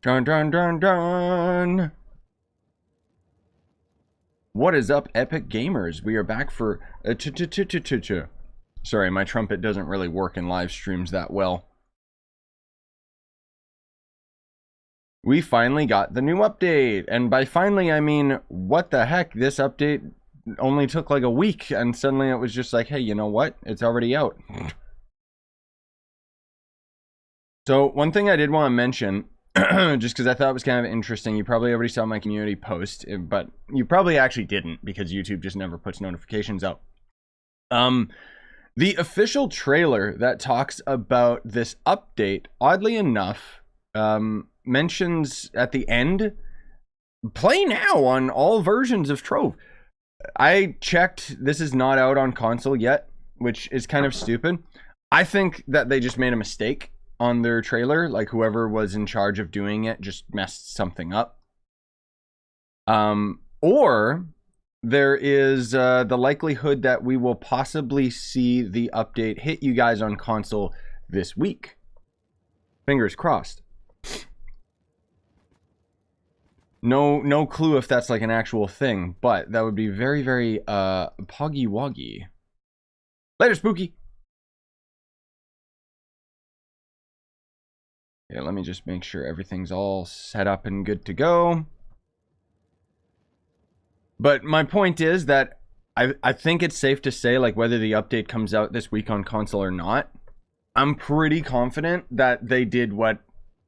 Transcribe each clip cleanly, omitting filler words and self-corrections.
Dun dun dun dun. What is up, epic gamers? We are back for sorry, my trumpet doesn't really work in live streams that well. We finally got the new update, and by finally I mean, what the heck? This update only took like a week, and suddenly it was just like, hey, you know what? It's already out. So one thing I did want to mention, just because I thought it was kind of interesting, you probably already saw my community post, but you probably actually didn't, because YouTube just never puts notifications out. The official trailer that talks about this update, oddly enough, mentions at the end, play now on all versions of Trove. I checked, this is not out on console yet, which is kind of stupid. I think that they just made a mistake on their trailer, like whoever was in charge of doing it just messed something up. Or there is the likelihood that we will possibly see the update hit you guys on console this week. Fingers crossed. No clue if that's like an actual thing, but that would be very, very poggy woggy. Later, Spooky. Yeah, let me just make sure everything's all set up and good to go. But my point is that I think it's safe to say, like, whether the update comes out this week on console or not, I'm pretty confident that they did what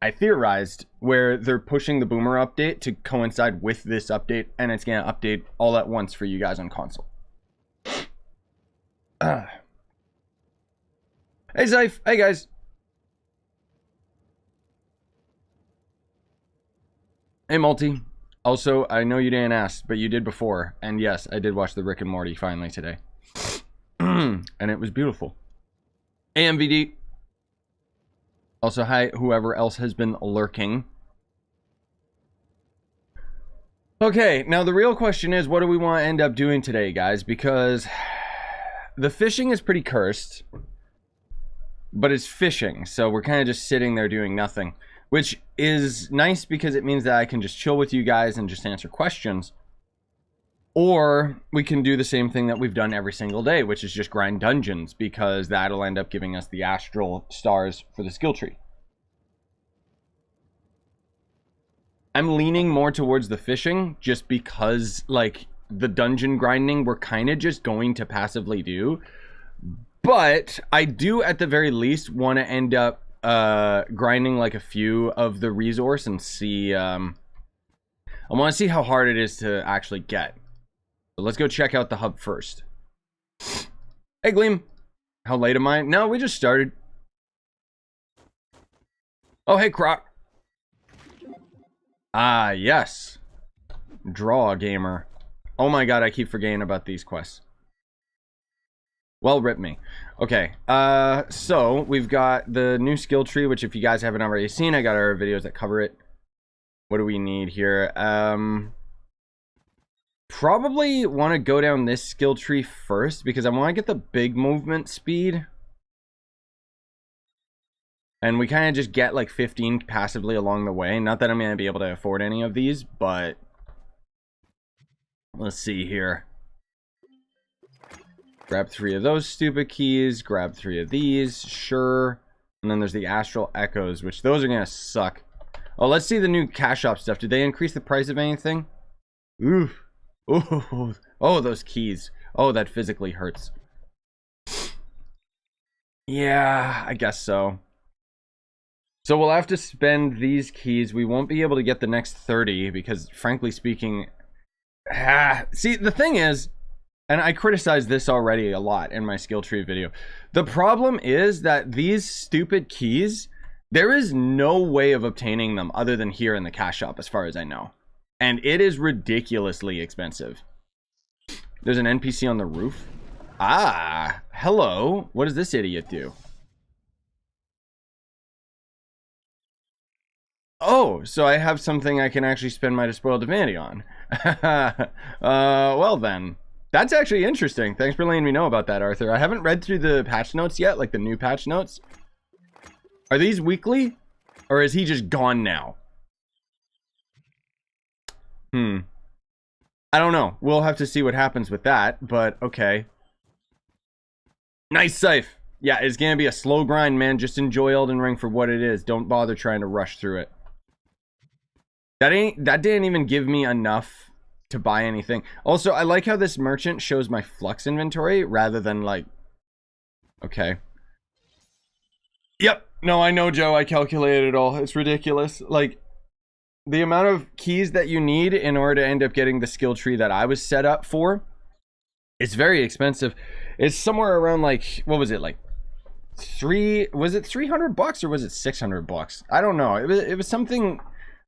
I theorized, where they're pushing the Boomer update to coincide with this update, and it's going to update all at once for you guys on console. Hey, Zyph. Hey, guys. Hey, Multi. Also, I know you didn't ask, but you did before. And yes, I did watch the Rick and Morty finally today. And it was beautiful. AMVD. Also, hi, whoever else has been lurking. Okay, now the real question is, what do we want to end up doing today, guys? Because the fishing is pretty cursed. But it's fishing, so we're kind of just sitting there doing nothing. Which is nice because it means that I can just chill with you guys and just answer questions. Or we can do the same thing that we've done every single day, which is just grind dungeons, because that'll end up giving us the Astral Stars for the skill tree. I'm leaning more towards the fishing just because, like, the dungeon grinding we're kind of just going to passively do. But I do, at the very least, want to end up grinding like a few of the resource and see I want to see how hard it is to actually get. So let's go check out the hub first. Hey, Gleam. How late am I? No, we just started. Oh, hey, Croc. Ah, yes. Draw gamer. Oh my god, I keep forgetting about these quests. Well, rip me. Okay, so we've got the new skill tree, which if you guys haven't already seen, I got our videos that cover it. What do we need here? Probably want to go down this skill tree first, because I want to get the big movement speed. And we kind of just get like 15 passively along the way. Not that I'm going to be able to afford any of these, but let's see here. Grab 3 of those stupid keys. Grab 3 of these. Sure. And then there's the Astral Echoes, which those are going to suck. Oh, let's see the new cash shop stuff. Did they increase the price of anything? Oof. Ooh. Oh, those keys. Oh, that physically hurts. Yeah, I guess so. So we'll have to spend these keys. We won't be able to get the next 30 because, frankly speaking... see, the thing is... And I criticized this already a lot in my skill tree video. The problem is that these stupid keys, there is no way of obtaining them other than here in the cash shop, as far as I know. And it is ridiculously expensive. There's an NPC on the roof. Ah, hello. What does this idiot do? Oh, so I have something I can actually spend my Despoiled Divinity on. Well then. That's actually interesting. Thanks for letting me know about that, Arthur. I haven't read through the patch notes yet, like the new patch notes. Are these weekly? Or is he just gone now? I don't know. We'll have to see what happens with that, but okay. Nice Scythe. Yeah, it's gonna be a slow grind, man. Just enjoy Elden Ring for what it is. Don't bother trying to rush through it. That didn't even give me enough to buy anything. Also, I like how this merchant shows my flux inventory rather than like... Okay. Yep. No, I know, Joe. I calculated it all. It's ridiculous. Like, the amount of keys that you need in order to end up getting the skill tree that I was set up for, it's very expensive. It's somewhere around like, what was it, like was it $300 or was it $600? I don't know. It was something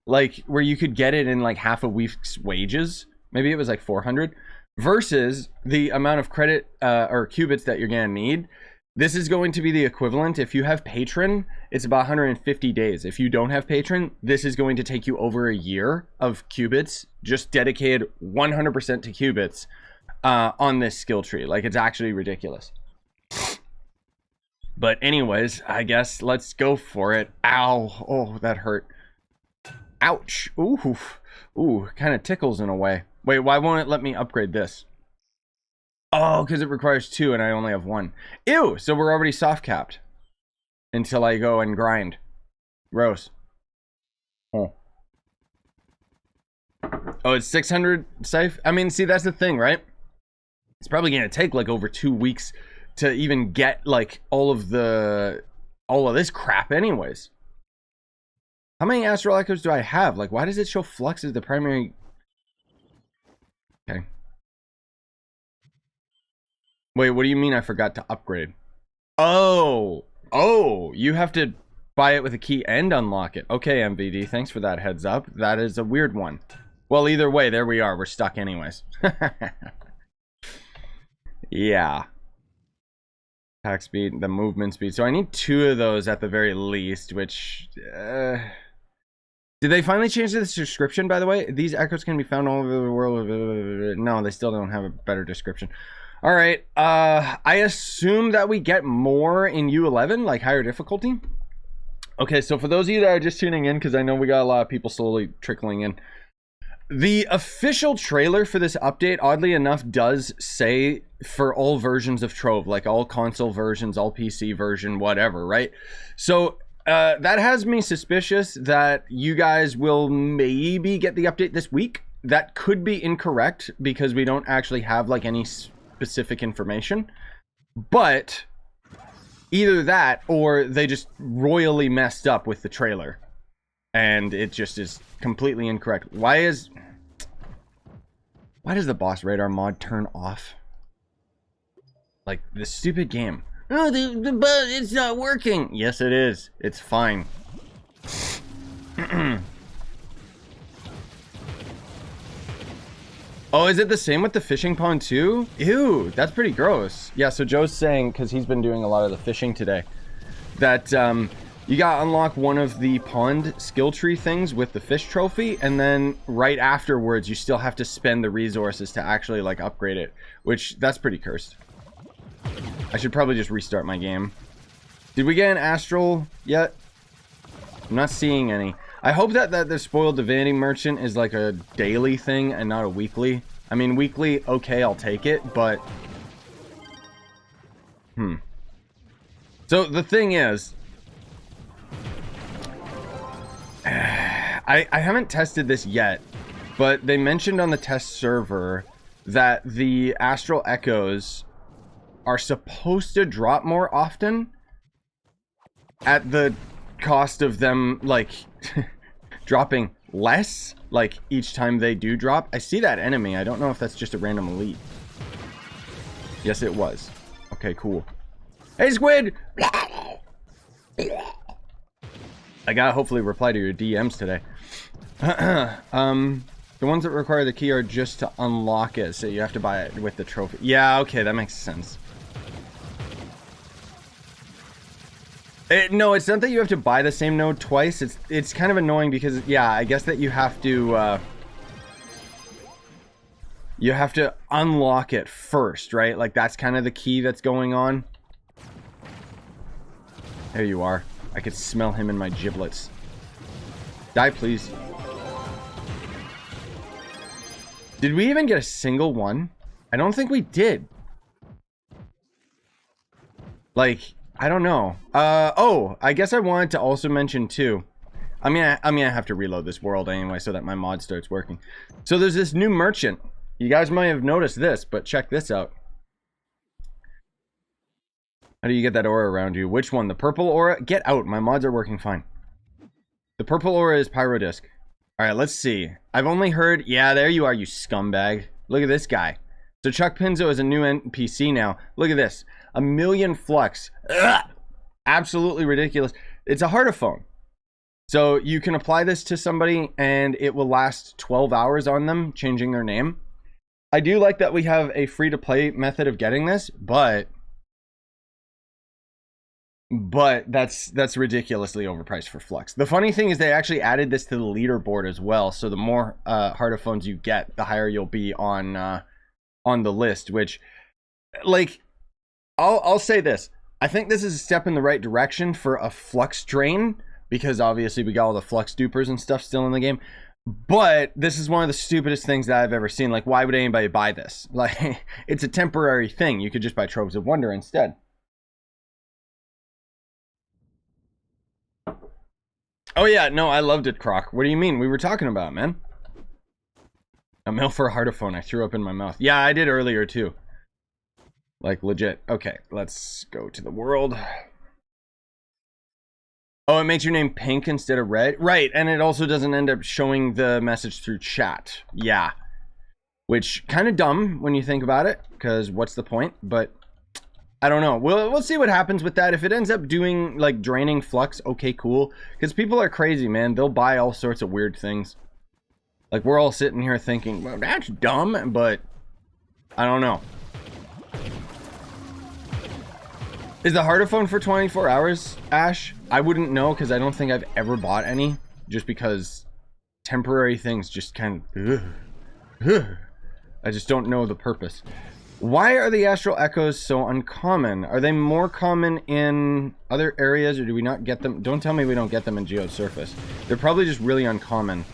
like where you could get it in like half a week's wages. Maybe it was like 400 versus the amount of credit or qubits that you're gonna need. This is going to be the equivalent. If you have patron, it's about 150 days. If you don't have patron, this is going to take you over a year of qubits, just dedicated 100% to qubits on this skill tree. Like, it's actually ridiculous. But anyways, I guess let's go for it. Ow. Oh, that hurt. Ouch. Ooh. Ooh, kind of tickles in a way. Wait, why won't it let me upgrade this? Oh, because it requires 2 and I only have 1. Ew, so we're already soft capped. Until I go and grind. Gross. Oh. Oh, it's 600 safe? I mean, see, that's the thing, right? It's probably going to take like over 2 weeks to even get like all of this crap anyways. How many Astral Echoes do I have? Like, why does it show Flux as the primary? Okay. Wait, what do you mean I forgot to upgrade? Oh, you have to buy it with a key and unlock it. Okay, MVD, thanks for that heads up. That is a weird one. Well, either way, there we are. We're stuck anyways. Yeah. Attack speed, the movement speed. So I need 2 of those at the very least, which... Did they finally change this description, by the way? These echoes can be found all over the world. No, they still don't have a better description. All right. I assume that we get more in U11, like higher difficulty. Okay, so for those of you that are just tuning in, because I know we got a lot of people slowly trickling in, the official trailer for this update, oddly enough, does say for all versions of Trove, like all console versions, all PC version, whatever, right? So that has me suspicious that you guys will maybe get the update this week. That could be incorrect because we don't actually have like any specific information. But either that or they just royally messed up with the trailer. And it just is completely incorrect. Why does the boss radar mod turn off? Like, this stupid game. Oh, it's not working. Yes, it is. It's fine. Oh, is it the same with the fishing pond too? Ew, that's pretty gross. Yeah, so Joe's saying, because he's been doing a lot of the fishing today, that you gotta unlock one of the pond skill tree things with the fish trophy, and then right afterwards you still have to spend the resources to actually like upgrade it, which that's pretty cursed. I should probably just restart my game. Did we get an astral yet? I'm not seeing any. I hope that the spoiled divinity merchant is like a daily thing and not a weekly. I mean, weekly, okay, I'll take it, but so the thing is, I haven't tested this yet, but they mentioned on the test server that the Astral Echoes are supposed to drop more often at the cost of them, like, dropping less, like, each time they do drop. I see that enemy. I don't know if that's just a random elite. Yes, it was. Okay, cool. Hey, Squid! I gotta hopefully reply to your DMs today. The ones that require the key are just to unlock it, so you have to buy it with the trophy. Yeah, okay, that makes sense. No, it's not that you have to buy the same node twice. It's kind of annoying because, yeah, I guess that you have to unlock it first, right? Like, that's kind of the key that's going on. There you are. I could smell him in my giblets. Die, please. Did we even get a single one? I don't think we did. Like, I don't know. Oh, I guess I wanted to also mention too. I'm gonna have to reload this world anyway so that my mod starts working. So there's this new merchant. You guys might have noticed this, but check this out. How do you get that aura around you? Which one? The purple aura? Get out. My mods are working fine. The purple aura is Pyrodisc. Alright, let's see. I've only heard... Yeah, there you are, you scumbag. Look at this guy. So Chuck Pinzo is a new NPC now. Look at this. 1,000,000 flux. Ugh! Absolutely ridiculous. It's a heartophone. So you can apply this to somebody and it will last 12 hours on them, changing their name. I do like that we have a free-to-play method of getting this, but that's ridiculously overpriced for Flux. The funny thing is they actually added this to the leaderboard as well, so the more heartophones you get, the higher you'll be on the list, which, like, I'll say this. I think this is a step in the right direction for a Flux drain, because obviously we got all the Flux dupers and stuff still in the game. But this is one of the stupidest things that I've ever seen. Like, why would anybody buy this? Like, it's a temporary thing. You could just buy Troves of Wonder instead. Oh yeah, no, I loved it, Croc. What do you mean? We were talking about, man. A mail for a heartophone. I threw up in my mouth. Yeah, I did earlier too. Like, legit. Okay, let's go to the world. Oh, it makes your name pink instead of red? Right, and it also doesn't end up showing the message through chat. Yeah. Which, kind of dumb when you think about it, because what's the point? But I don't know. We'll see what happens with that. If it ends up doing, like, draining Flux, okay, cool. Because people are crazy, man. They'll buy all sorts of weird things. Like, we're all sitting here thinking, well, that's dumb, but I don't know. Is the heartophone for 24 hours, Ash? I wouldn't know, because I don't think I've ever bought any. Just because temporary things just kind of... I just don't know the purpose. Why are the Astral Echoes so uncommon? Are they more common in other areas, or do we not get them? Don't tell me we don't get them in Geosurface. They're probably just really uncommon.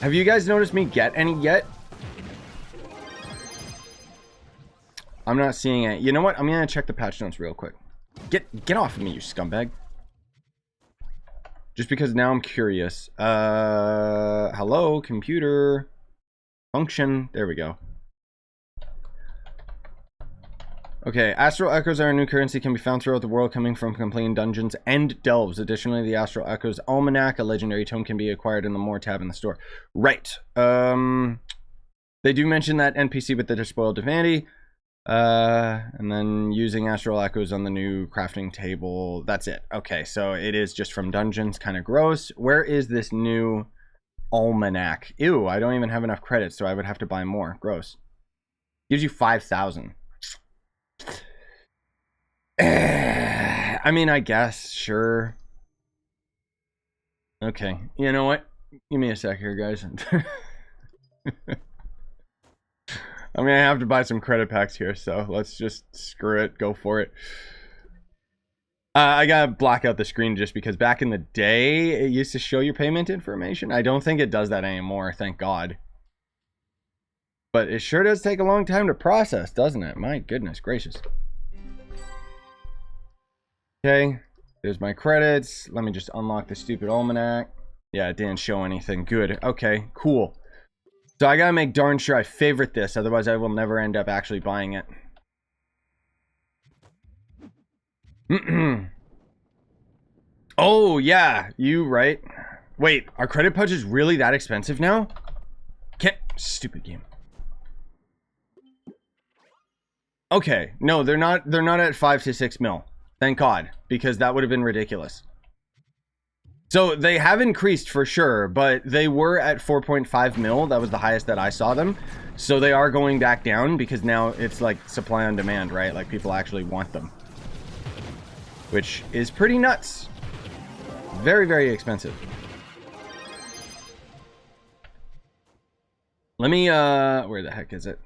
Have you guys noticed me get any yet? I'm not seeing it. You know what? I'm gonna check the patch notes real quick. Get off of me, you scumbag. Just because now I'm curious. Hello, computer. Function. There we go. Okay, Astral Echoes are a new currency, can be found throughout the world, coming from completing dungeons and delves. Additionally, the Astral Echoes Almanac, a legendary tome, can be acquired in the More tab in the store. Right. They do mention that NPC with the Despoiled Divinity. And then using Astral Echoes on the new crafting table. That's it. Okay, so it is just from dungeons. Kind of gross. Where is this new Almanac? Ew, I don't even have enough credits, so I would have to buy more. Gross. Gives you 5,000. I mean, I guess, sure. Okay, you know what? Give me a sec here, guys. I'm gonna have to buy some credit packs here, so let's just screw it, go for it. I gotta black out the screen just because back in the day, it used to show your payment information. I don't think it does that anymore, thank God. But it sure does take a long time to process, doesn't it? My goodness gracious. Okay, there's my credits. Let me just unlock the stupid almanac. Yeah, it didn't show anything. Good. Okay, cool. So I gotta make darn sure I favorite this, otherwise I will never end up actually buying it. Oh, yeah, you right. Wait, are credit pouches really that expensive now? Stupid game. Okay, no, they're not at 5 to 6 mil. Thank God, because that would have been ridiculous. So they have increased for sure, but they were at 4.5 mil. That was the highest that I saw them. So they are going back down because now it's like supply on demand, right? Like people actually want them. Which is pretty nuts. Very, very expensive. Let me, where the heck is it?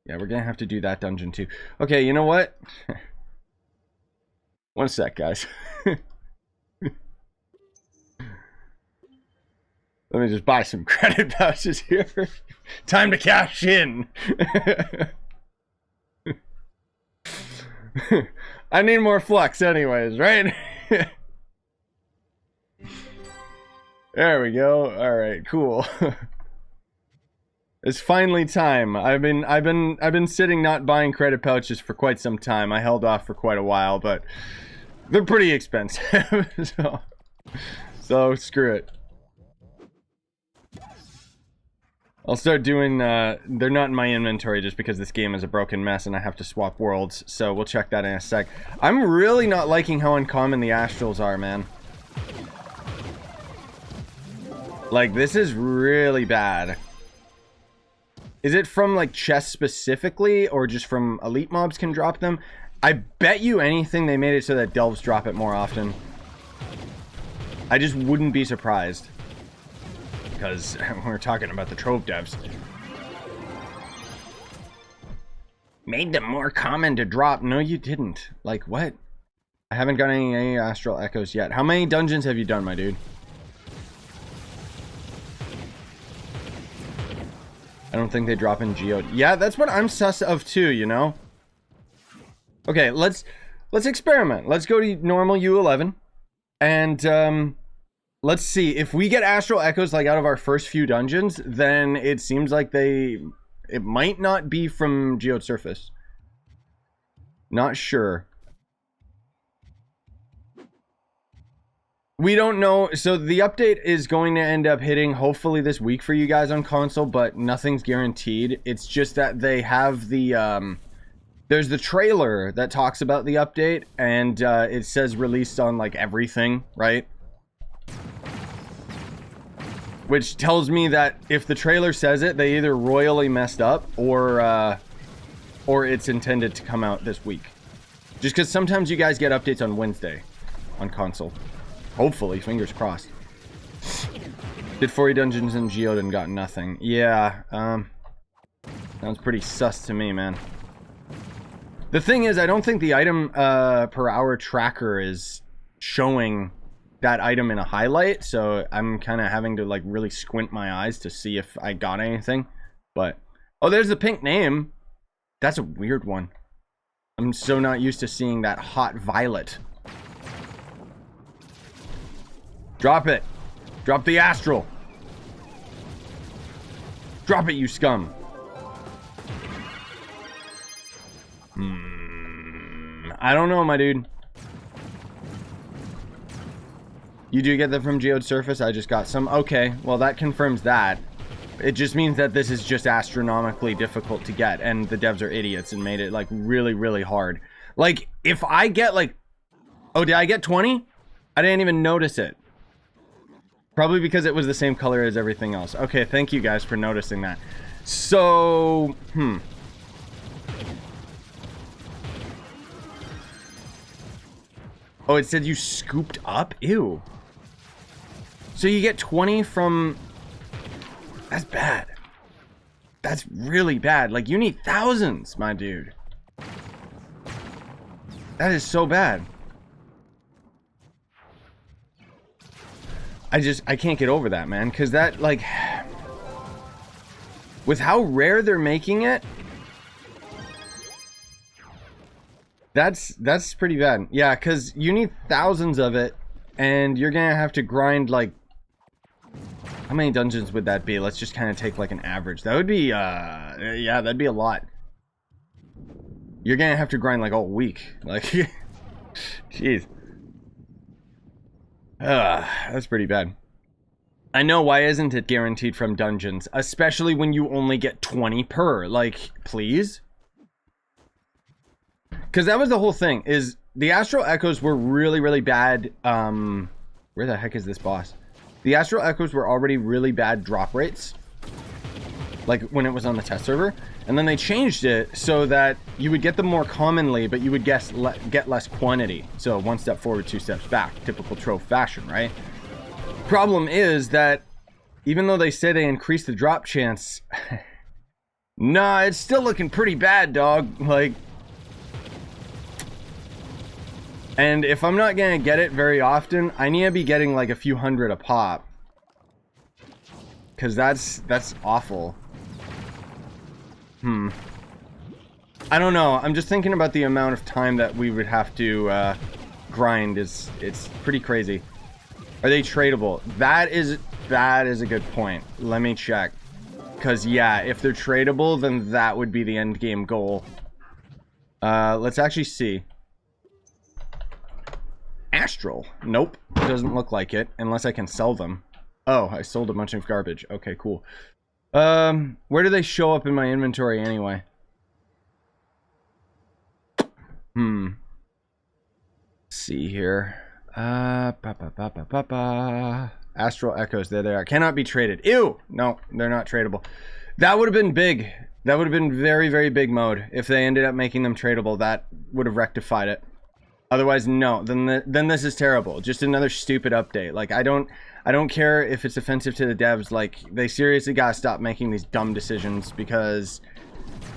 Yeah, we're gonna have to do that dungeon too. Okay, you know what? One sec, guys. Let me just buy some credit pouches here. Time to cash in. I need more flux anyways, right? There we go. All right, cool. It's finally time. I've been sitting not buying credit pouches for quite some time. I held off for quite a while, but they're pretty expensive. so screw it. I'll start doing, they're not in my inventory just because this game is a broken mess and I have to swap worlds, so we'll check that in a sec. I'm really not liking how uncommon the Astrals are, man. Like, this is really bad. Is it from, like, chests specifically, or just from elite mobs can drop them? I bet you anything they made it so that delves drop it more often. I just wouldn't be surprised. Because we're talking about the Trove devs. Made them more common to drop. No, you didn't. Like, what? I haven't got any Astral Echoes yet. How many dungeons have you done, my dude? I don't think they drop in Geode. Yeah, that's what I'm sus of too, you know? Okay, let's experiment. Let's go to normal U11. And, let's see. If we get Astral Echoes, like, out of our first few dungeons, then it seems like it might not be from Geode Surface. Not sure. We don't know. So the update is going to end up hitting hopefully this week for you guys on console, but nothing's guaranteed. It's just that they have the there's the trailer that talks about the update, and it says released on like everything, right? Which tells me that if the trailer says it, they either royally messed up or it's intended to come out this week. Just because sometimes you guys get updates on Wednesday on console. Hopefully, fingers crossed. Did 40 dungeons in Geode and got nothing. Yeah, sounds pretty sus to me, man. The thing is, I don't think the item per hour tracker is showing that item in a highlight, so I'm kind of having to like really squint my eyes to see if I got anything. But oh, there's the pink name. That's a weird one. I'm so not used to seeing that hot violet. Drop it. Drop the Astral. Drop it, you scum. I don't know, my dude. You do get them from Geode Surface? I just got some. Okay, well that confirms that. It just means that this is just astronomically difficult to get, and the devs are idiots and made it like really, really hard. Like, if I get like... Oh, did I get 20? I didn't even notice it. Probably because it was the same color as everything else. Okay, thank you guys for noticing that. So, Oh, it said you scooped up? Ew. So you get 20 from... That's bad. That's really bad. Like, you need thousands, my dude. That is so bad. I can't get over that, man. Because that, like... With how rare they're making it... That's pretty bad. Yeah, because you need thousands of it. And you're going to have to grind, like... How many dungeons would that be? Let's just kind of take, like, an average. That would be, yeah, that'd be a lot. You're going to have to grind, like, all week. Like, jeez. That's pretty bad. I know, why isn't it guaranteed from dungeons? Especially when you only get 20 per. Like, please? Because that was the whole thing, is the Astral Echoes were really, really bad. Where the heck is this boss? The Astral Echoes were already really bad drop rates. Like, when it was on the test server. And then they changed it so that you would get them more commonly, but you would get less quantity. So, one step forward, two steps back. Typical Trove fashion, right? Problem is that, even though they say they increased the drop chance... nah, it's still looking pretty bad, dog. Like... And if I'm not gonna get it very often, I need to be getting like a few hundred a pop. because that's awful. I don't know. I'm just thinking about the amount of time that we would have to grind. It's pretty crazy. Are they tradable? That is a good point. Let me check. Because, yeah, if they're tradable, then that would be the end game goal. Let's actually see. Astral. Nope. Doesn't look like it. Unless I can sell them. Oh, I sold a bunch of garbage. Okay, cool. Where do they show up in my inventory anyway? Let's see here. Astral Echoes. There they are. Cannot be traded. Ew! No, they're not tradable. That would have been big. That would have been very, very big mode. If they ended up making them tradable, that would have rectified it. Otherwise, no. Then this is terrible. Just another stupid update. Like, I don't care if it's offensive to the devs. Like, they seriously gotta stop making these dumb decisions because,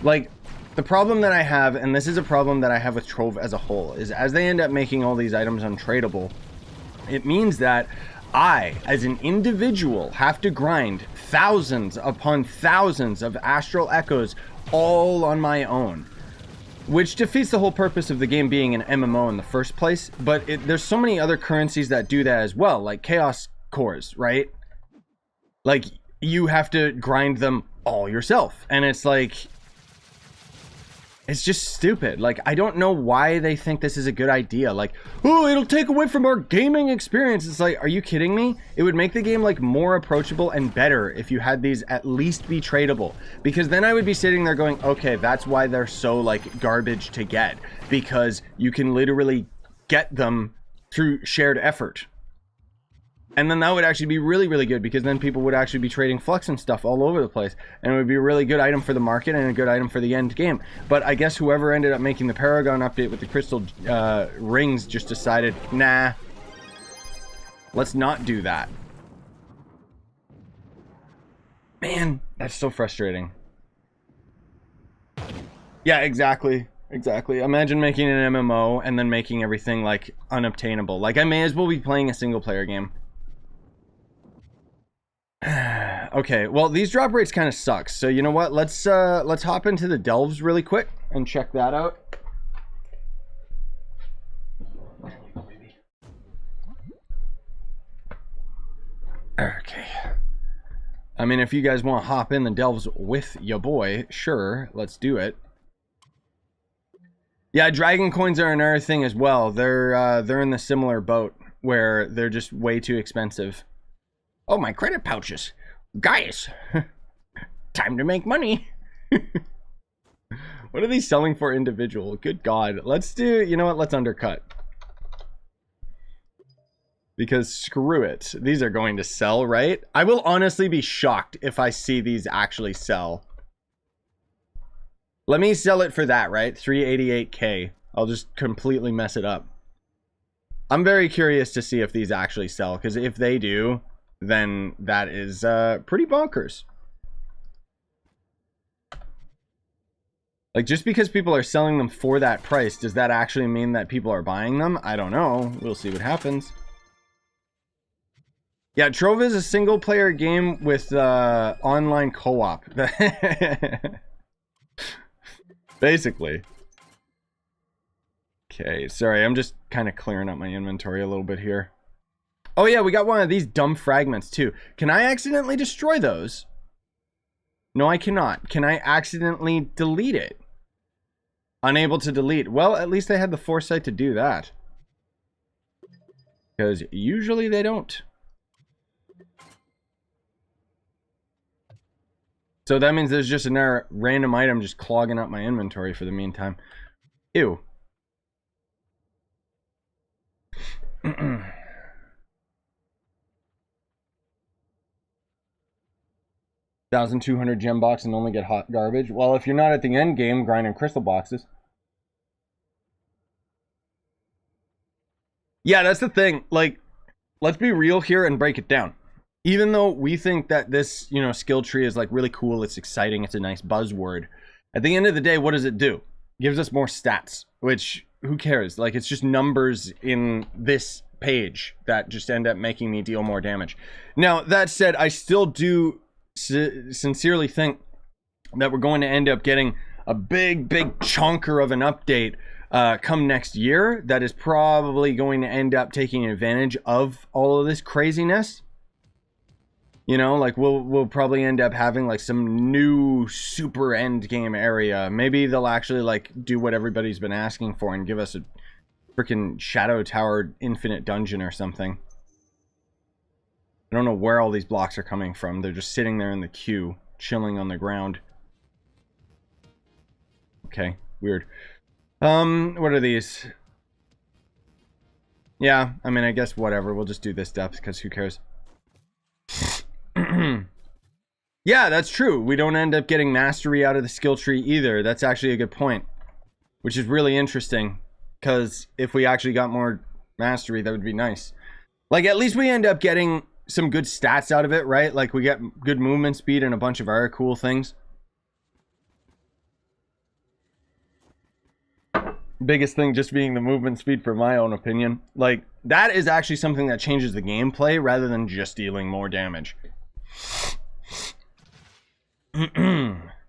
like, the problem that I have, and this is a problem that I have with Trove as a whole, is as they end up making all these items untradeable, it means that I, as an individual, have to grind thousands upon thousands of Astral Echoes all on my own. Which defeats the whole purpose of the game being an MMO in the first place, but there's so many other currencies that do that as well, like Chaos Cores, right? Like, you have to grind them all yourself, and it's like, it's just stupid. Like, I don't know why they think this is a good idea. Like, oh, it'll take away from our gaming experience. It's like, are you kidding me? It would make the game, like, more approachable and better if you had these at least be tradable. Because then I would be sitting there going, okay, that's why they're so, like, garbage to get. Because you can literally get them through shared effort. And then that would actually be really, really good, because then people would actually be trading flux and stuff all over the place. And it would be a really good item for the market and a good item for the end game. But I guess whoever ended up making the Paragon update with the crystal rings just decided, nah, let's not do that. Man, that's so frustrating. Yeah, exactly. Exactly. Imagine making an MMO and then making everything, like, unobtainable. Like, I may as well be playing a single-player game. Okay, well, these drop rates kind of suck. So you know what? Let's hop into the delves really quick and check that out. Okay. I mean, if you guys want to hop in the delves with your boy, sure, let's do it. Yeah, dragon coins are another thing as well. They're in the similar boat where they're just way too expensive. Oh, my credit pouches. Guys, time to make money. What are they selling for individual? Good God. Let's do, you know what? Let's undercut. Because screw it. These are going to sell, right? I will honestly be shocked if I see these actually sell. Let me sell it for that, right? 388K. I'll just completely mess it up. I'm very curious to see if these actually sell, because if they do, then that is pretty bonkers. Like, just because people are selling them for that price, does that actually mean that people are buying them? I don't know. We'll see what happens. Yeah, Trove is a single-player game with online co-op. Basically. Okay, sorry, I'm just kind of clearing up my inventory a little bit here. Oh yeah, we got one of these dumb fragments too. Can I accidentally destroy those? No, I cannot. Can I accidentally delete it? Unable to delete. Well, at least I had the foresight to do that. Because usually they don't. So that means there's just another random item just clogging up my inventory for the meantime. Ew. 1,200 gem box and only get hot garbage. Well, if you're not at the end game grinding crystal boxes. Yeah, that's the thing. Like, let's be real here and break it down. Even though we think that this, you know, skill tree is like really cool, it's exciting, it's a nice buzzword. At the end of the day, what does it do? It gives us more stats, which, who cares? Like, it's just numbers in this page that just end up making me deal more damage. Now, that said, I still do sincerely think that we're going to end up getting a big chunker of an update come next year that is probably going to end up taking advantage of all of this craziness. You know, like we'll probably end up having like some new super end game area. Maybe they'll actually like do what everybody's been asking for and give us a freaking Shadow Tower infinite dungeon or something. I don't know where all these blocks are coming from. They're just sitting there in the queue, chilling on the ground. Okay, weird. What are these? Yeah, I mean, I guess whatever. We'll just do this depth because who cares? Yeah, that's true. We don't end up getting mastery out of the skill tree either. That's actually a good point, which is really interesting because if we actually got more mastery, that would be nice. Like, at least we end up getting some good stats out of it, right? Like, we get good movement speed and a bunch of other cool things. Biggest thing just being the movement speed, for my own opinion. Like, that is actually something that changes the gameplay rather than just dealing more damage.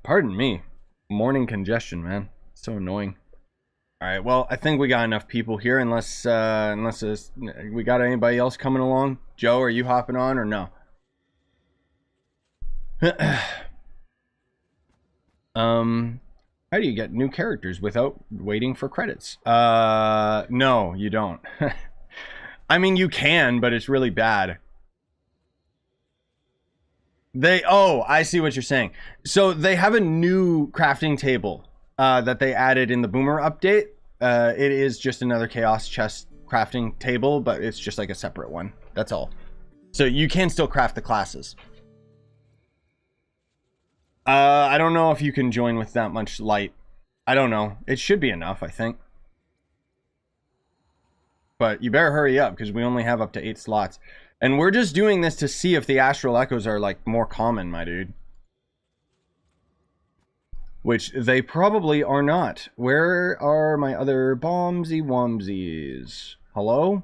Pardon me. Morning congestion, man. So annoying. Alright, well, I think we got enough people here, unless we got anybody else coming along. Joe, are you hopping on or no? How do you get new characters without waiting for credits? No, you don't. I mean, you can, but it's really bad. Oh, I see what you're saying. So they have a new crafting table that they added in the Boomer update. It is just another Chaos Chest crafting table, but it's just like a separate one. That's all. So you can still craft the classes. I don't know if you can join with that much light. I don't know. It should be enough, I think. But you better hurry up, because we only have up to 8 slots. And we're just doing this to see if the Astral Echoes are, like, more common, my dude. Which they probably are not. Where are my other bombsy-womsies? Hello?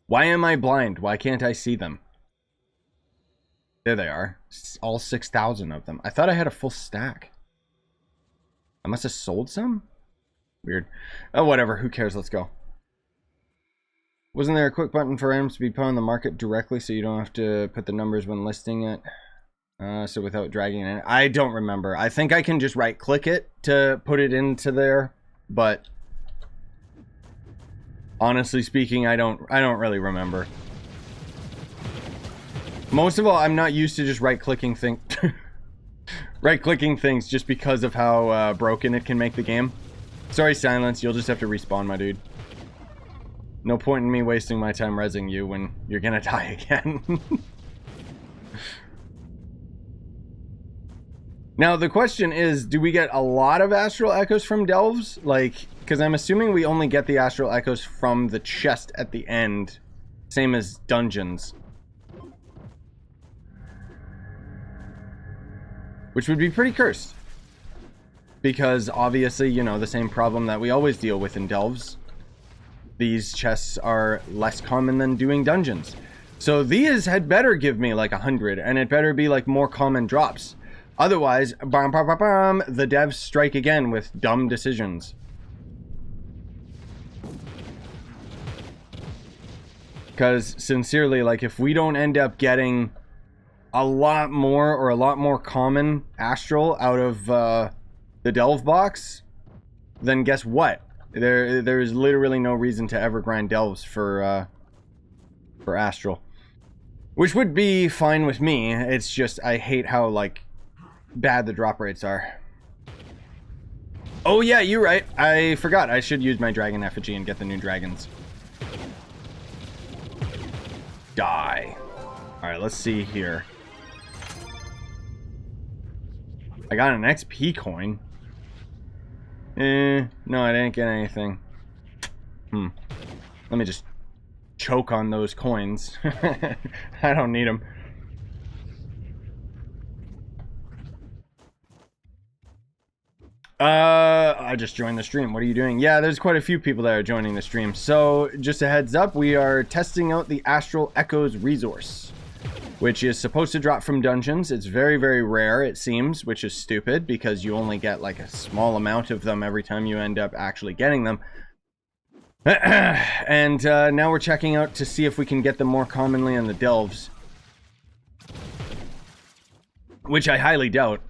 Why am I blind? Why can't I see them? There they are. All 6,000 of them. I thought I had a full stack. I must have sold some? Weird. Oh, whatever. Who cares? Let's go. Wasn't there a quick button for items to be put on the market directly so you don't have to put the numbers when listing it? So without dragging it in? I don't remember. I think I can just right-click it to put it into there, but honestly speaking, I don't really remember. Most of all, I'm not used to just right-clicking things just because of how broken it can make the game. Sorry, Silence. You'll just have to respawn, my dude. No point in me wasting my time rezzing you when you're gonna die again. Now, the question is, do we get a lot of Astral Echoes from Delves? Like, because I'm assuming we only get the Astral Echoes from the chest at the end. Same as dungeons. Which would be pretty cursed. Because, obviously, you know, the same problem that we always deal with in Delves. These chests are less common than doing dungeons. So these had better give me like 100, and it better be like more common drops. Otherwise, the devs strike again with dumb decisions. Because, sincerely, like, if we don't end up getting a lot more or a lot more common Astral out of the Delve box, then guess what? There is literally no reason to ever grind Delves for Astral. Which would be fine with me. It's just, I hate how, like, bad the drop rates are. Oh yeah, you're right. I forgot. I should use my dragon effigy and get the new dragons. Die. Alright, let's see here. I got an XP coin. No, I didn't get anything. Let me just choke on those coins. I don't need them. I just joined the stream. What are you doing? Yeah, there's quite a few people that are joining the stream. So, just a heads up, we are testing out the Astral Echoes resource. which is supposed to drop from dungeons. It's very, very rare, it seems, which is stupid because you only get like a small amount of them every time you end up actually getting them. And now we're checking out to see if we can get them more commonly in the delves, which I highly doubt.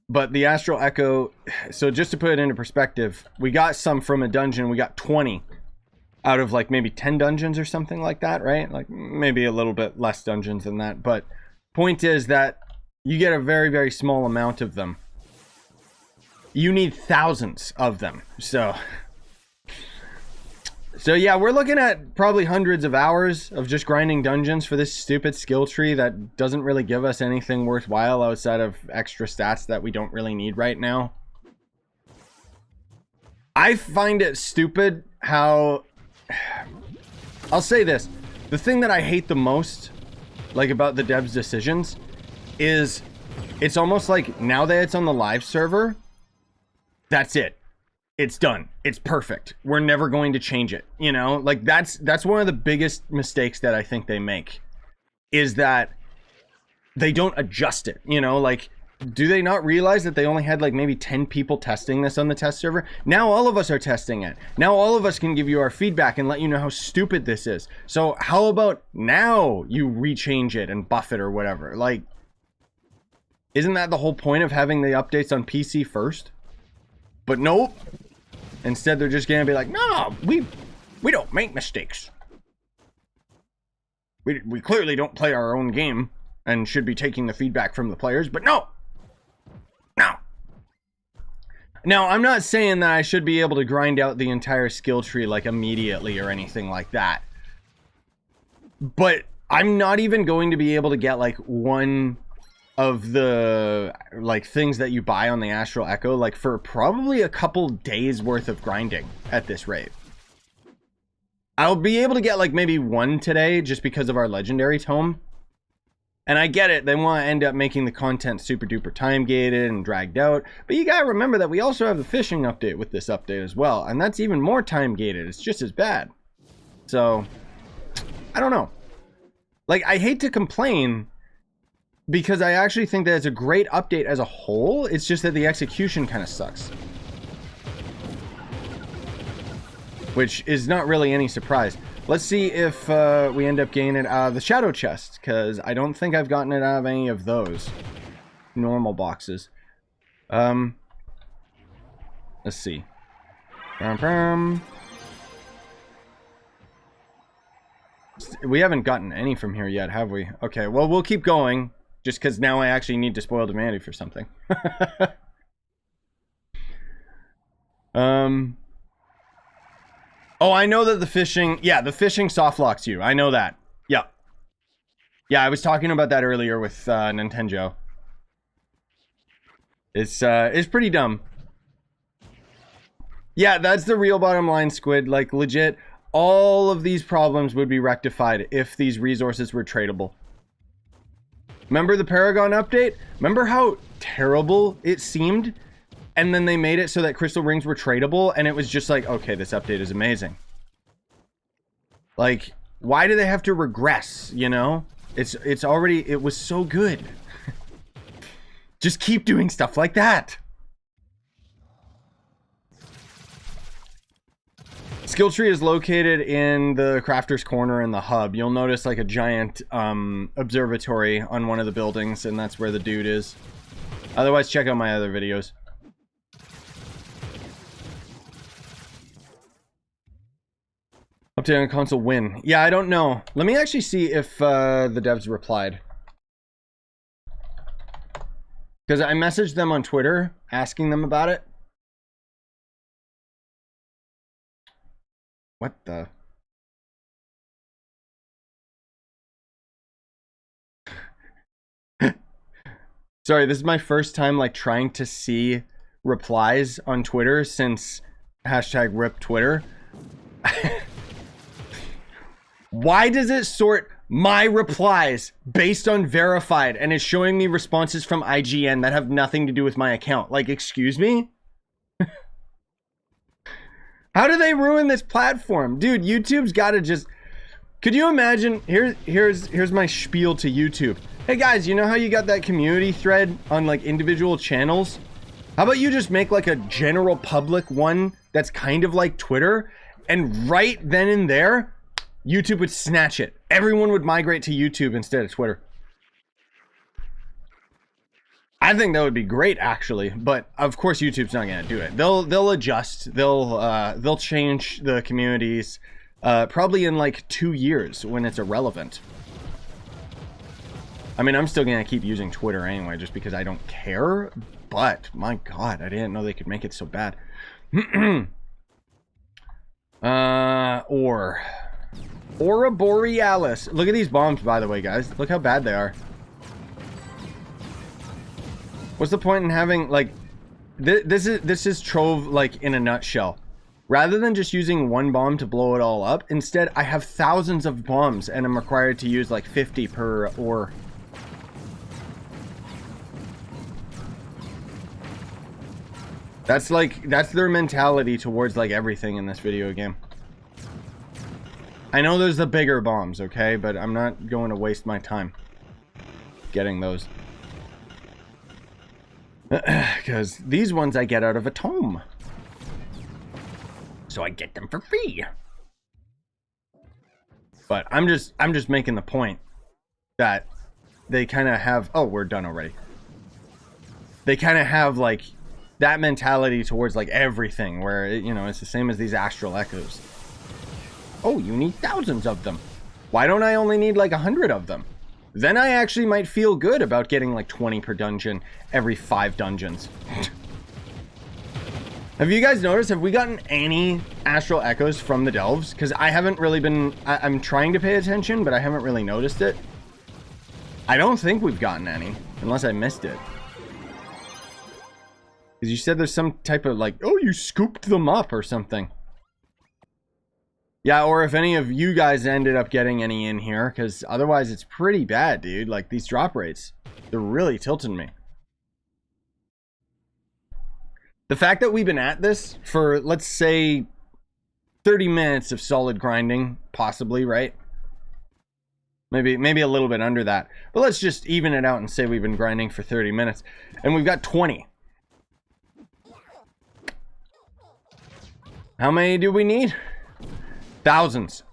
But the Astral Echo, so just to put it into perspective, we got some from a dungeon. We got 20 out of like maybe 10 dungeons or something like that, right? Like maybe a little bit less dungeons than that. But point is that you get a very, very small amount of them. You need thousands of them. So yeah, we're looking at probably hundreds of hours of just grinding dungeons for this stupid skill tree that doesn't really give us anything worthwhile outside of extra stats that we don't really need right now. I find it stupid how... I'll say this. The thing that I hate the most, like about the devs' decisions, is it's almost like now that it's on the live server, that's it. It's done. It's perfect. We're never going to change it. You know, like that's one of the biggest mistakes that I think they make, is that they don't adjust it. You know, like, do they not realize that they only had like maybe 10 people testing this on the test server? Now all of us are testing it. Now all of us can give you our feedback and let you know how stupid this is. So how about now you rechange it and buff it or whatever? Like, isn't that the whole point of having the updates on PC first? But nope. Instead, they're just gonna be like, no, we don't make mistakes. We clearly don't play our own game and should be taking the feedback from the players, but no. No. Now, I'm not saying that I should be able to grind out the entire skill tree like immediately or anything like that. But I'm not even going to be able to get like one of the like things that you buy on the Astral Echo like for probably a couple days worth of grinding at this rate. I'll be able to get like maybe one today just because of our legendary tome. And I get it, they want to end up making the content super duper time gated and dragged out, but you gotta remember that we also have the fishing update with this update as well, and that's even more time gated. It's just as bad. So I don't know, like, I hate to complain because I actually think that it's a great update as a whole. It's just that the execution kind of sucks, which is not really any surprise. Let's see if we end up getting it out of the shadow chest, because I don't think I've gotten it out of any of those normal boxes. Let's see. We haven't gotten any from here yet, have we? Okay, well, we'll keep going. Just because now I actually need to spoil Demandi for something. Oh, I know that the fishing... Yeah, the fishing soft locks you. I know that. Yeah. Yeah, I was talking about that earlier with Nintendo. It's pretty dumb. Yeah, that's the real bottom line, Squid. Like, legit, all of these problems would be rectified if these resources were tradable. Remember the Paragon update? Remember how terrible it seemed? And then they made it so that crystal rings were tradable, and it was just like, okay, this update is amazing. Like, why do they have to regress, you know? It's already, it was so good. Just keep doing stuff like that. Skill tree is located in the crafter's corner in the hub. You'll notice like a giant observatory on one of the buildings, and that's where the dude is. Otherwise, check out my other videos. Update on console win. Yeah, I don't know. Let me actually see if the devs replied. Because I messaged them on Twitter asking them about it. What the? Sorry, this is my first time like trying to see replies on Twitter since #RIP Twitter. Why does it sort my replies based on verified and is showing me responses from IGN that have nothing to do with my account? Like, excuse me? How do they ruin this platform? Dude, YouTube's got to just... Could you imagine? Here's my spiel to YouTube. Hey guys, you know how you got that community thread on like individual channels? How about you just make like a general public one that's kind of like Twitter, and right then and there, YouTube would snatch it. Everyone would migrate to YouTube instead of Twitter. I think that would be great, actually, but of course YouTube's not gonna do it. They'll adjust. They'll change the communities, probably in like 2 years when it's irrelevant. I mean, I'm still gonna keep using Twitter anyway, just because I don't care. But my God, I didn't know they could make it so bad. Aura Borealis. Look at these bombs, by the way, guys. Look how bad they are. What's the point in having like this is Trove like in a nutshell. Rather than just using one bomb to blow it all up, instead I have thousands of bombs and I'm required to use like 50 per ore. That's their mentality towards like everything in this video game. I know there's the bigger bombs, okay, but I'm not going to waste my time getting those. Because these ones I get out of a tome. So I get them for free. But I'm just making the point that they kind of have, oh, we're done already. They kind of have like that mentality towards like everything where, you know, it's the same as these astral echoes. Oh, you need thousands of them. Why don't I only need like 100 of them? Then I actually might feel good about getting like 20 per dungeon every 5 dungeons. Have you guys noticed, have we gotten any astral echoes from the delves? Because I haven't really been, I'm trying to pay attention, but I haven't really noticed it. I don't think we've gotten any, unless I missed it. Because you said there's some type of like, oh, you scooped them up or something. Yeah, or if any of you guys ended up getting any in here, because otherwise it's pretty bad, dude. Like, these drop rates, they're really tilting me. The fact that we've been at this for, let's say, 30 minutes of solid grinding, possibly, right? Maybe a little bit under that. But let's just even it out and say we've been grinding for 30 minutes. And we've got 20. How many do we need? Thousands.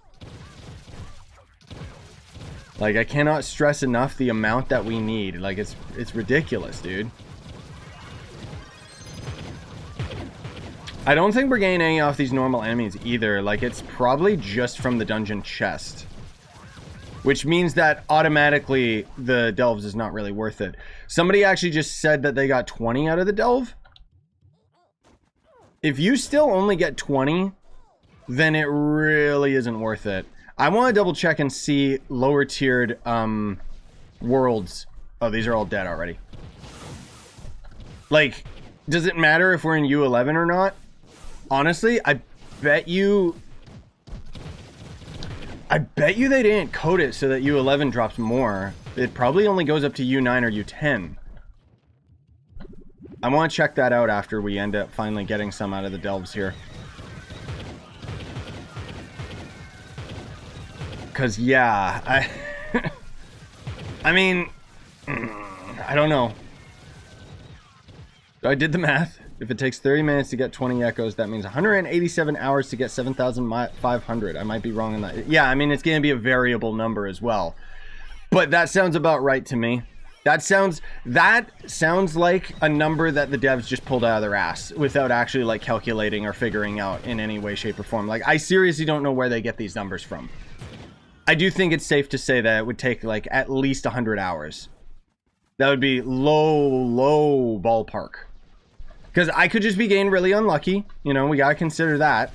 Like, I cannot stress enough the amount that we need. Like, it's ridiculous, dude. I don't think we're getting any off these normal enemies either. Like, it's probably just from the dungeon chest. Which means that automatically the delves is not really worth it. Somebody actually just said that they got 20 out of the delve. If you still only get 20, then it really isn't worth it. I want to double check and see lower tiered worlds. Oh, these are all dead already. Like, does it matter if we're in U11 or not? Honestly, I bet you they didn't code it so that U11 drops more. It probably only goes up to U9 or U10. I want to check that out after we end up finally getting some out of the delves here. Because, yeah, I mean, I don't know. So I did the math. If it takes 30 minutes to get 20 echoes, that means 187 hours to get 7,500. I might be wrong on that. Yeah, I mean, it's going to be a variable number as well. But that sounds about right to me. That sounds like a number that the devs just pulled out of their ass without actually like calculating or figuring out in any way, shape, or form. Like, I seriously don't know where they get these numbers from. I do think it's safe to say that it would take like at least 100 hours. That would be low ballpark. Because I could just be getting really unlucky. You know, we gotta consider that.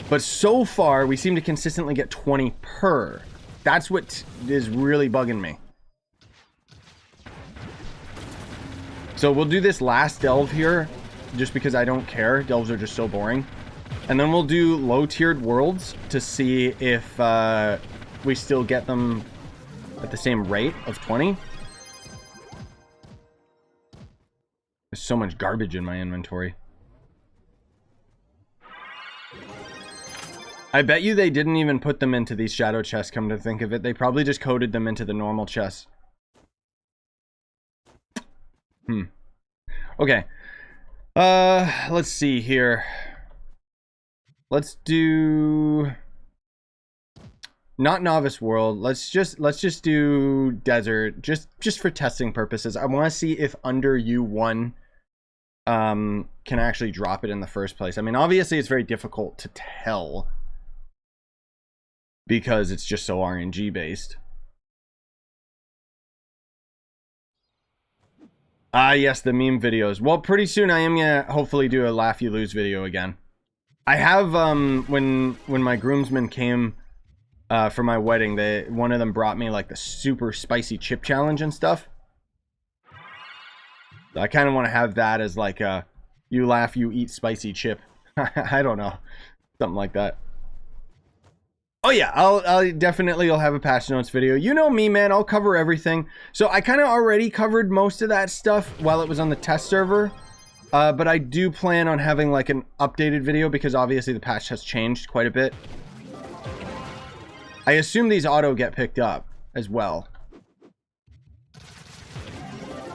But so far, we seem to consistently get 20 per. That's what is really bugging me. So we'll do this last delve here, just because I don't care. Delves are just so boring. And then we'll do low-tiered worlds to see if we still get them at the same rate of 20. There's so much garbage in my inventory. I bet you they didn't even put them into these shadow chests, come to think of it. They probably just coded them into the normal chests. Okay. Let's see here. Let's do not novice world. Let's just do desert just for testing purposes. I want to see if under U1 can actually drop it in the first place. I mean, obviously it's very difficult to tell because it's just so RNG based. Ah, yes, the meme videos. Well, pretty soon I am gonna hopefully do a laugh you lose video again. I have when my groomsmen came for my wedding, one of them brought me like the super spicy chip challenge and stuff. So I kind of want to have that as like a you laugh you eat spicy chip. I don't know, something like that. Oh yeah, I'll definitely will have a patch notes video. You know me, man, I'll cover everything. So I kind of already covered most of that stuff while it was on the test server. But I do plan on having like an updated video because obviously the patch has changed quite a bit. I assume these auto get picked up as well.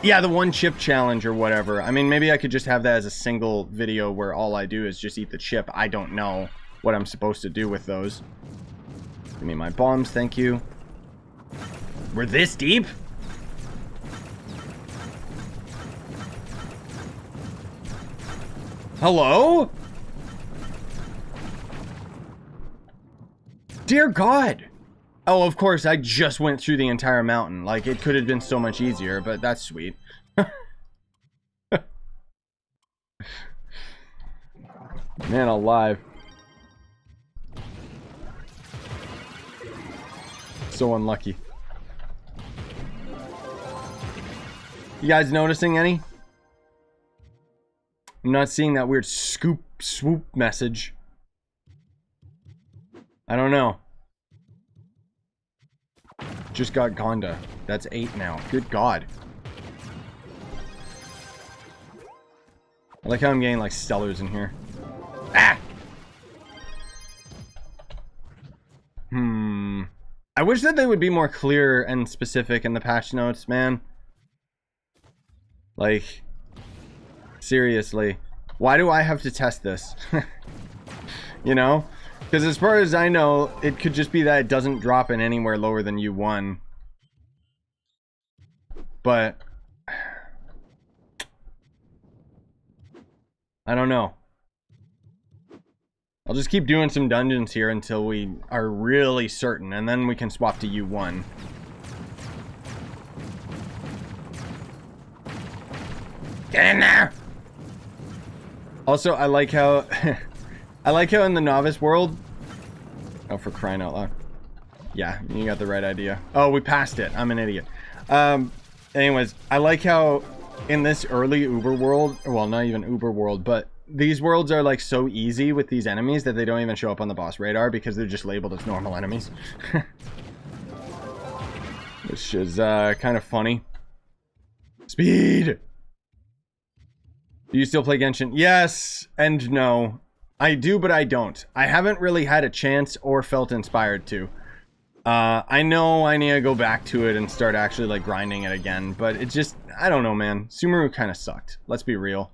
Yeah, the one chip challenge or whatever. I mean, maybe I could just have that as a single video where all I do is just eat the chip. I don't know what I'm supposed to do with those. Give me my bombs, thank you. We're this deep? Hello? Dear God. Oh, of course, I just went through the entire mountain. Like, it could have been so much easier, but that's sweet. Man alive. So unlucky. You guys noticing any? I'm not seeing that weird swoop message. I don't know. Just got Gonda. That's 8 now. Good God. I like how I'm getting like stellars in here. Ah! I wish that they would be more clear and specific in the patch notes, man. Like, seriously. Why do I have to test this? You know? Because as far as I know, it could just be that it doesn't drop in anywhere lower than U1. But I don't know. I'll just keep doing some dungeons here until we are really certain, and then we can swap to U1. Get in there! Also, I like how I like how in the novice world, oh, for crying out loud. Yeah, you got the right idea. Oh, we passed it. I'm an idiot. Anyways, I like how in this early Uber world, well, not even Uber world, but these worlds are like so easy with these enemies that they don't even show up on the boss radar because they're just labeled as normal enemies. Which is kind of funny. Speed! Do you still play Genshin? Yes and no. I do, but I don't. I haven't really had a chance or felt inspired to. I know I need to go back to it and start actually like grinding it again, but it just, I don't know, man. Sumeru kind of sucked. Let's be real.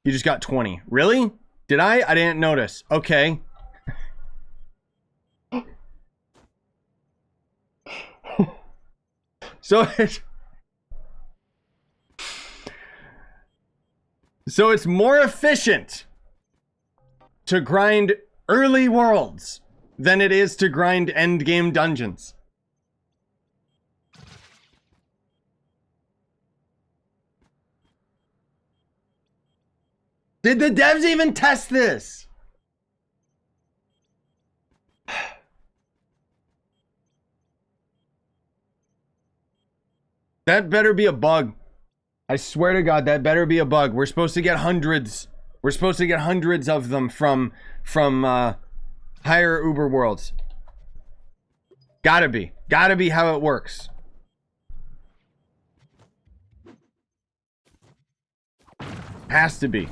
You just got 20. Really? Did I? I didn't notice. Okay. So it's more efficient to grind early worlds than it is to grind endgame dungeons. Did the devs even test this? That better be a bug. I swear to God, that better be a bug. We're supposed to get hundreds. We're supposed to get hundreds of them from higher Uber worlds. Gotta be. Gotta be how it works. Has to be.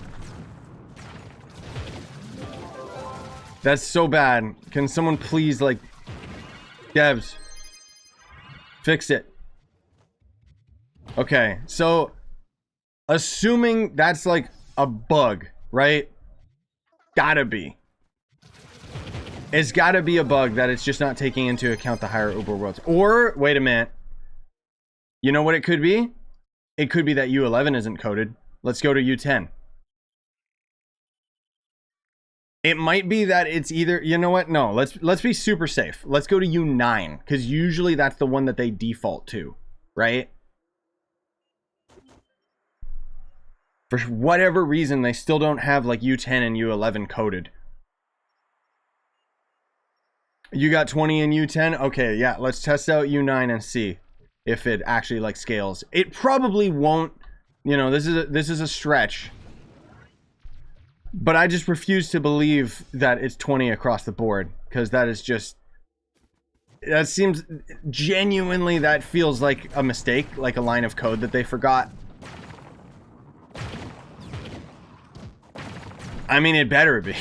That's so bad. Can someone please, like, devs, fix it? Okay, so assuming that's like a bug, right? Gotta be. It's gotta be a bug that it's just not taking into account the higher Uber worlds. Or, wait a minute. You know what it could be? It could be that U11 isn't coded. Let's go to U10. It might be that it's either, you know what? No, let's be super safe. Let's go to U9, because usually that's the one that they default to, right? For whatever reason, they still don't have like U10 and U11 coded. You got 20 in U10? Okay, yeah, let's test out U9 and see if it actually like scales. It probably won't, you know, this is a stretch. But I just refuse to believe that it's 20 across the board, because that is just, that seems genuinely, that feels like a mistake, like a line of code that they forgot. I mean, it better be.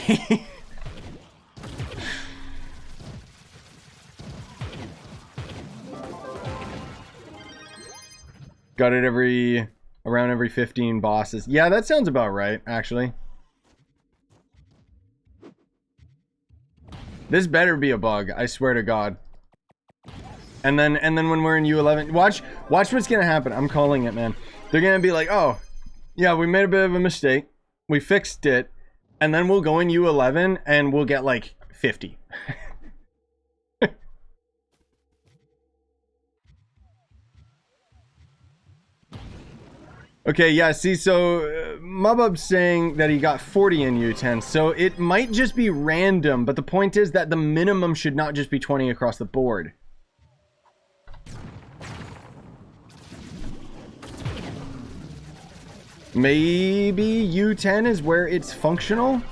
Got it around every 15 bosses. Yeah, that sounds about right, actually. This better be a bug, I swear to God. And then when we're in U11, watch what's gonna happen. I'm calling it, man. They're gonna be like, oh, yeah, we made a bit of a mistake. We fixed it. And then we'll go in U11 and we'll get like 50. Okay, yeah, see, so Mubub's saying that he got 40 in U10, so it might just be random, but the point is that the minimum should not just be 20 across the board. Maybe U10 is where it's functional?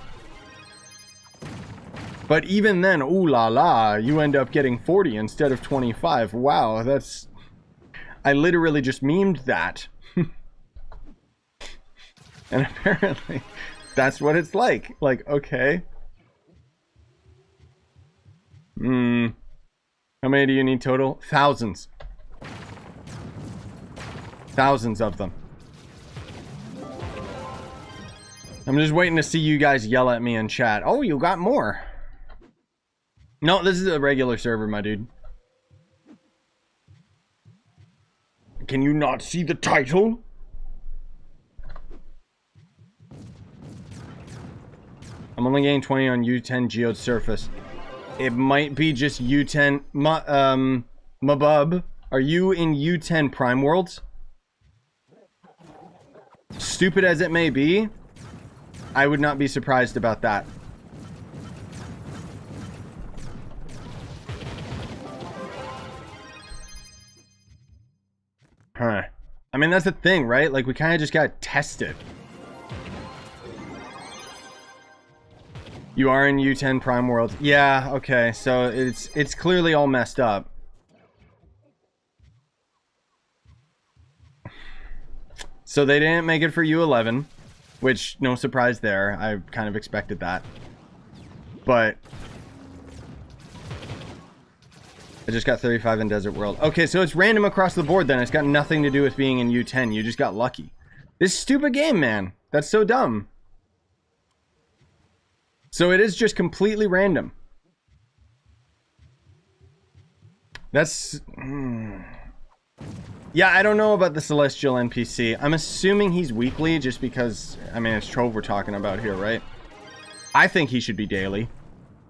But even then, ooh la la, you end up getting 40 instead of 25. Wow, that's... I literally just memed that. And apparently, that's what it's like. Like, okay. How many do you need total? Thousands. Thousands of them. I'm just waiting to see you guys yell at me in chat. Oh, you got more. No, this is a regular server, my dude. Can you not see the title? I'm only getting 20 on U10 Geode Surface. It might be just U10... Mabub, are you in U10 Prime Worlds? Stupid as it may be, I would not be surprised about that. Huh. I mean, that's the thing, right? Like, we kind of just gotta test it. You are in U10 Prime World. Yeah, okay. So it's clearly all messed up. So they didn't make it for U11, which no surprise there. I kind of expected that. But I just got 35 in Desert World. Okay, so it's random across the board then. It's got nothing to do with being in U10. You just got lucky. This stupid game, man. That's so dumb. So it is just completely random. That's... Yeah, I don't know about the Celestial NPC. I'm assuming he's weekly just because... I mean, it's Trove we're talking about here, right? I think he should be daily.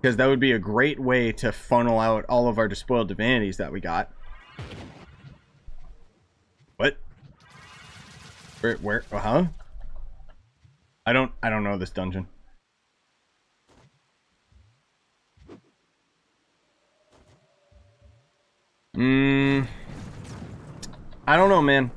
Because that would be a great way to funnel out all of our Despoiled Divinities that we got. What? Where? Huh? I don't know this dungeon. I don't know, man.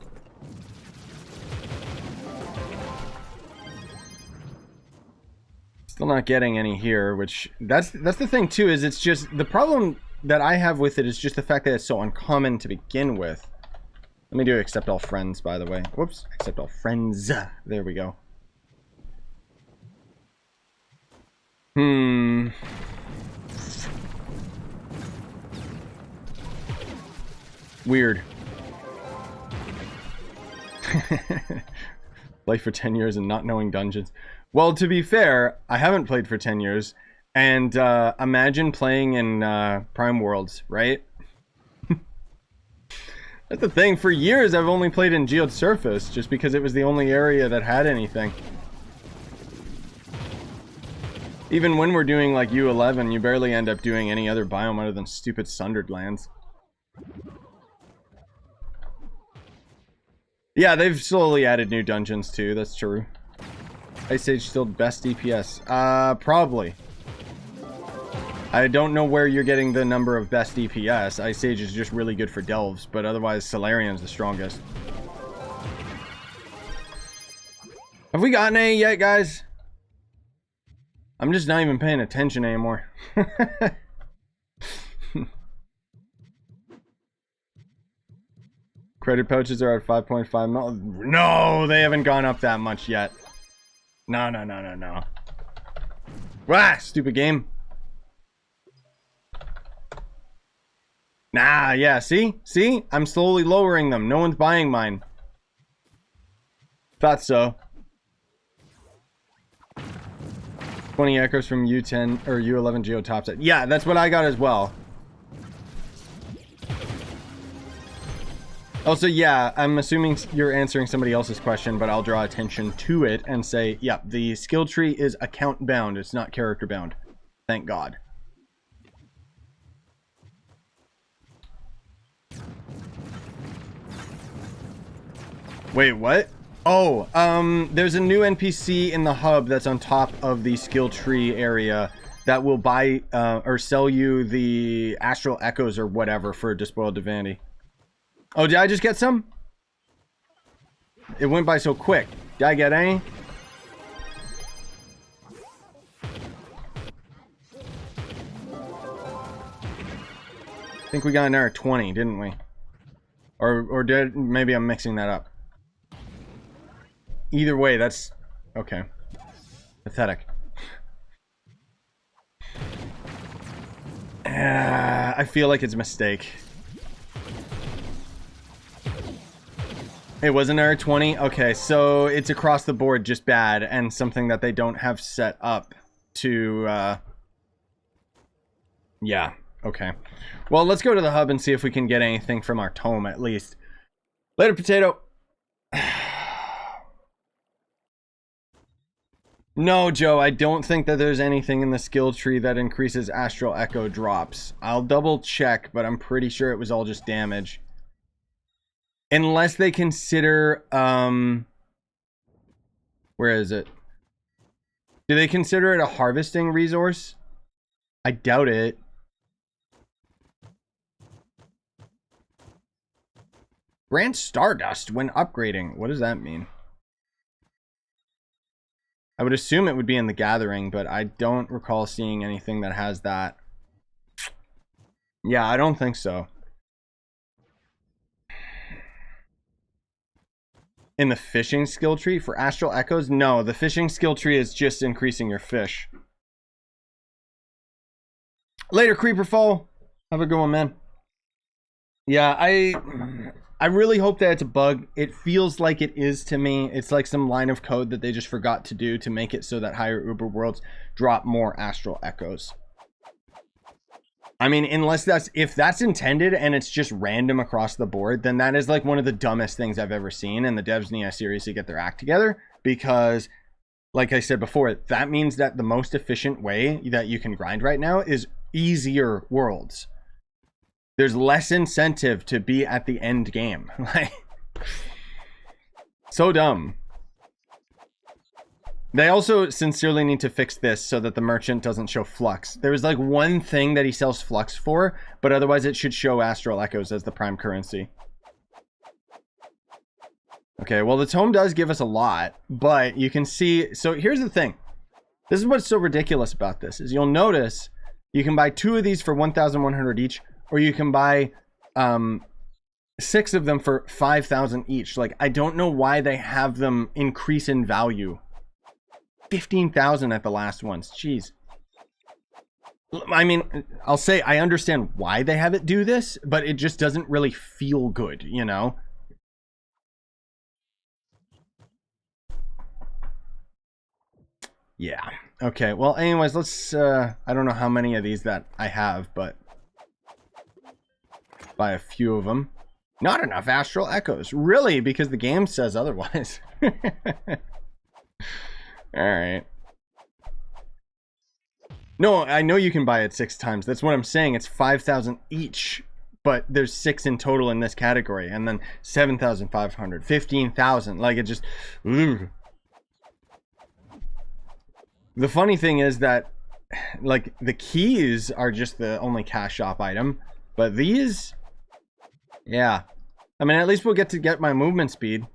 Still not getting any here, which that's the thing too, is it's just the problem that I have with it is just the fact that it's so uncommon to begin with. Let me do accept all friends, by the way. Whoops, accept all friends. There we go. Weird. Play for 10 years and not knowing dungeons. Well, to be fair, I haven't played for 10 years. And imagine playing in Prime Worlds, right? That's the thing. For years, I've only played in Geode Surface, just because it was the only area that had anything. Even when we're doing, like, U11, you barely end up doing any other biome other than stupid Sundered Lands. Yeah, they've slowly added new dungeons, too. That's true. Ice Age still best DPS. Probably. I don't know where you're getting the number of best DPS. Ice Age is just really good for delves, but otherwise Solarian's the strongest. Have we gotten any yet, guys? I'm just not even paying attention anymore. Credit pouches are at 5.5 mil. No, they haven't gone up that much yet. No. Wah, stupid game. Nah, yeah, see? See? I'm slowly lowering them. No one's buying mine. Thought so. 20 echoes from U10 or U11 Geo Topset. Yeah, that's what I got as well. Also, yeah, I'm assuming you're answering somebody else's question, but I'll draw attention to it and say, yeah, the skill tree is account bound. It's not character bound. Thank God. Wait, what? Oh, there's a new NPC in the hub that's on top of the skill tree area that will buy or sell you the Astral Echoes or whatever for Despoiled Divinity. Oh, did I just get some? It went by so quick. Did I get any? I think we got another 20, didn't we? Or did maybe I'm mixing that up. Either way, that's okay. Pathetic. I feel like it's a mistake. It was an error 20? Okay, so it's across the board just bad and something that they don't have set up to, yeah, okay. Well, let's go to the hub and see if we can get anything from our tome at least. Later, potato. No, Joe, I don't think that there's anything in the skill tree that increases Astral Echo drops. I'll double check, but I'm pretty sure it was all just damage. Unless they consider, where is it? Do they consider it a harvesting resource? I doubt it. Grant Stardust when upgrading. What does that mean? I would assume it would be in the gathering, but I don't recall seeing anything that has that. Yeah, I don't think so. In the fishing skill tree for Astral Echoes? No, the fishing skill tree is just increasing your fish. Later, Creeper Fall. Have a good one, man. Yeah, I really hope that it's a bug. It feels like it is to me. It's like some line of code that they just forgot to do to make it so that higher Uber worlds drop more Astral Echoes. I mean, unless if that's intended and it's just random across the board, then that is like one of the dumbest things I've ever seen, and the devs need to seriously get their act together, because like I said before, that means that the most efficient way that you can grind right now is easier worlds. There's less incentive to be at the end game. Like, so dumb. They also sincerely need to fix this so that the merchant doesn't show flux. There's like one thing that he sells flux for, but otherwise it should show Astral Echoes as the prime currency. Okay, well the tome does give us a lot, but you can see, so here's the thing. This is what's so ridiculous about this, is you'll notice you can buy 2 of these for 1,100 each, or you can buy 6 of them for 5,000 each. Like, I don't know why they have them increase in value. 15,000 at the last ones. Jeez. I mean, I'll say I understand why they have it do this, but it just doesn't really feel good, you know? Yeah. Okay, well, anyways, let's, I don't know how many of these that I have, but buy a few of them. Not enough astral echoes. Really? Because the game says otherwise. Alright. No, I know you can buy it 6 times. That's what I'm saying. It's 5,000 each. But there's 6 in total in this category. And then 7,500. 15,000. Like, it just... Ugh. The funny thing is that, like, the keys are just the only cash shop item. But these... Yeah. I mean, at least we'll get my movement speed.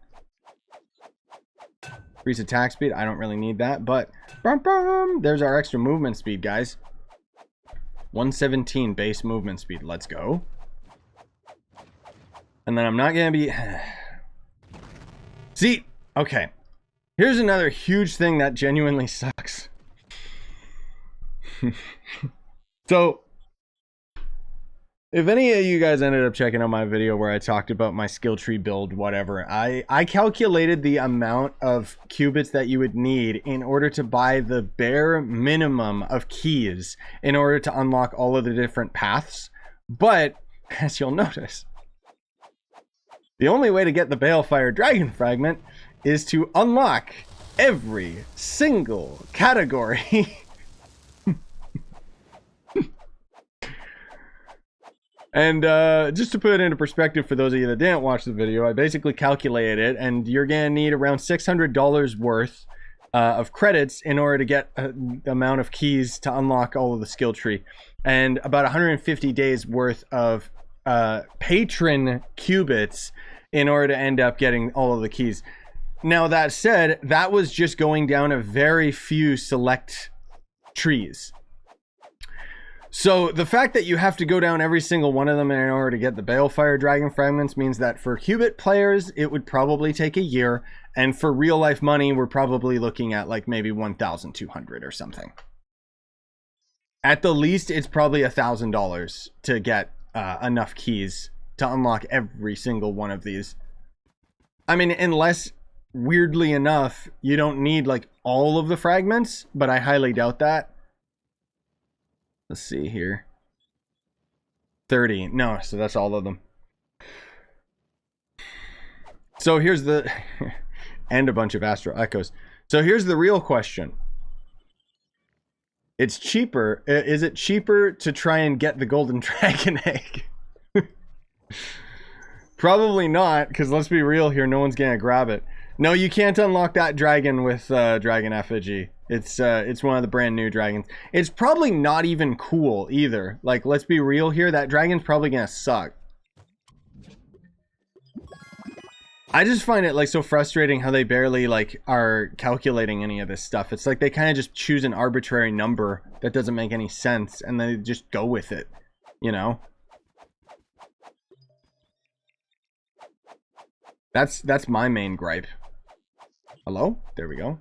Increase attack speed. I don't really need that, but... There's our extra movement speed, guys. 117 base movement speed. Let's go. And then I'm not going to be... See, okay. Here's another huge thing that genuinely sucks. So, if any of you guys ended up checking out my video where I talked about my skill tree build, whatever, I calculated the amount of qubits that you would need in order to buy the bare minimum of keys in order to unlock all of the different paths. But, as you'll notice, the only way to get the Balefire Dragon Fragment is to unlock every single category. And just to put it into perspective for those of you that didn't watch the video, I basically calculated it, and you're going to need around $600 worth of credits in order to get the amount of keys to unlock all of the skill tree, and about 150 days worth of patron qubits in order to end up getting all of the keys. Now, that said, that was just going down a very few select trees. So the fact that you have to go down every single one of them in order to get the Balefire Dragon Fragments means that for qubit players, it would probably take a year. And for real life money, we're probably looking at like maybe 1,200 or something. At the least, it's probably $1,000 to get enough keys to unlock every single one of these. I mean, unless, weirdly enough, you don't need like all of the fragments, but I highly doubt that. Let's see here. 30. No, so that's all of them. So here's the... and a bunch of Astral Echoes. So here's the real question. It's cheaper. Is it cheaper to try and get the Golden Dragon Egg? Probably not, because let's be real here, no one's gonna grab it. No, you can't unlock that dragon with Dragon Effigy. It's one of the brand new dragons. It's probably not even cool either. Like, let's be real here, that dragon's probably gonna suck. I just find it like so frustrating how they barely like are calculating any of this stuff. It's like they kind of just choose an arbitrary number that doesn't make any sense and they just go with it, you know? That's my main gripe. Hello? There we go.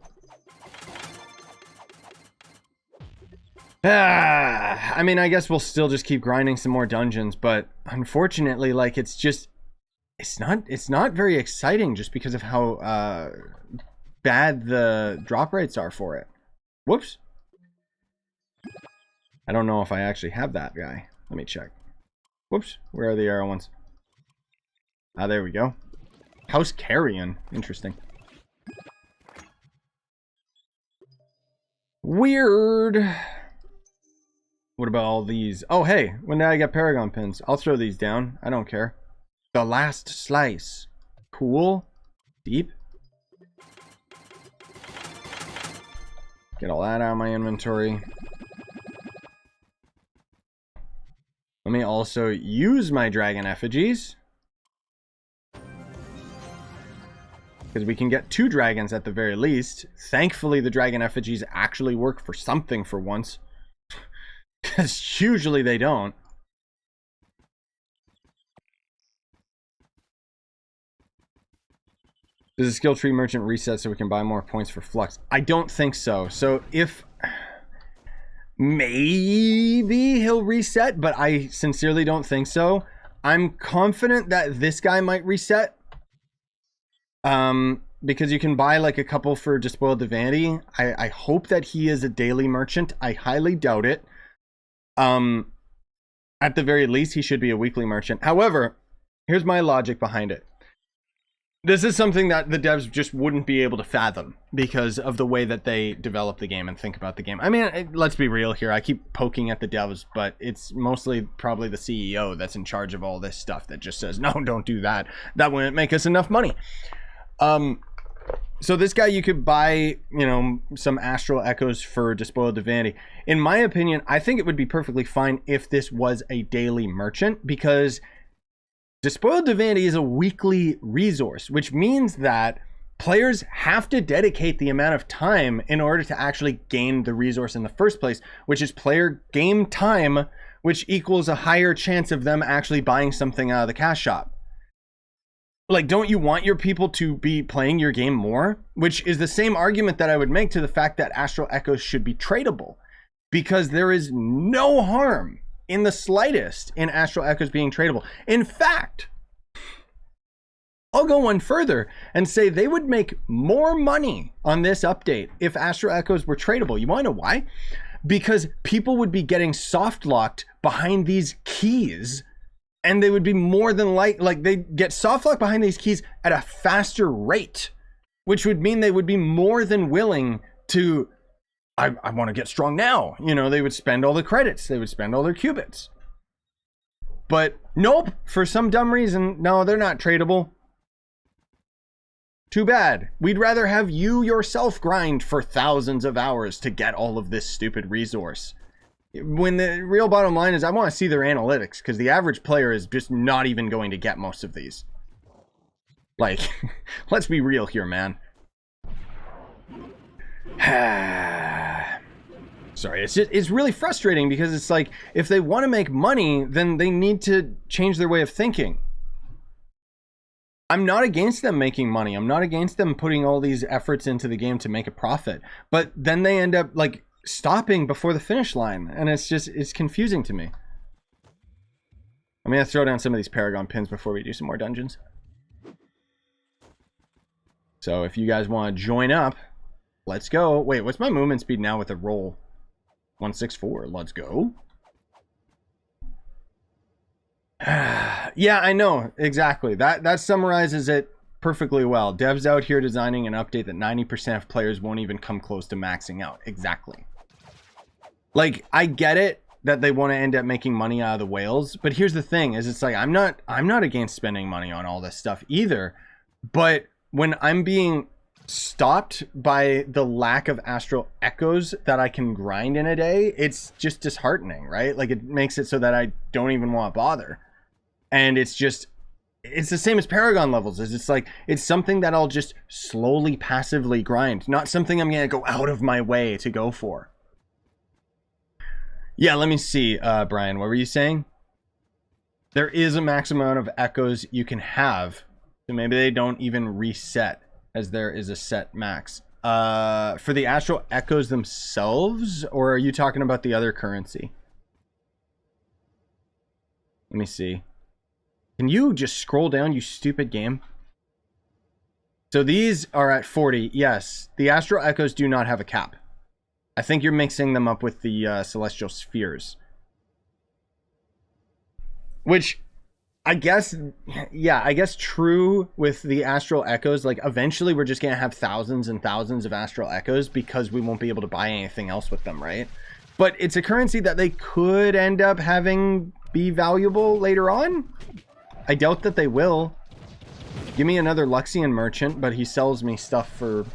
I mean, I guess we'll still just keep grinding some more dungeons, but unfortunately, like, it's just, it's not very exciting just because of how bad the drop rates are for it. Whoops. I don't know if I actually have that guy. Let me check. Whoops. Where are the arrow ones? Ah, there we go. House Carrion. Interesting. Weird. What about all these? Oh, hey. When did I get Paragon pins? I'll throw these down. I don't care. The last slice. Cool. Deep. Get all that out of my inventory. Let me also use my dragon effigies. Because we can get 2 dragons at the very least. Thankfully, the dragon effigies actually work for something for once. Because usually they don't. Does the skill tree merchant reset so we can buy more points for flux? I don't think so. So if... Maybe he'll reset, but I sincerely don't think so. I'm confident that this guy might reset. Because you can buy like a couple for Despoiled Divinity. I hope that he is a daily merchant. I highly doubt it. At the very least, he should be a weekly merchant. However, here's my logic behind it. This is something that the devs just wouldn't be able to fathom because of the way that they develop the game and think about the game. I mean, let's be real here. I keep poking at the devs, but it's mostly probably the CEO that's in charge of all this stuff that just says, no, don't do that. That wouldn't make us enough money. So this guy, you could buy, you know, some Astral Echoes for Despoiled Divinity. In my opinion, I think it would be perfectly fine if this was a daily merchant, because Despoiled Divinity is a weekly resource, which means that players have to dedicate the amount of time in order to actually gain the resource in the first place, which is player game time, which equals a higher chance of them actually buying something out of the cash shop. Like, don't you want your people to be playing your game more? Which is the same argument that I would make to the fact that Astral Echoes should be tradable, because there is no harm in the slightest in Astral Echoes being tradable. In fact, I'll go one further and say they would make more money on this update if Astral Echoes were tradable. You want to know why? Because people would be getting soft locked behind these keys, and they would be more than like they'd get soft locked behind these keys at a faster rate, which would mean they would be more than willing to, I want to get strong now. You know, they would spend all the credits. They would spend all their qubits. But nope, for some dumb reason, no, they're not tradable. Too bad. We'd rather have you yourself grind for thousands of hours to get all of this stupid resource. When the real bottom line is I want to see their analytics, because the average player is just not even going to get most of these. Like, let's be real here, man. Sorry, it's really frustrating, because it's like, if they want to make money, then they need to change their way of thinking. I'm not against them making money. I'm not against them putting all these efforts into the game to make a profit. But then they end up like stopping before the finish line, and it's confusing to me. I'm gonna throw down some of these Paragon pins before we do some more dungeons. So if you guys want to join up, let's go. Wait, what's my movement speed now with a roll? 164. Let's go. Yeah, I know. Exactly. That summarizes it perfectly well. Devs out here designing an update that 90% of players won't even come close to maxing out. Exactly. Like, I get it that they want to end up making money out of the whales, but here's the thing, is it's like, I'm not against spending money on all this stuff either, but when I'm being stopped by the lack of Astral Echoes that I can grind in a day, it's just disheartening, right? Like, it makes it so that I don't even want to bother. And it's the same as Paragon levels. It's like, it's something that I'll just slowly, passively grind, not something I'm gonna go out of my way to go for. Yeah, let me see, Brian, what were you saying? There is a maximum amount of echoes you can have, so maybe they don't even reset, as there is a set max. For the Astral Echoes themselves, or are you talking about the other currency? Let me see. Can you just scroll down, you stupid game? So these are at 40. Yes, the Astral Echoes do not have a cap. I think you're mixing them up with the Celestial Spheres. Which, I guess, yeah, I guess true with the Astral Echoes. Like, eventually we're just going to have thousands and thousands of Astral Echoes because we won't be able to buy anything else with them, right? But it's a currency that they could end up having be valuable later on. I doubt that they will. Give me another Luxian merchant, but he sells me stuff for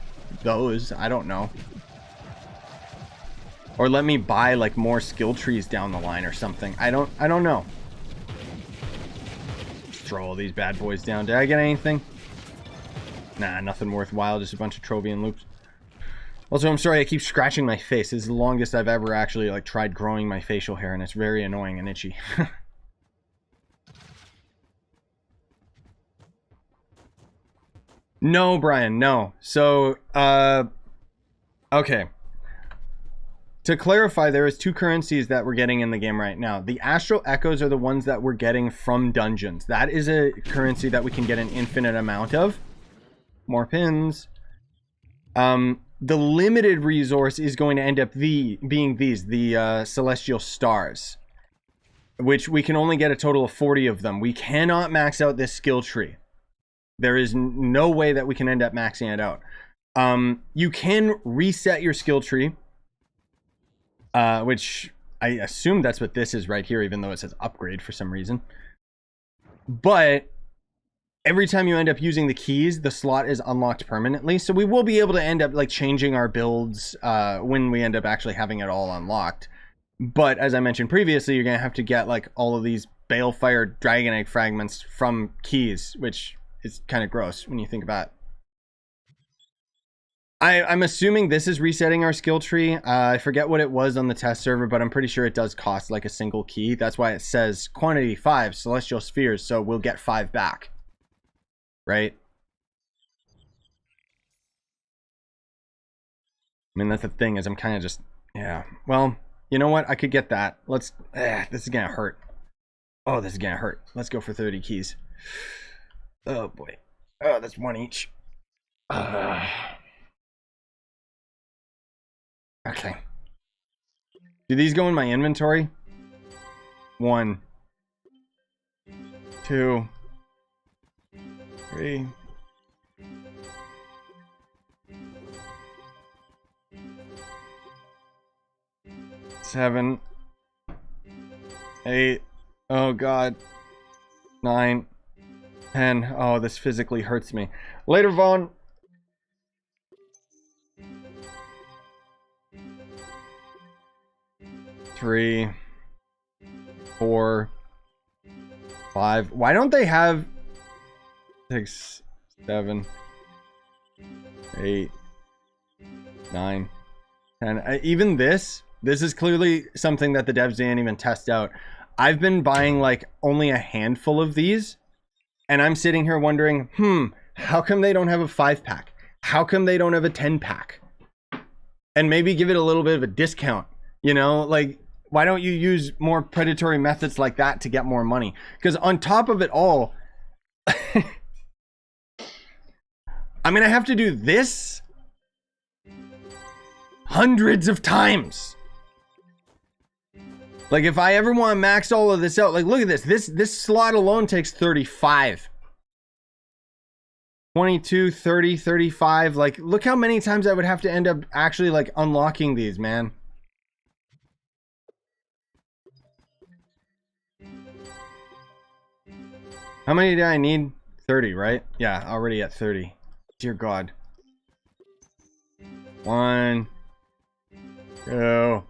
those. I don't know. Or let me buy like more skill trees down the line or something. I don't know. Throw all these bad boys down. Did I get anything? Nah, nothing worthwhile. Just a bunch of Trovian loops. Also, I'm sorry I keep scratching my face. This is the longest I've ever actually like tried growing my facial hair, and it's very annoying and itchy. No, Brian, no. So, okay. to clarify, there is 2 currencies that we're getting in the game right now. The Astral Echoes are the ones that we're getting from dungeons. That is a currency that we can get an infinite amount of. More pins. The limited resource is going to end up being the Celestial Stars, which we can only get a total of 40 of them. We cannot max out this skill tree. There is no way that we can end up maxing it out. You can reset your skill tree, which I assume that's what this is right here, even though it says upgrade for some reason. But every time you end up using the keys, the slot is unlocked permanently. So we will be able to end up like changing our builds when we end up actually having it all unlocked. But as I mentioned previously, you're going to have to get like all of these Balefire Dragon Egg fragments from keys, which is kind of gross when you think about it. I'm assuming this is resetting our skill tree. I forget what it was on the test server, but I'm pretty sure it does cost like a single key. That's why it says quantity 5 celestial spheres, so we'll get 5 back. Right? I mean, that's the thing, is I'm kind of just, yeah. Well, you know what? I could get that. Let's, this is gonna hurt. Oh, this is gonna hurt. Let's go for 30 keys. Oh boy. Oh, that's 1 each. Okay. Do these go in my inventory? 1, 2, 3. 7, 8. Oh god. 9, 10. Oh, this physically hurts me. Later, Vaughn. 3, 4, 5. Why don't they have 6, 7, 8, 9, 10? Even this is clearly something that the devs didn't even test out. I've been buying like only a handful of these, and I'm sitting here wondering, how come they don't have a 5-pack? How come they don't have a 10-pack? And maybe give it a little bit of a discount, you know? Like, why don't you use more predatory methods like that to get more money? Because on top of it all, I'm gonna have to do this hundreds of times. Like, if I ever want to max all of this out, like, look at this. This slot alone takes 35. 22, 30, 35. Like, look how many times I would have to end up actually, like, unlocking these, man. How many do I need? 30, right? Yeah, already at 30. Dear God. 1, 2,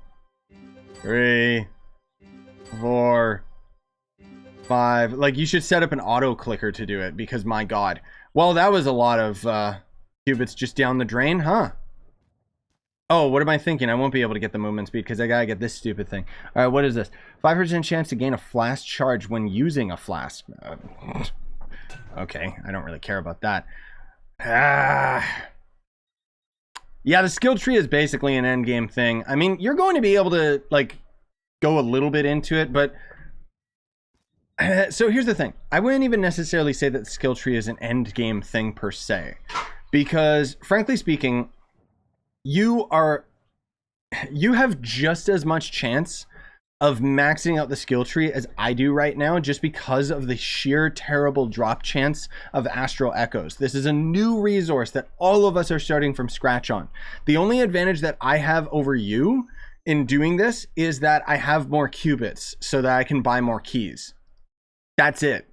3, 4, 5. Like, you should set up an auto clicker to do it, because my God. Well, that was a lot of qubits just down the drain, huh? Oh, what am I thinking? I won't be able to get the movement speed because I gotta get this stupid thing. All right, what is this? 5% chance to gain a flask charge when using a flask. Okay, I don't really care about that. Yeah, the skill tree is basically an end game thing. I mean, you're going to be able to like go a little bit into it, but so here's the thing. I wouldn't even necessarily say that the skill tree is an end game thing per se, because frankly speaking, you have just as much chance of maxing out the skill tree as I do right now, just because of the sheer terrible drop chance of Astral Echoes. This is a new resource that all of us are starting from scratch on. The only advantage that I have over you in doing this is that I have more qubits so that I can buy more keys. That's it.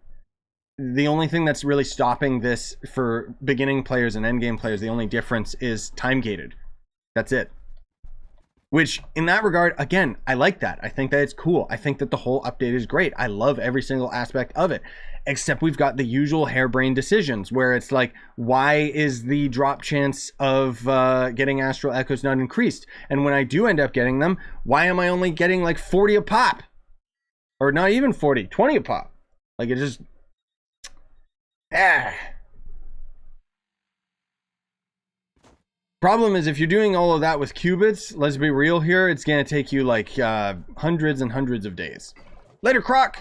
The only thing that's really stopping this for beginning players and endgame players, the only difference is time gated. That's it. Which, in that regard, again, I like that. I think that it's cool. I think that the whole update is great. I love every single aspect of it. Except we've got the usual harebrained decisions where it's like, why is the drop chance of getting Astral Echoes not increased? And when I do end up getting them, why am I only getting like 40 a pop? Or not even 40, 20 a pop. Like, it just... Problem is, if you're doing all of that with qubits, let's be real here, it's gonna take you like hundreds and hundreds of days. Later, Croc!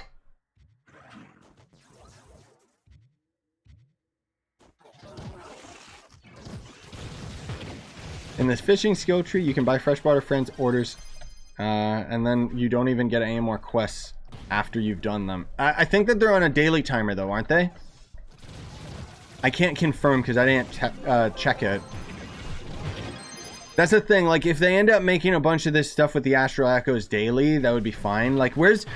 In this fishing skill tree, you can buy freshwater friends orders, and then you don't even get any more quests after you've done them. I think that they're on a daily timer though, aren't they? I can't confirm because I didn't check it. That's the thing, like, if they end up making a bunch of this stuff with the Astral Echoes daily, that would be fine. Like, let's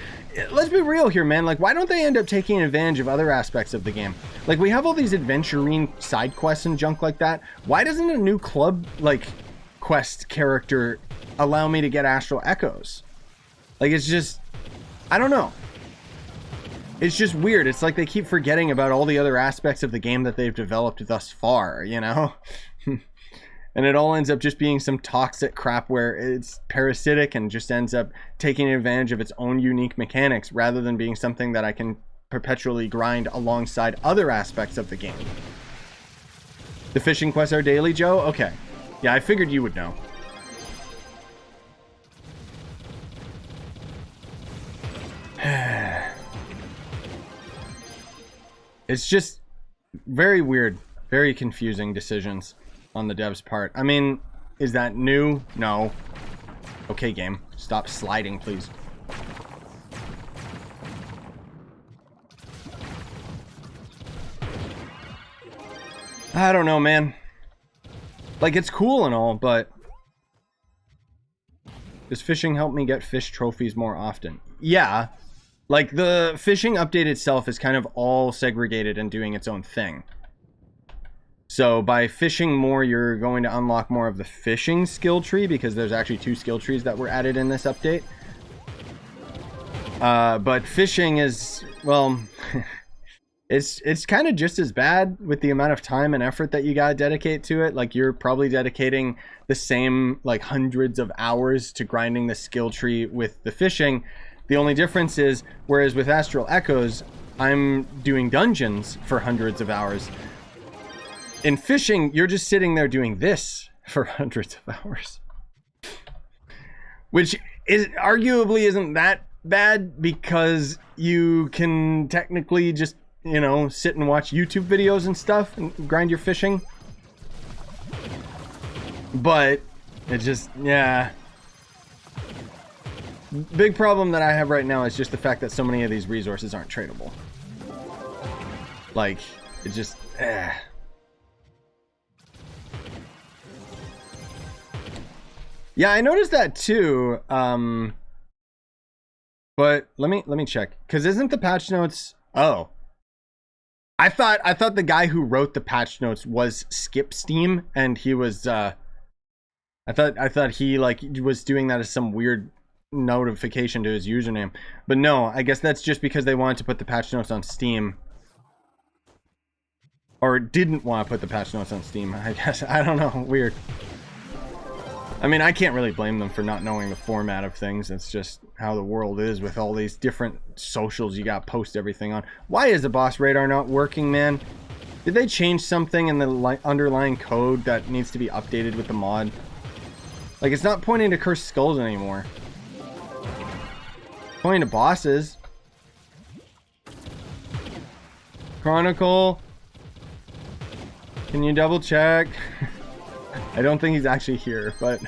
be real here, man. Like, why don't they end up taking advantage of other aspects of the game? Like, we have all these adventuring side quests and junk like that. Why doesn't a new club, like, quest character allow me to get Astral Echoes? Like, it's just, I don't know. It's just weird. It's like they keep forgetting about all the other aspects of the game that they've developed thus far, you know? And it all ends up just being some toxic crap where it's parasitic and just ends up taking advantage of its own unique mechanics rather than being something that I can perpetually grind alongside other aspects of the game. The fishing quests are daily, Joe? Okay. Yeah, I figured you would know. It's just very weird, very confusing decisions on the devs' part. I mean, is that new? No. Okay, game. Stop sliding, please. I don't know, man. Like, it's cool and all, but does fishing help me get fish trophies more often? Yeah. Like, the fishing update itself is kind of all segregated and doing its own thing. So by fishing more, you're going to unlock more of the fishing skill tree, because there's actually 2 skill trees that were added in this update. But fishing is, well, it's kind of just as bad with the amount of time and effort that you gotta dedicate to it. Like, you're probably dedicating the same, like, hundreds of hours to grinding the skill tree with the fishing. The only difference is, whereas with Astral Echoes, I'm doing dungeons for hundreds of hours. In fishing, you're just sitting there doing this for hundreds of hours. Which is arguably isn't that bad, because you can technically just, you know, sit and watch YouTube videos and stuff and grind your fishing. But it just, yeah. Big problem that I have right now is just the fact that so many of these resources aren't tradable. Like, it just, Yeah, I noticed that too. But let me check, because isn't the patch notes? Oh, I thought the guy who wrote the patch notes was Skip Steam, and he was I thought he like was doing that as some weird notification to his username. But no, I guess that's just because they wanted to put the patch notes on Steam, or didn't want to put the patch notes on Steam, I guess. I don't know. Weird. I mean, I can't really blame them for not knowing the format of things. It's just how the world is with all these different socials you got to post everything on. Why is the boss radar not working, man? Did they change something in the underlying code that needs to be updated with the mod? Like, it's not pointing to cursed skulls anymore. It's pointing to bosses. Chronicle. Can you double check? I don't think he's actually here, but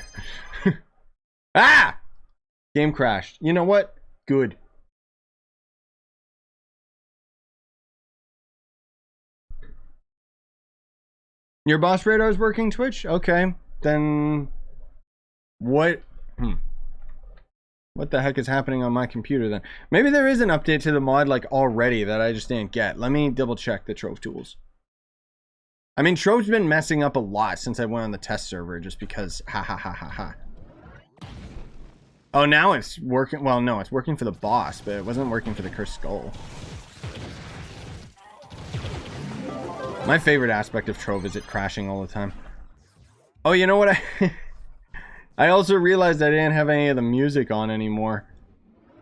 ah! Game crashed. You know what? Good. Your boss radar is working, Twitch? Okay. Then what? What the heck is happening on my computer then? Maybe there is an update to the mod like already that I just didn't get. Let me double check the Trove tools. I mean, Trove's been messing up a lot since I went on the test server, just because, ha ha ha ha ha. Oh, now it's working. Well, no, it's working for the boss, but it wasn't working for the cursed skull. My favorite aspect of Trove is it crashing all the time. Oh, you know what? I also realized I didn't have any of the music on anymore.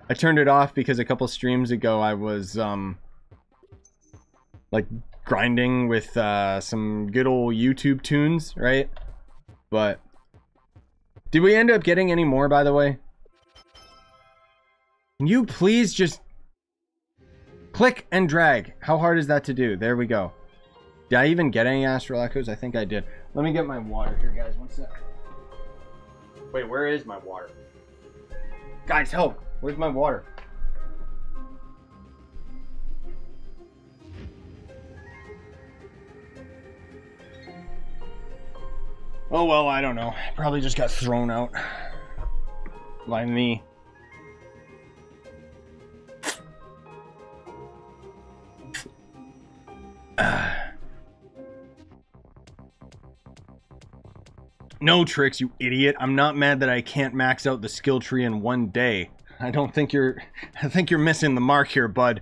I turned it off because a couple streams ago I was, like, grinding with some good old YouTube tunes, right? But did we end up getting any more, by the way? Can you please just click and drag? How hard is that to do? There we go. Did I even get any Astral Echoes? I think I did. Let me get my water here, guys. One sec. Wait, where is my water? Guys, help! Where's my water? Oh, well, I don't know. Probably just got thrown out by me. No tricks, you idiot. I'm not mad that I can't max out the skill tree in one day. I think you're missing the mark here, bud.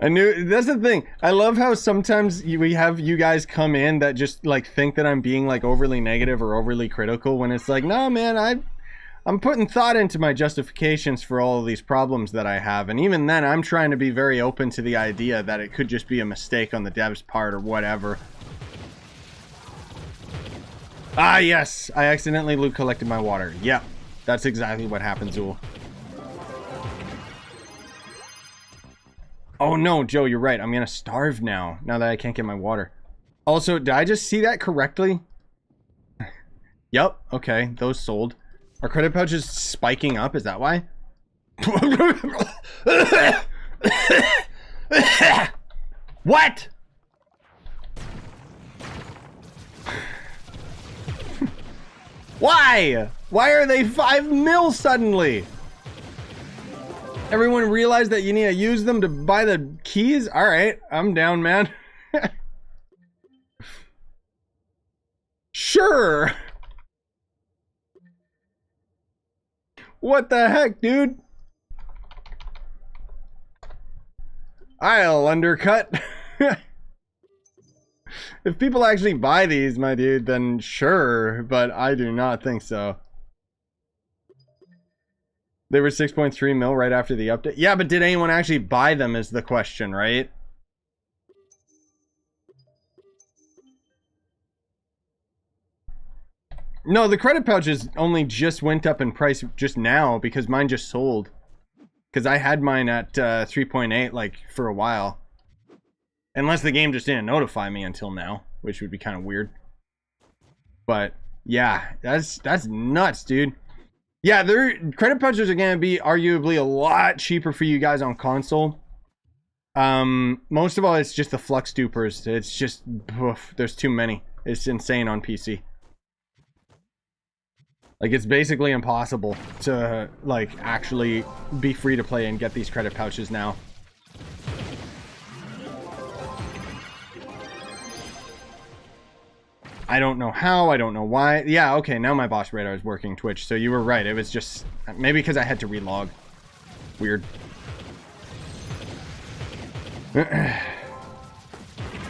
I knew, that's the thing. I love how sometimes we have you guys come in that just like think that I'm being like overly negative or overly critical when it's like, no man, I'm putting thought into my justifications for all of these problems that I have, and even then I'm trying to be very open to the idea that it could just be a mistake on the dev's part or whatever. Ah yes, I accidentally loot collected my water. Yeah, that's exactly what happened, Zool. Oh no, Joe, you're right. I'm gonna starve now that I can't get my water. Also, did I just see that correctly? Yep, okay, those sold. Are credit pouches spiking up? Is that why? What? Why? Why are they 5 mil suddenly? Everyone realized that you need to use them to buy the keys? Alright, I'm down, man. Sure. What the heck, dude? I'll undercut. If people actually buy these, my dude, then sure, but I do not think so. They were 6.3 mil right after the update. Yeah, but did anyone actually buy them is the question, right? No, the credit pouches only just went up in price just now because mine just sold. Because I had mine at 3.8 like for a while. Unless the game just didn't notify me until now, which would be kind of weird. But yeah, that's nuts, dude. Yeah, their credit pouches are gonna be arguably a lot cheaper for you guys on console. Most of all, it's just the flux dupers. It's just, oof, there's too many. It's insane on PC. Like, it's basically impossible to, like, actually be free to play and get these credit pouches now. I don't know how, I don't know why. Yeah, okay, now my boss radar is working, Twitch. So you were right, it was just, maybe because I had to relog. Weird.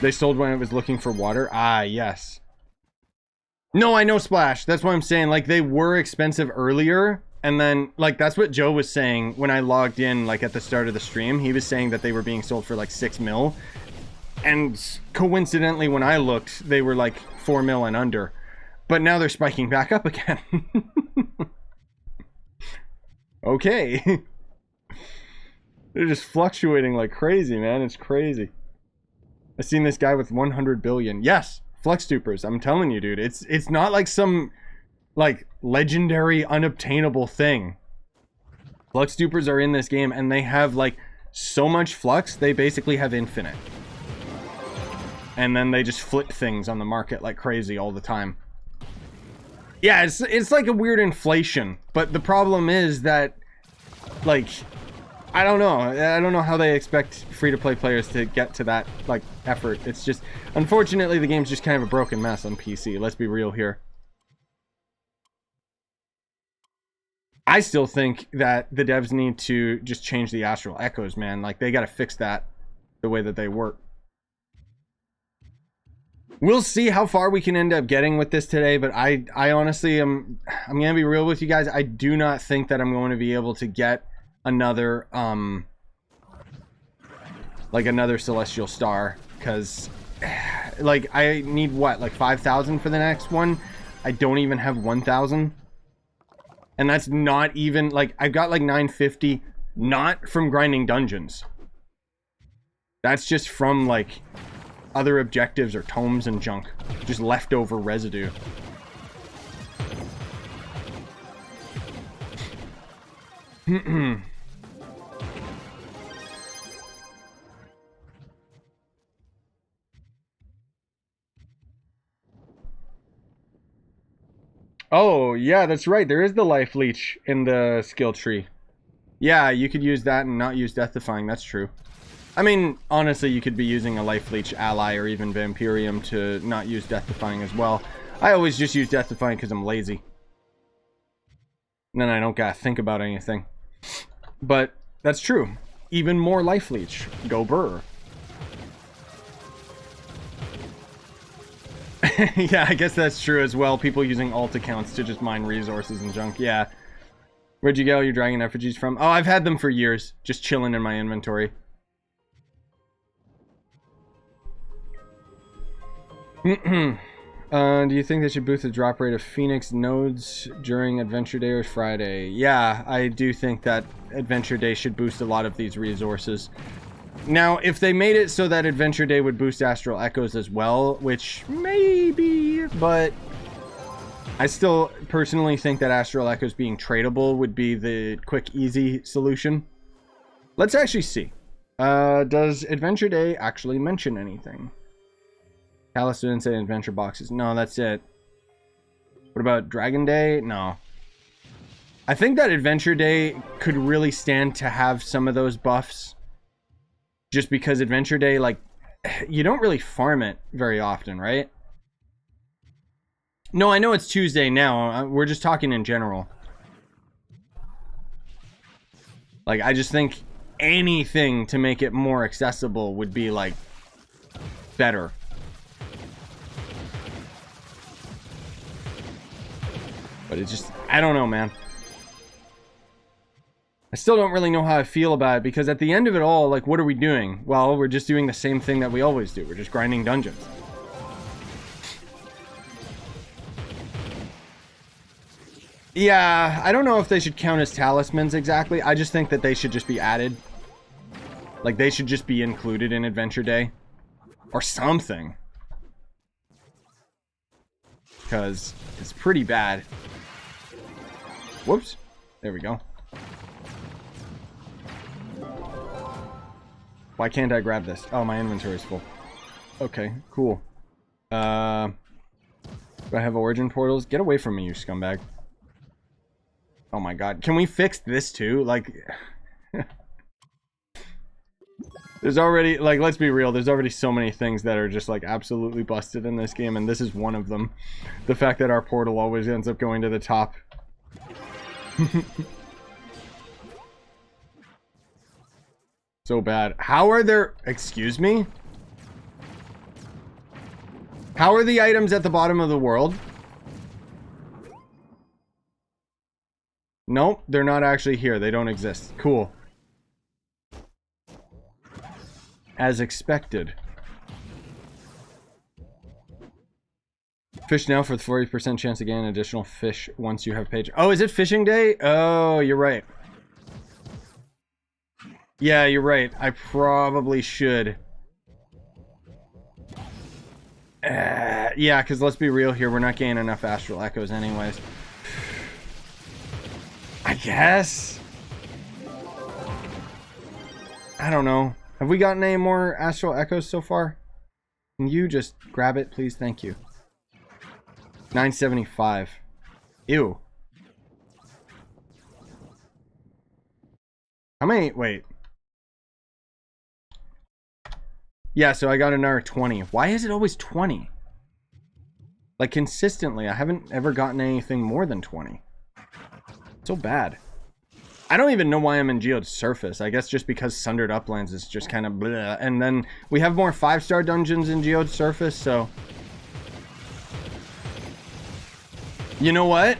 They sold when it was looking for water? Ah, yes. No, I know Splash. That's what I'm saying. Like, they were expensive earlier. And then, like, that's what Joe was saying when I logged in, like, at the start of the stream. He was saying that they were being sold for, like, 6 mil. And coincidentally, when I looked, they were, like, 4 mil and under. But now they're spiking back up again. Okay. They're just fluctuating like crazy, man. It's crazy. I've seen this guy with 100 billion. Yes! Flux dupers, I'm telling you, dude. It's not like some, like, legendary, unobtainable thing. Flux dupers are in this game, and they have, like, so much flux, they basically have infinite. And then they just flip things on the market like crazy all the time. Yeah, it's like a weird inflation. But the problem is that, like, I don't know. I don't know how they expect free-to-play players to get to that, like, effort. It's just, unfortunately, the game's just kind of a broken mess on PC. Let's be real here. I still think that the devs need to just change the Astral Echoes, man. Like, they gotta fix that the way that they work. We'll see how far we can end up getting with this today, but I honestly I'm gonna be real with you guys. I do not think that I'm going to be able to get another like another celestial star because like I need what, like 5,000 for the next one. I don't even have 1,000, and that's not even like I've got like 950 not from grinding dungeons. That's just from like other objectives or tomes and junk, just leftover residue. Oh, yeah, that's right. There is the life leech in the skill tree. Yeah, you could use that and not use Death Defying. That's true. I mean, honestly, you could be using a life leech ally or even Vampirium to not use Death Defying as well. I always just use Death Defying because I'm lazy. And then I don't gotta think about anything. But that's true. Even more life leech. Go burr. Yeah, I guess that's true as well. People using alt accounts to just mine resources and junk. Yeah. Where'd you get all your dragon effigies from? Oh, I've had them for years. Just chilling in my inventory. Do you think they should boost the drop rate of Phoenix nodes during Adventure Day or Friday? Yeah, I do think that Adventure Day should boost a lot of these resources. Now, if they made it so that Adventure Day would boost Astral Echoes as well, which maybe, but I still personally think that Astral Echoes being tradable would be the quick, easy solution. Let's actually see. Does Adventure Day actually mention anything? Callus didn't say adventure boxes. No, that's it. What about Dragon Day? No. I think that Adventure Day could really stand to have some of those buffs. Just because Adventure Day, like, you don't really farm it very often, right? No, I know it's Tuesday now. We're just talking in general. Like, I just think anything to make it more accessible would be, like, better. But it's just, I don't know, man. I still don't really know how I feel about it, because at the end of it all, like, what are we doing? Well, we're just doing the same thing that we always do. We're just grinding dungeons. Yeah, I don't know if they should count as talismans exactly. I just think that they should just be added. Like, they should just be included in Adventure Day. Or something. Because it's pretty bad. Whoops. There we go. Why can't I grab this? Oh, my inventory's full. Okay, cool. Do I have origin portals? Get away from me, you scumbag. Oh my god. Can we fix this too? Like... There's already... Like, let's be real. There's already so many things that are just, like, absolutely busted in this game, and this is one of them. The fact that our portal always ends up going to the top. So bad. How are there... Excuse me? How are the items at the bottom of the world? Nope, they're not actually here. They don't exist. Cool. As expected. Fish now for the 40% chance to gain additional fish once you have page. Oh, is it fishing day? Oh, you're right. Yeah, you're right. I probably should. Yeah, because let's be real here. We're not gaining enough Astral Echoes anyways. I guess. I don't know. Have we gotten any more Astral Echoes so far? Can you just grab it, please? Thank you. 975. Ew. How many? Wait. Yeah, so I got another 20. Why is it always 20? Like, consistently, I haven't ever gotten anything more than 20. So bad. I don't even know why I'm in Geode Surface. I guess just because Sundered Uplands is just kind of bleh. And then we have more 5-star dungeons in Geode Surface, so... You know what?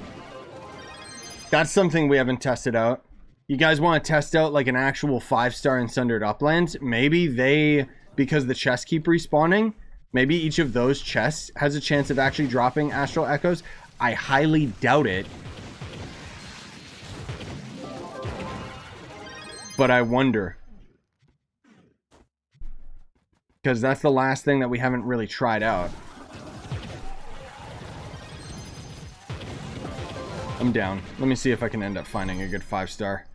That's something we haven't tested out. You guys want to test out, like, an actual 5-star in Sundered Uplands? Maybe they because the chests keep respawning. Maybe each of those chests has a chance of actually dropping Astral Echoes. I highly doubt it. But I wonder. Because that's the last thing that we haven't really tried out. I'm down. Let me see if I can end up finding a good 5-star.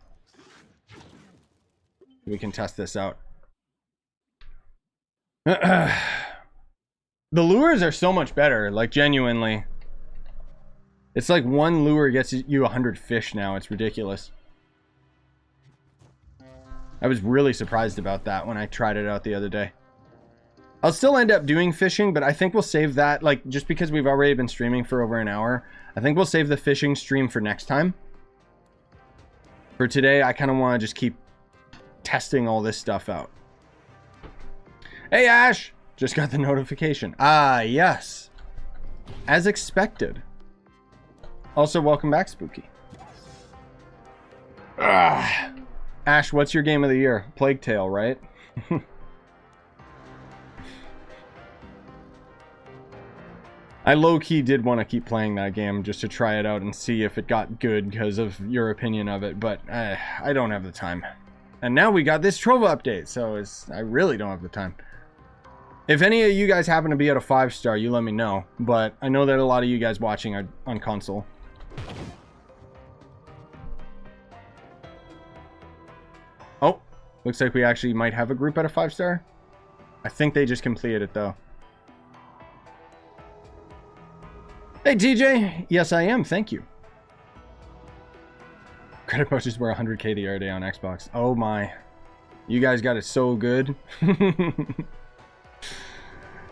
We can test this out. The lures are so much better, like genuinely. It's like one lure gets you 100 fish now. It's ridiculous. I was really surprised about that when I tried it out the other day. I'll still end up doing fishing, but I think we'll save that, like, just because we've already been streaming for over an hour. I think we'll save the fishing stream for next time. For today, I kind of want to just keep testing all this stuff out. Hey, Ash! Just got the notification. Ah, yes. As expected. Also, welcome back, Spooky. Ah. Ash, what's your game of the year? Plague Tale, right? I low-key did want to keep playing that game just to try it out and see if it got good because of your opinion of it, but I don't have the time. And now we got this Trove update, so I really don't have the time. If any of you guys happen to be at a 5-star, you let me know. But I know that a lot of you guys watching are on console. Oh, looks like we actually might have a group at a 5-star. I think they just completed it, though. Hey, TJ. Yes, I am. Thank you. Credit pushes were 100k the other day on Xbox. Oh, my. You guys got it so good.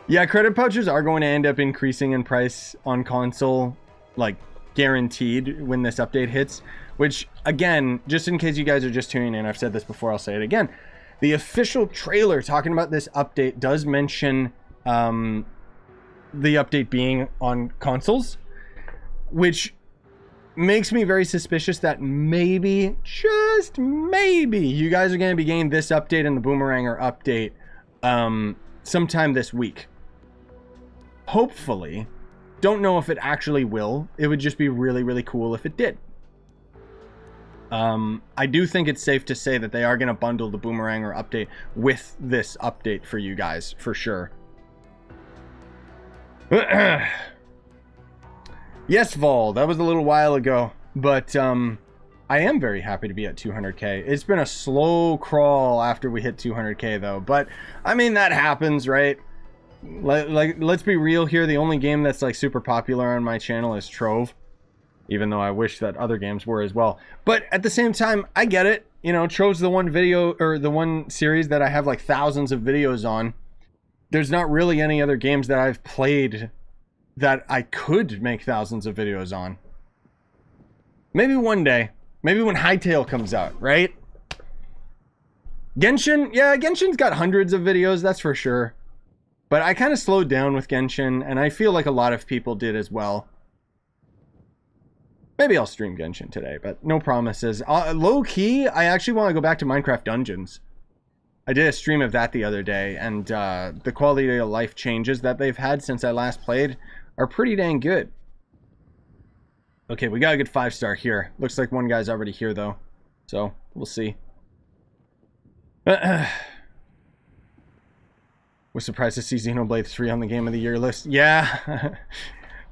Yeah, credit pouches are going to end up increasing in price on console, like, guaranteed when this update hits. Which, again, just in case you guys are just tuning in, I've said this before, I'll say it again. The official trailer talking about this update does mention the update being on consoles, which makes me very suspicious that maybe, just maybe, you guys are going to be getting this update and the Boomeranger update sometime this week. Hopefully. Don't know if it actually will. It would just be really, really cool if it did. I do think it's safe to say that they are going to bundle the Boomeranger update with this update for you guys, for sure. Yes, Vol, that was a little while ago, but I am very happy to be at 200k. It's been a slow crawl after we hit 200k though, but I mean, that happens, right? Like, let's be real here. The only game that's like super popular on my channel is Trove, even though I wish that other games were as well. But at the same time, I get it. You know, Trove's the one video, or the one series that I have like thousands of videos on. There's not really any other games that I've played that I could make thousands of videos on. Maybe one day. Maybe when Hytale comes out, right? Genshin? Yeah, Genshin's got hundreds of videos, that's for sure. But I kind of slowed down with Genshin, and I feel like a lot of people did as well. Maybe I'll stream Genshin today, but no promises. Low-key, I actually want to go back to Minecraft Dungeons. I did a stream of that the other day, and the quality of life changes that they've had since I last played are pretty dang good. Okay, we got a good 5-star here. Looks like one guy's already here, though. So, we'll see. Was surprised to see Xenoblade 3 on the Game of the Year list. Yeah.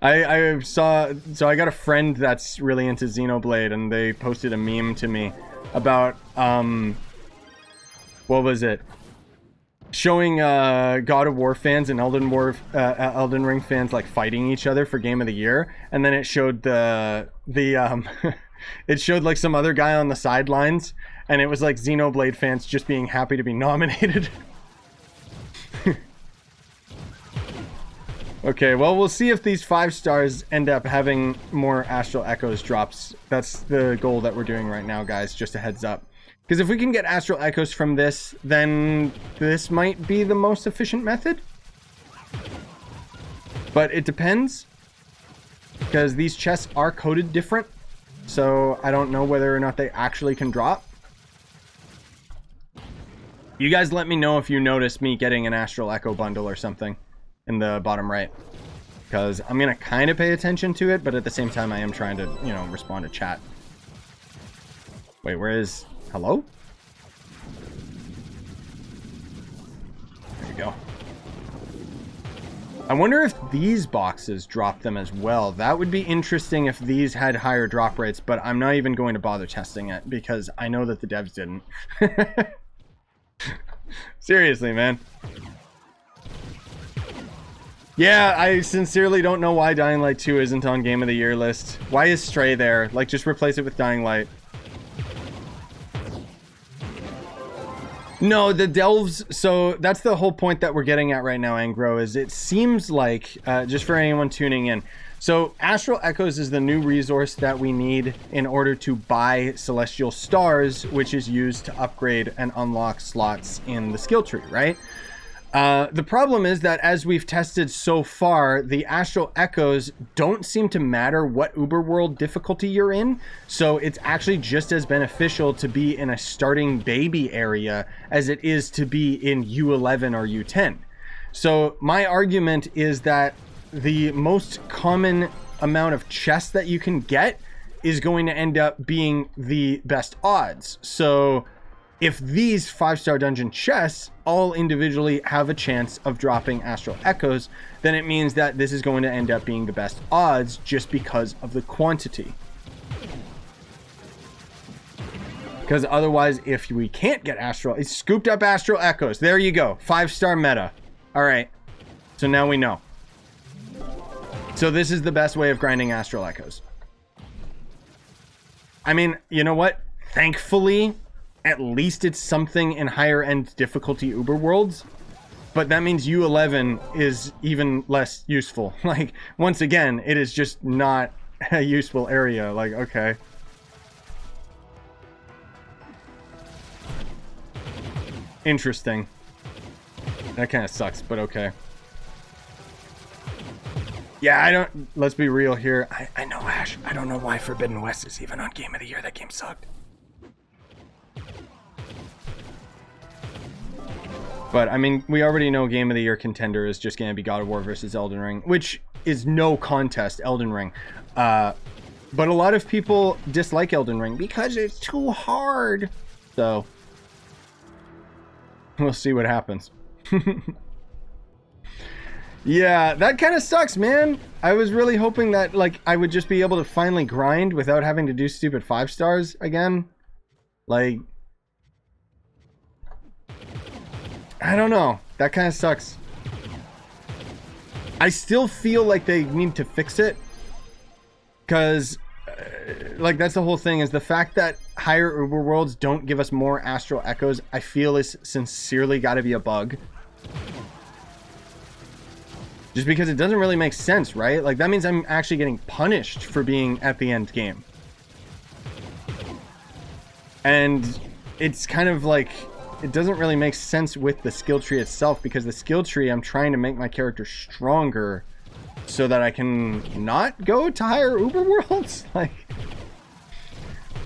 I saw... So I got a friend that's really into Xenoblade, and they posted a meme to me about... what was it? Showing God of War fans and Elden Ring fans like fighting each other for Game of the Year, and then it showed it showed like some other guy on the sidelines, and it was like Xenoblade fans just being happy to be nominated. Okay, well, we'll see if these 5-stars end up having more Astral Echoes drops. That's the goal that we're doing right now, guys, just a heads up. Because if we can get Astral Echoes from this, then this might be the most efficient method. But it depends. Because these chests are coded different. So I don't know whether or not they actually can drop. You guys let me know if you notice me getting an Astral Echo bundle or something in the bottom right. Because I'm going to kind of pay attention to it, but at the same time I am trying to, you know, respond to chat. Wait, where is... Hello? There we go. I wonder if these boxes drop them as well. That would be interesting if these had higher drop rates, but I'm not even going to bother testing it because I know that the devs didn't. Seriously, man. Yeah, I sincerely don't know why Dying Light 2 isn't on Game of the Year list. Why is Stray there? Like, just replace it with Dying Light. No, the delves, so that's the whole point that we're getting at right now, Angro, is it seems like, just for anyone tuning in, so Astral Echoes is the new resource that we need in order to buy Celestial Stars, which is used to upgrade and unlock slots in the skill tree, right? The problem is that as we've tested so far, the Astral Echoes don't seem to matter what Uber World difficulty you're in. So it's actually just as beneficial to be in a starting baby area as it is to be in U11 or U10. So my argument is that the most common amount of chests that you can get is going to end up being the best odds. So if these 5-star dungeon chests all individually have a chance of dropping Astral Echoes, then it means that this is going to end up being the best odds just because of the quantity. Because otherwise, if we can't get Astral... It's scooped up Astral Echoes. There you go. 5-star meta. Alright. So now we know. So this is the best way of grinding Astral Echoes. I mean, you know what? Thankfully, at least it's something in higher end difficulty Uber worlds. But that means U11 is even less useful. Like, once again, it is just not a useful area. Like, okay. Interesting. That kind of sucks, but okay. Yeah, I don't... Let's be real here. I know, Ash. I don't know why Forbidden West is even on Game of the Year. That game sucked. But, I mean, we already know Game of the Year contender is just going to be God of War versus Elden Ring, which is no contest, Elden Ring. But a lot of people dislike Elden Ring because it's too hard. So, we'll see what happens. Yeah, that kind of sucks, man. I was really hoping that, like, I would just be able to finally grind without having to do stupid 5 stars again. Like, I don't know. That kind of sucks. I still feel like they need to fix it. Because, like, that's the whole thing, is the fact that higher Uber worlds don't give us more Astral Echoes, I feel is sincerely got to be a bug. Just because it doesn't really make sense, right? Like, that means I'm actually getting punished for being at the end game. And it's kind of like, it doesn't really make sense with the skill tree itself, because the skill tree, I'm trying to make my character stronger so that I can not go to higher Uber worlds. Like,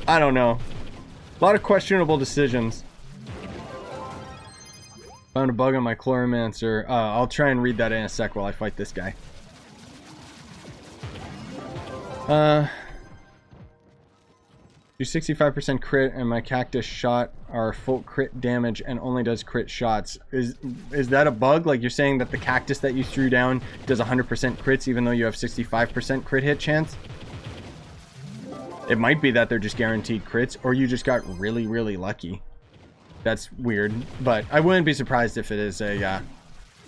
I don't know. A lot of questionable decisions. Found a bug on my Chloromancer. I'll try and read that in a sec while I fight this guy. Do 65% crit, and my cactus shot are full crit damage and only does crit shots. Is that a bug? Like, you're saying that the cactus that you threw down does 100% crits even though you have 65% crit hit chance? It might be that they're just guaranteed crits, or you just got really, really lucky. That's weird, but I wouldn't be surprised if it is a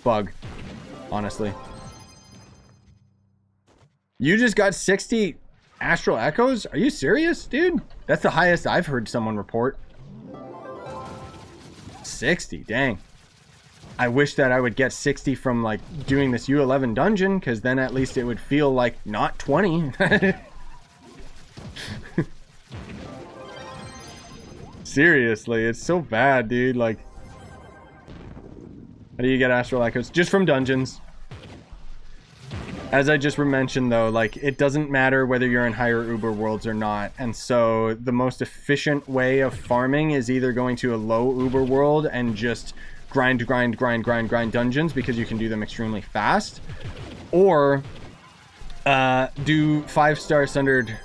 bug, honestly. You just got 60 Astral Echoes? Are you serious, dude? That's the highest I've heard someone report. 60, dang. I wish that I would get 60 from, like, doing this U11 dungeon, because then at least it would feel like not 20. Seriously, it's so bad, dude. Like, how do you get Astral Echoes? Just from dungeons. As I just mentioned, though, like, it doesn't matter whether you're in higher Uber worlds or not. And so the most efficient way of farming is either going to a low Uber world and just grind dungeons because you can do them extremely fast, or do 5-star sundered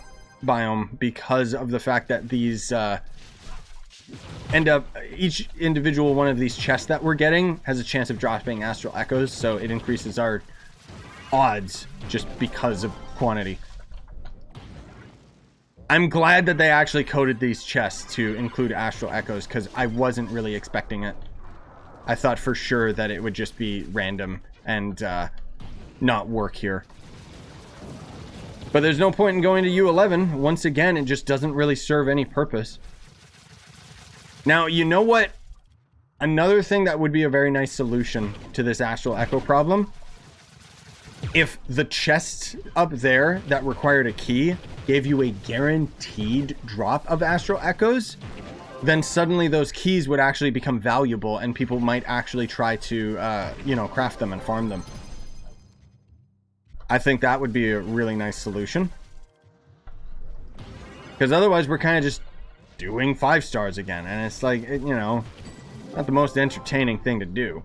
biome because of the fact that these end up, each individual one of these chests that we're getting has a chance of dropping astral echoes, so it increases our odds just because of quantity. I'm glad that they actually coded these chests to include astral echoes, because I wasn't really expecting it. I thought for sure that it would just be random and not work here. But there's no point in going to U11. Once again, it just doesn't really serve any purpose. Now, you know what? Another thing that would be a very nice solution to this astral echo problem, if the chests up there that required a key gave you a guaranteed drop of astral echoes, then suddenly those keys would actually become valuable and people might actually try to, you know, craft them and farm them. I think that would be a really nice solution. Because otherwise we're kind of just doing 5 stars again, and it's like, you know, not the most entertaining thing to do.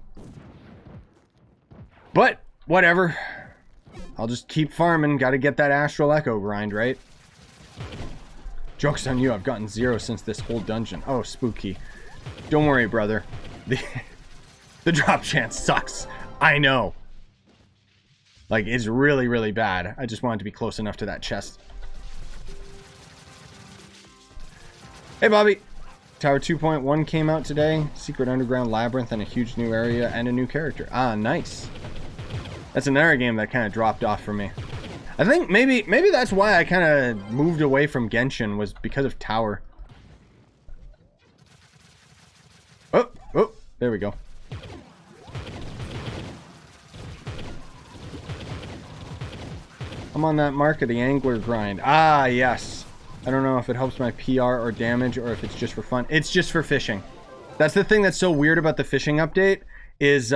But whatever, I'll just keep farming. Gotta get that astral echo grind, right? Joke's on you, I've gotten 0 since this whole dungeon. Oh, spooky. Don't worry, brother. The drop chance sucks. I know. Like, it's really, really bad. I just wanted to be close enough to that chest. Hey, Bobby. Tower 2.1 came out today. Secret underground labyrinth and a huge new area and a new character. Ah, nice. That's another game that kind of dropped off for me. I think maybe that's why I kind of moved away from Genshin, was because of Tower. Oh, there we go. I'm on that mark of the angler grind. Ah, yes. I don't know if it helps my PR or damage or if it's just for fun. It's just for fishing. That's the thing that's so weird about the fishing update is,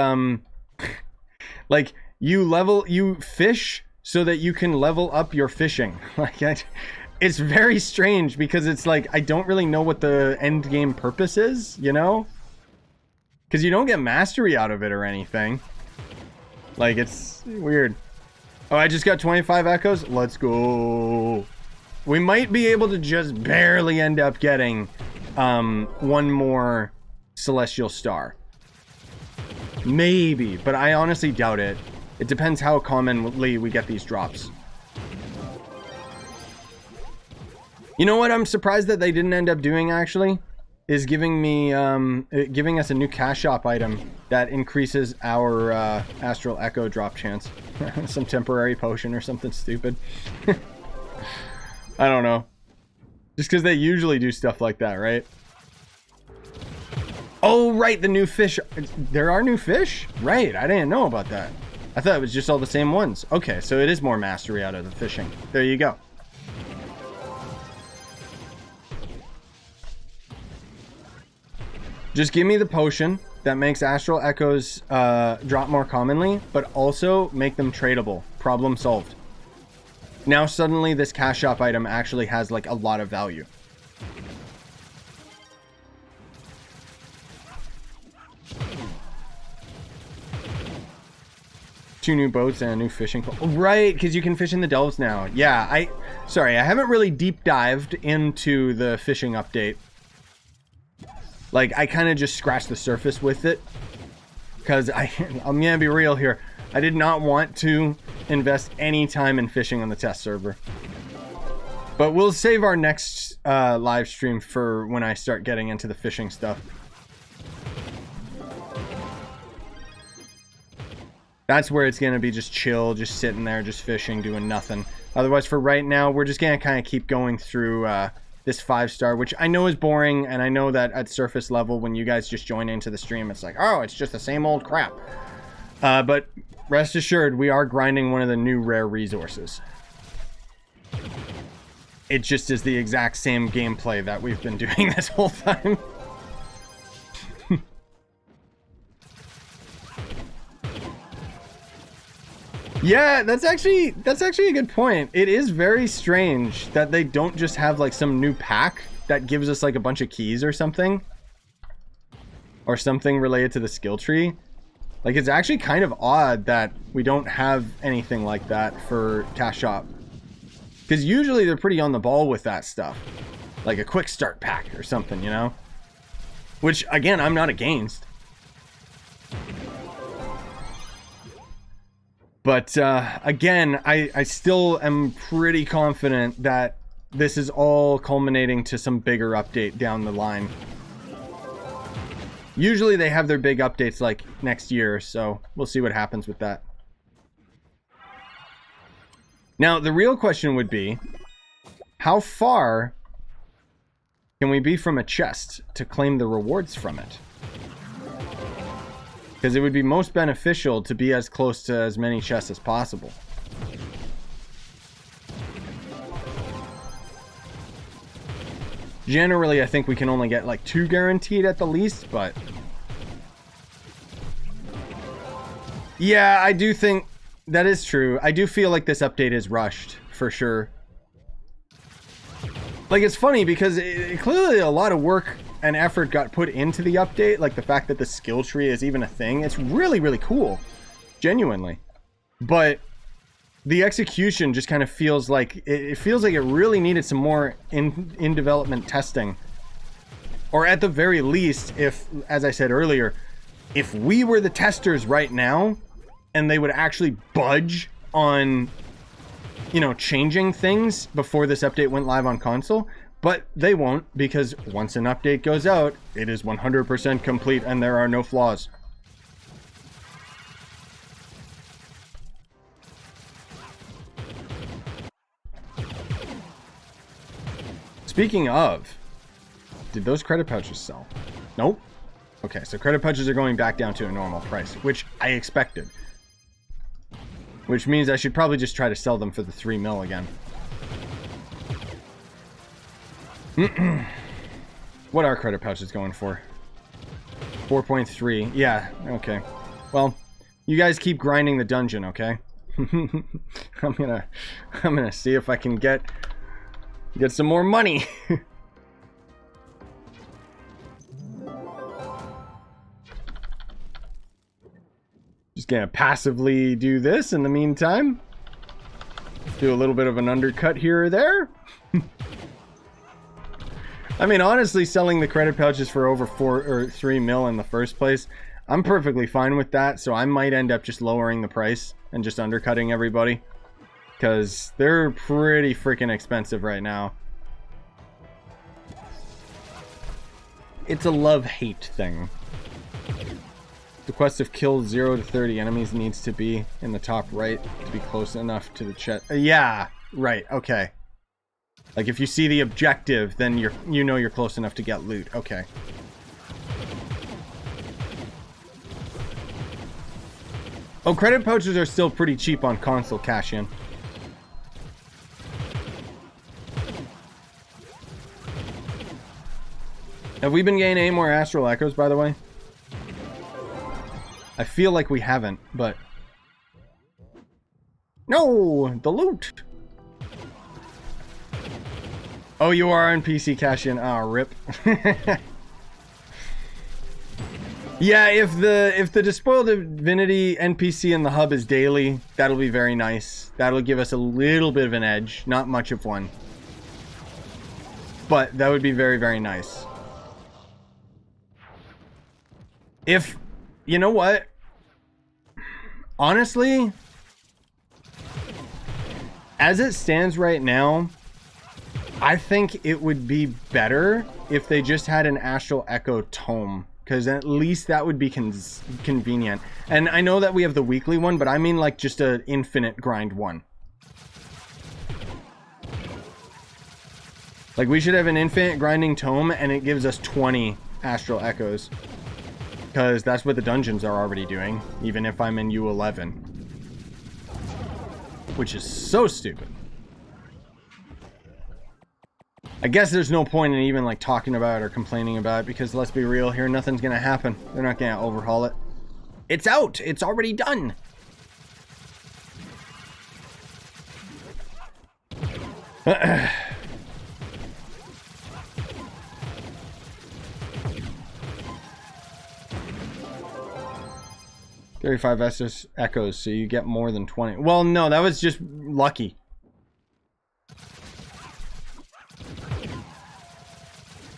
like, you fish so that you can level up your fishing. Like, it's very strange because it's like, I don't really know what the end game purpose is, you know? Because you don't get mastery out of it or anything. Like, it's weird. Oh, I just got 25 echoes? Let's go. We might be able to just barely end up getting one more celestial star. Maybe, but I honestly doubt it. It depends how commonly we get these drops. You know what I'm surprised that they didn't end up doing, actually? Is giving me, giving us a new cash shop item that increases our astral echo drop chance. Some temporary potion or something stupid. I don't know. Just because they usually do stuff like that, right? Oh, right, the new fish. There are new fish? Right, I didn't know about that. I thought it was just all the same ones. Okay, so it is more mastery out of the fishing. There you go. Just give me the potion that makes astral echoes drop more commonly, but also make them tradable. Problem solved. Now suddenly this cash shop item actually has like a lot of value. Two new boats and a new fishing pole. Oh, right, because you can fish in the delves now. Yeah, sorry, I haven't really deep dived into the fishing update. Like, I kind of just scratched the surface with it. Because I'm gonna be real here. I did not want to invest any time in fishing on the test server. But we'll save our next live stream for when I start getting into the fishing stuff. That's where it's gonna be just chill, just sitting there, just fishing, doing nothing. Otherwise, for right now, we're just gonna kind of keep going through this 5-star, which I know is boring, and I know that at surface level, when you guys just join into the stream, it's like, oh, it's just the same old crap. But rest assured, we are grinding one of the new rare resources. It just is the exact same gameplay that we've been doing this whole time. Yeah, that's actually a good point. It is very strange that they don't just have like some new pack that gives us like a bunch of keys or something. Or something related to the skill tree. Like, it's actually kind of odd that we don't have anything like that for Cash Shop. Because usually they're pretty on the ball with that stuff. Like a quick start pack or something, you know? Which, again, I'm not against. But, again, I still am pretty confident that this is all culminating to some bigger update down the line. Usually they have their big updates like next year, so we'll see what happens with that. Now, the real question would be, how far can we be from a chest to claim the rewards from it? Because it would be most beneficial to be as close to as many chests as possible. Generally, I think we can only get like 2 guaranteed at the least, but... yeah, I do think that is true. I do feel like this update is rushed, for sure. Like, it's funny because clearly a lot of work and effort got put into the update. Like, the fact that the skill tree is even a thing. It's really, really cool. Genuinely. But... the execution just kind of feels like it feels like it really needed some more in development testing, or at the very least, if, as I said earlier, if we were the testers right now and they would actually budge on, you know, changing things before this update went live on console. But they won't, because once an update goes out, it is 100% complete and there are no flaws. Speaking of, did those credit pouches sell? Nope. Okay, so credit pouches are going back down to a normal price, which I expected. Which means I should probably just try to sell them for the 3 mil again. What are credit pouches going for? 4.3. Yeah, okay. Well, you guys keep grinding the dungeon, okay? I'm gonna see if I can get some more money. Just gonna passively do this in the meantime. Do a little bit of an undercut here or there. I mean, honestly, selling the credit pouches for over 4 or 3 mil in the first place, I'm perfectly fine with that. So I might end up just lowering the price and just undercutting everybody, because they're pretty freaking expensive right now. It's a love-hate thing. The quest of kill 0 to 30 enemies needs to be in the top right to be close enough to the chest. Yeah, right, okay. Like, if you see the objective, then you know you're close enough to get loot. Okay. Oh, credit pouches are still pretty cheap on console cash-in. Have we been getting any more Astral Echoes, by the way? I feel like we haven't, but... no! The loot! Oh, you are on PC cash-in. Ah, oh, rip. Yeah, if the Despoiled Divinity NPC in the hub is daily, that'll be very nice. That'll give us a little bit of an edge. Not much of one. But that would be very, very nice. If... you know what? Honestly, as it stands right now, I think it would be better if they just had an Astral Echo tome, because at least that would be convenient. And I know that we have the weekly one, but I mean like just an infinite grind one. Like, we should have an infinite grinding tome and it gives us 20 Astral Echoes, because that's what the dungeons are already doing, even if I'm in U11. Which is so stupid. I guess there's no point in even like talking about it or complaining about it, because let's be real here, nothing's gonna happen. They're not gonna overhaul it. It's out! It's already done! $35 Estus echoes, so you get more than 20. Well, no, that was just lucky.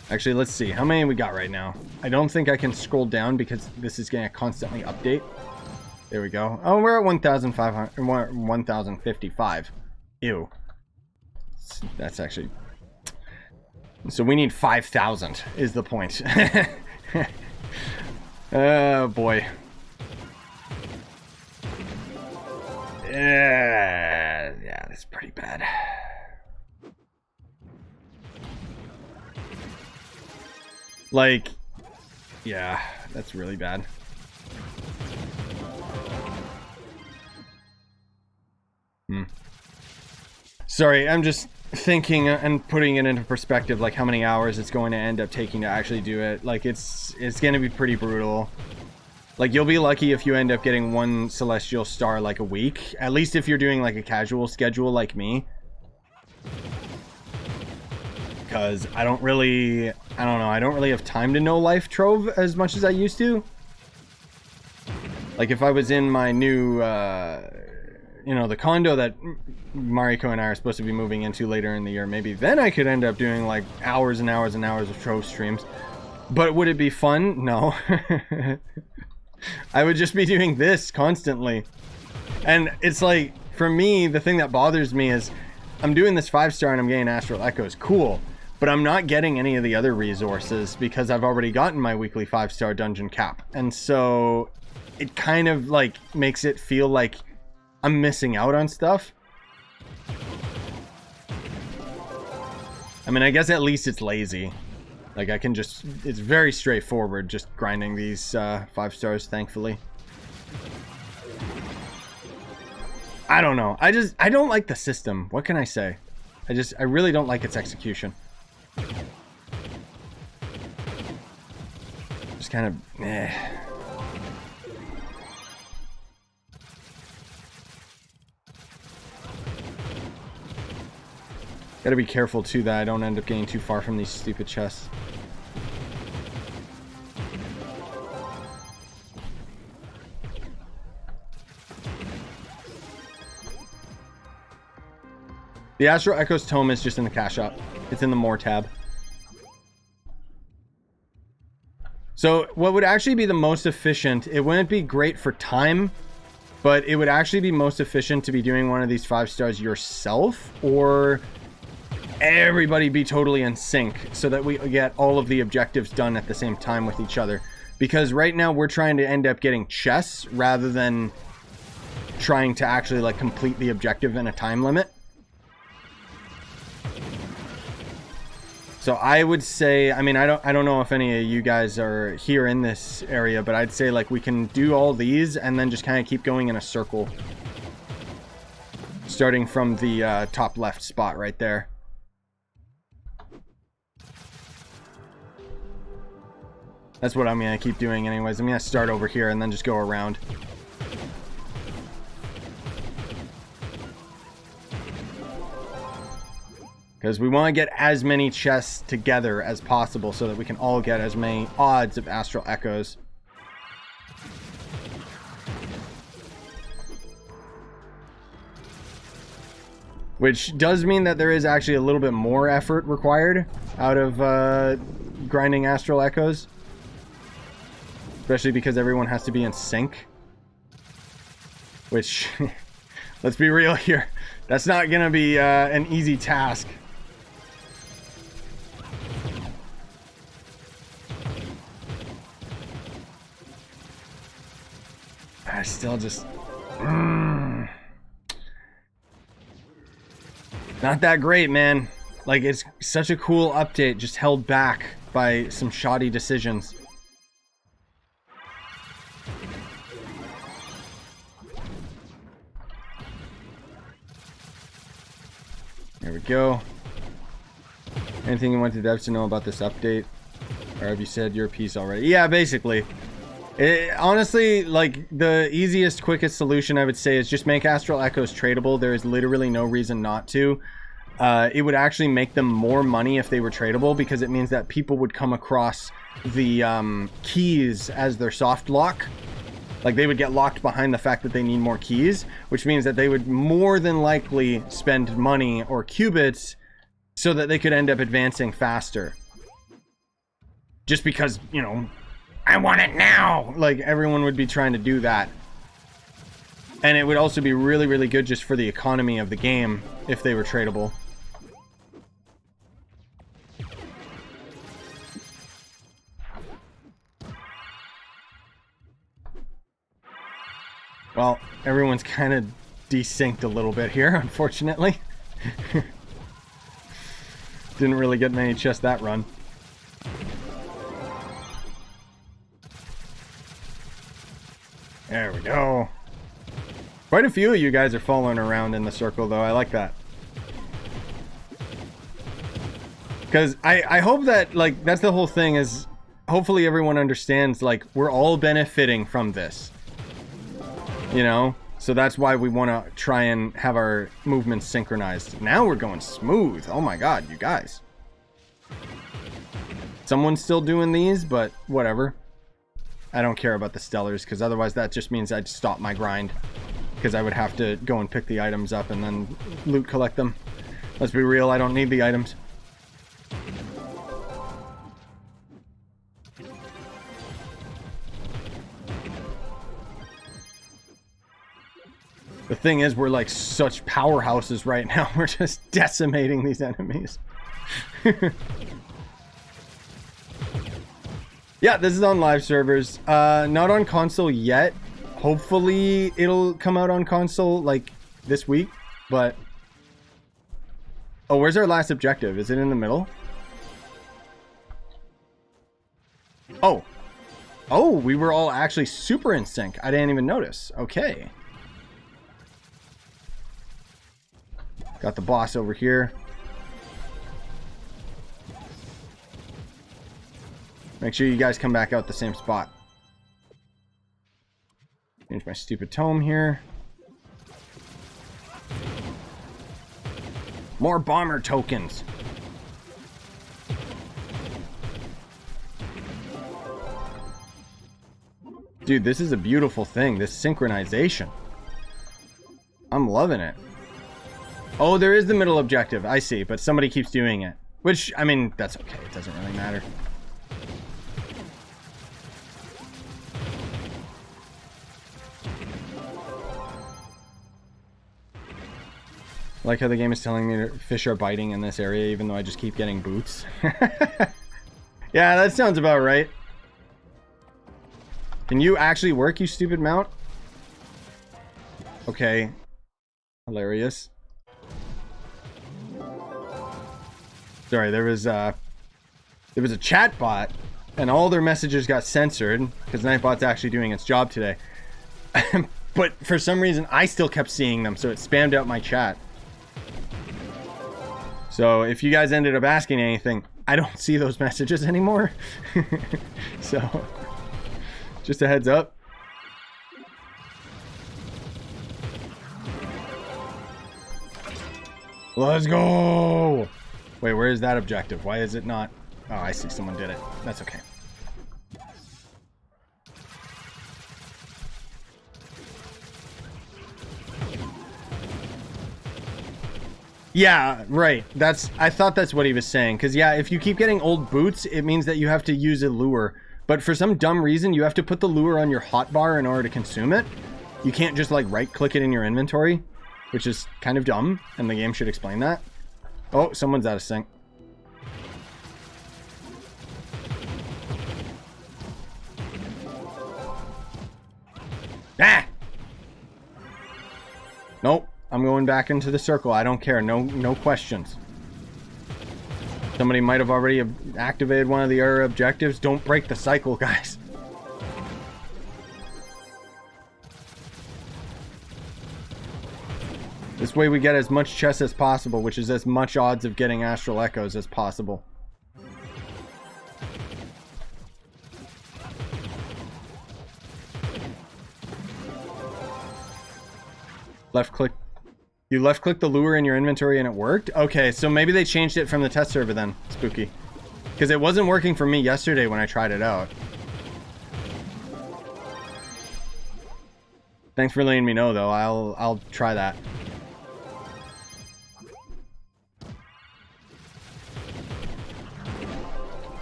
Actually, let's see. How many we got right now? I don't think I can scroll down because this is going to constantly update. There we go. Oh, we're at 1,500, 1,055. Ew. That's actually... So we need 5,000 is the point. Oh, boy. Yeah, that's pretty bad. Like, yeah, that's really bad. Sorry, I'm just thinking and putting it into perspective, like how many hours it's going to end up taking to actually do it. Like, it's going to be pretty brutal. Like, you'll be lucky if you end up getting one Celestial Star, like, a week. At least if you're doing, like, a casual schedule like me. Because I don't really have time to know Life Trove as much as I used to. Like, if I was in my new, you know, the condo that Mariko and I are supposed to be moving into later in the year, maybe then I could end up doing, like, hours and hours and hours of Trove streams. But would it be fun? No. I would just be doing this constantly. And it's like, for me, the thing that bothers me is I'm doing this 5-star and I'm getting Astral Echoes. Cool. But I'm not getting any of the other resources because I've already gotten my weekly 5-star dungeon cap. And so it kind of like makes it feel like I'm missing out on stuff. I mean, I guess at least it's lazy. Like, I can just... It's very straightforward, just grinding these 5 stars, thankfully. I don't know. I don't like the system. What can I say? I really don't like its execution. Just kind of... eh. Gotta be careful, too, that I don't end up getting too far from these stupid chests. The Astral Echoes tome is just in the cash shop. It's in the More tab. So what would actually be the most efficient, it wouldn't be great for time, but it would actually be most efficient to be doing one of these 5 stars yourself, or everybody be totally in sync so that we get all of the objectives done at the same time with each other. Because right now we're trying to end up getting chests rather than trying to actually like complete the objective in a time limit. So I would say, I mean, I don't know if any of you guys are here in this area, but I'd say like we can do all these and then just kind of keep going in a circle. Starting from the top left spot right there. That's what I'm going to keep doing anyways. I'm going to start over here and then just go around. Because we want to get as many chests together as possible so that we can all get as many odds of Astral Echoes. Which does mean that there is actually a little bit more effort required out of grinding Astral Echoes. Especially because everyone has to be in sync. Which, let's be real here, that's not going to be an easy task. I still just... not that great, man. Like, it's such a cool update, just held back by some shoddy decisions. There we go. Anything you want the devs to know about this update? Or have you said your piece already? Yeah, basically. Honestly, like, the easiest, quickest solution I would say is just make Astral Echoes tradable. There is literally no reason not to. it would actually make them more money if they were tradable, because it means that people would come across the keys as their soft lock. Like, they would get locked behind the fact that they need more keys, which means that they would more than likely spend money or qubits so that they could end up advancing faster. Just because, you know, I want it now! Like, everyone would be trying to do that. And it would also be really, really good just for the economy of the game if they were tradable. Well, everyone's kind of desynced a little bit here, unfortunately. Didn't really get many chests that run. There we go. Quite a few of you guys are following around in the circle, though. I like that. Because I hope that, like, that's the whole thing, is hopefully everyone understands, like, we're all benefiting from this. You know? So that's why we want to try and have our movements synchronized. Now we're going smooth. Oh my god, you guys. Someone's still doing these, but whatever. I don't care about the stellars, because otherwise that just means I'd stop my grind. Because I would have to go and pick the items up and then loot collect them. Let's be real, I don't need the items. The thing is, we're like such powerhouses right now. We're just decimating these enemies. Yeah, this is on live servers. Not on console yet. Hopefully it'll come out on console like this week, but... Oh, where's our last objective? Is it in the middle? Oh. Oh, we were all actually super in sync. I didn't even notice. Okay. Got the boss over here. Make sure you guys come back out the same spot. Change my stupid tome here. More bomber tokens. Dude, this is a beautiful thing. This synchronization. I'm loving it. Oh, there is the middle objective. I see, but somebody keeps doing it. Which, I mean, that's okay. It doesn't really matter. I like how the game is telling me that fish are biting in this area, even though I just keep getting boots. Yeah, that sounds about right. Can you actually work, you stupid mount? Okay. Hilarious. Sorry, there was a chat bot, and all their messages got censored because Nightbot's actually doing its job today. But for some reason, I still kept seeing them, so it spammed out my chat. So if you guys ended up asking anything, I don't see those messages anymore. So, just a heads up. Let's go! Wait, where is that objective? Why is it not? Oh, I see. Someone did it. That's okay. Yeah, right. I thought that's what he was saying. Because, yeah, if you keep getting old boots, it means that you have to use a lure. But for some dumb reason, you have to put the lure on your hotbar in order to consume it. You can't just, like, right-click it in your inventory, which is kind of dumb, and the game should explain that. Oh, someone's out of sync. Ah! Nope. I'm going back into the circle. I don't care. No questions. Somebody might have already activated one of the other objectives. Don't break the cycle, guys. This way we get as much chess as possible, which is as much odds of getting astral echoes as possible. Left click. You left click the lure in your inventory and it worked? Okay, so maybe they changed it from the test server then, Spooky. Because it wasn't working for me yesterday when I tried it out. Thanks for letting me know though, I'll try that.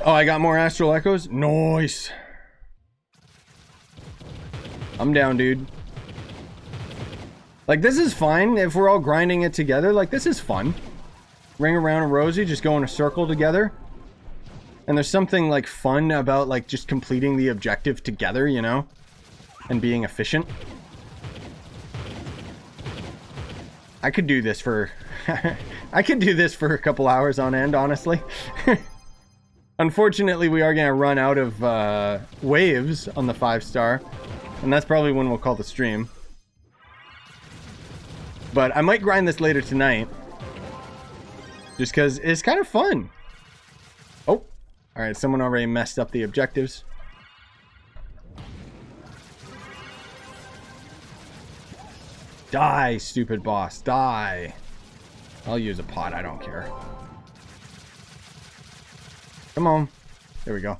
Oh, I got more Astral Echoes? Nice. I'm down, dude. Like, this is fine if we're all grinding it together. Like, this is fun. Ring around a rosy, just go in a circle together. And there's something, like, fun about, like, just completing the objective together, you know? And being efficient. I could do this for... I could do this for a couple hours on end, honestly. Unfortunately, we are going to run out of waves on the 5-star. And that's probably when we'll call the stream. But I might grind this later tonight. Just because it's kind of fun. Oh. Alright, someone already messed up the objectives. Die, stupid boss. Die. I'll use a pot. I don't care. Come on. There we go.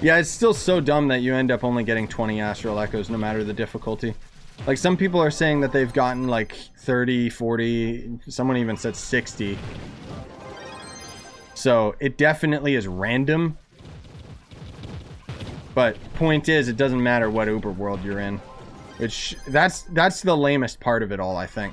Yeah, it's still so dumb that you end up only getting 20 Astral Echoes no matter the difficulty. Like, some people are saying that they've gotten like 30, 40, someone even said 60. So, it definitely is random. But, point is, it doesn't matter what Uber world you're in. Which, that's the lamest part of it all, I think.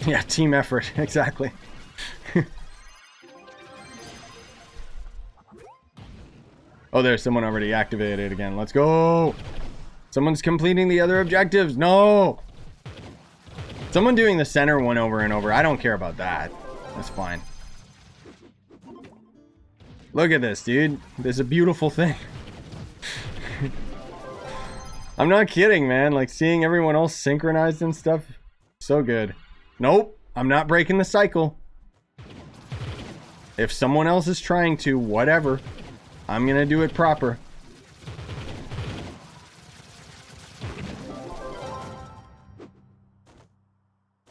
Yeah, team effort, exactly. Oh, there's someone already activated again. Let's go! Someone's completing the other objectives. No! Someone doing the center one over and over. I don't care about that. That's fine. Look at this, dude. This is a beautiful thing. I'm not kidding, man. Like, seeing everyone else synchronized and stuff. So good. Nope, I'm not breaking the cycle. If someone else is trying to, whatever. I'm gonna do it proper.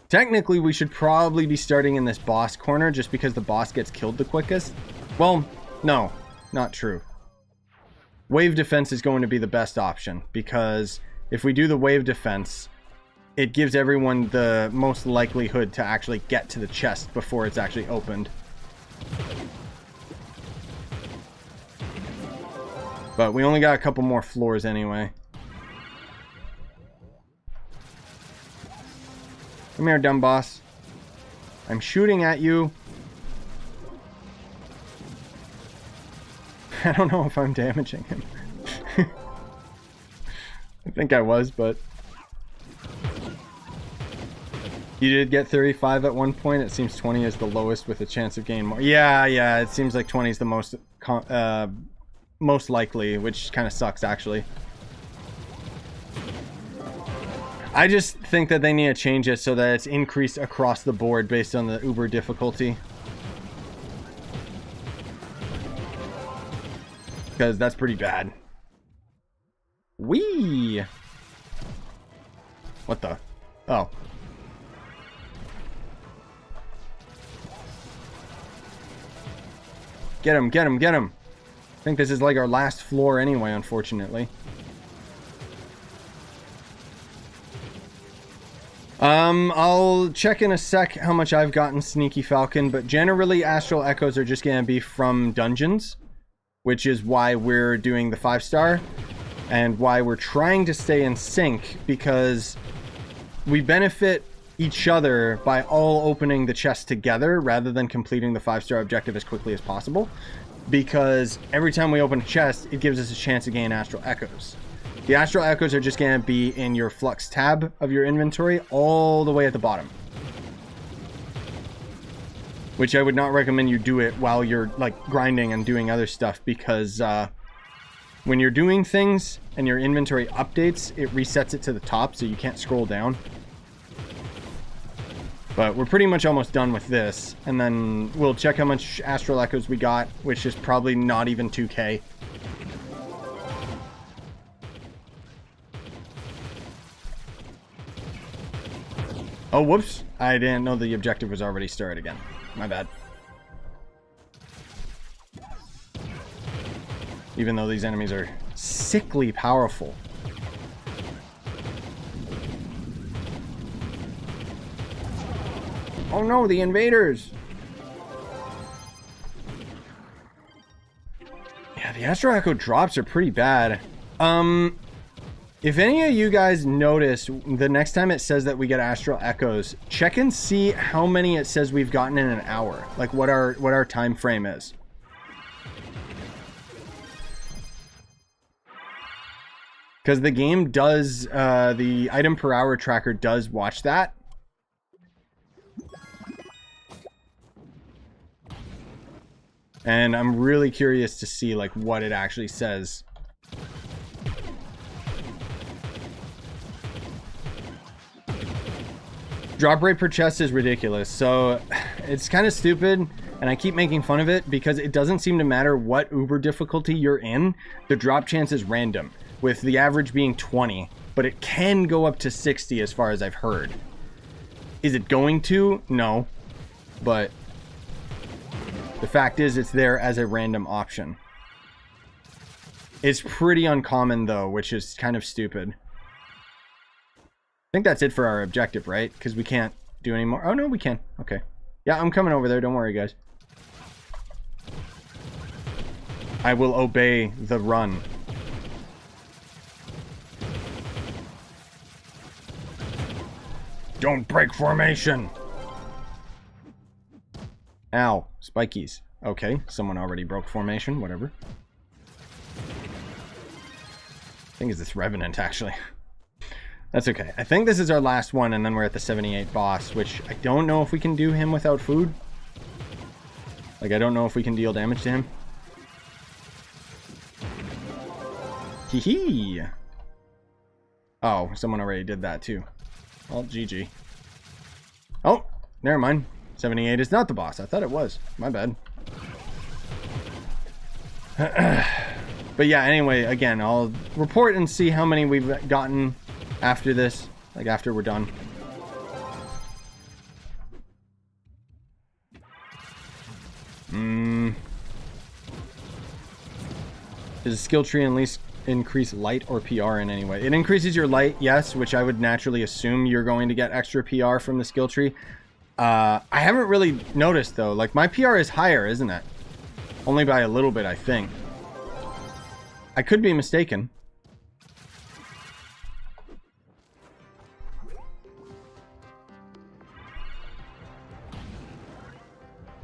Technically, we should probably be starting in this boss corner just because the boss gets killed the quickest. Well, no, not true. Wave defense is going to be the best option because if we do the wave defense, it gives everyone the most likelihood to actually get to the chest before it's actually opened. But we only got a couple more floors anyway. Come here, dumb boss. I'm shooting at you. I don't know if I'm damaging him. I think I was, but... You did get 35 at one point. It seems 20 is the lowest with a chance of gaining more. Yeah, it seems like 20 is the most likely, which kind of sucks, actually. I just think that they need to change it so that it's increased across the board based on the Uber difficulty. Because that's pretty bad. Whee! What the? Oh. Get him, get him, get him! I think this is like our last floor anyway, unfortunately. I'll check in a sec how much I've gotten Sneaky Falcon, but generally Astral Echoes are just gonna be from dungeons, which is why we're doing the 5-star, and why we're trying to stay in sync, because we benefit each other by all opening the chest together rather than completing the 5-star objective as quickly as possible, because every time we open a chest, it gives us a chance to gain Astral Echoes. The Astral Echoes are just going to be in your Flux tab of your inventory all the way at the bottom. Which I would not recommend you do it while you're like grinding and doing other stuff, because when you're doing things and your inventory updates, it resets it to the top so you can't scroll down. But we're pretty much almost done with this. And then we'll check how much Astral Echoes we got, which is probably not even 2k. Oh, whoops. I didn't know the objective was already started again. My bad. Even though these enemies are sickly powerful. Oh no, the invaders! Yeah, the Astral Echo drops are pretty bad. If any of you guys notice, the next time it says that we get Astral Echoes, check and see how many it says we've gotten in an hour. Like what our time frame is. Because the game does, the item per hour tracker does watch that. And I'm really curious to see like what it actually says. Drop rate per chest is ridiculous. So it's kind of stupid. And I keep making fun of it because it doesn't seem to matter what uber difficulty you're in. The drop chance is random, with the average being 20. But it can go up to 60 as far as I've heard. Is it going to? No. But the fact is, it's there as a random option. It's pretty uncommon, though, which is kind of stupid. I think that's it for our objective, right? Because we can't do any more. Oh, no, we can. Okay. Yeah, I'm coming over there. Don't worry, guys. I will obey the run. Don't break formation! Ow. Spikies. Okay, someone already broke formation. Whatever. I think it's this Revenant, actually. That's okay. I think this is our last one, and then we're at the 78 boss, which I don't know if we can do him without food. Like, I don't know if we can deal damage to him. Hee hee! Oh, someone already did that, too. Well, GG. Oh, never mind. 78 is not the boss. I thought it was. My bad. But yeah, anyway, again, I'll report and see how many we've gotten after this. Like, after we're done. Does a skill tree at least increase light or PR in any way? It increases your light, yes, which I would naturally assume you're going to get extra PR from the skill tree. I haven't really noticed, though. Like, my PR is higher, isn't it? Only by a little bit, I think. I could be mistaken.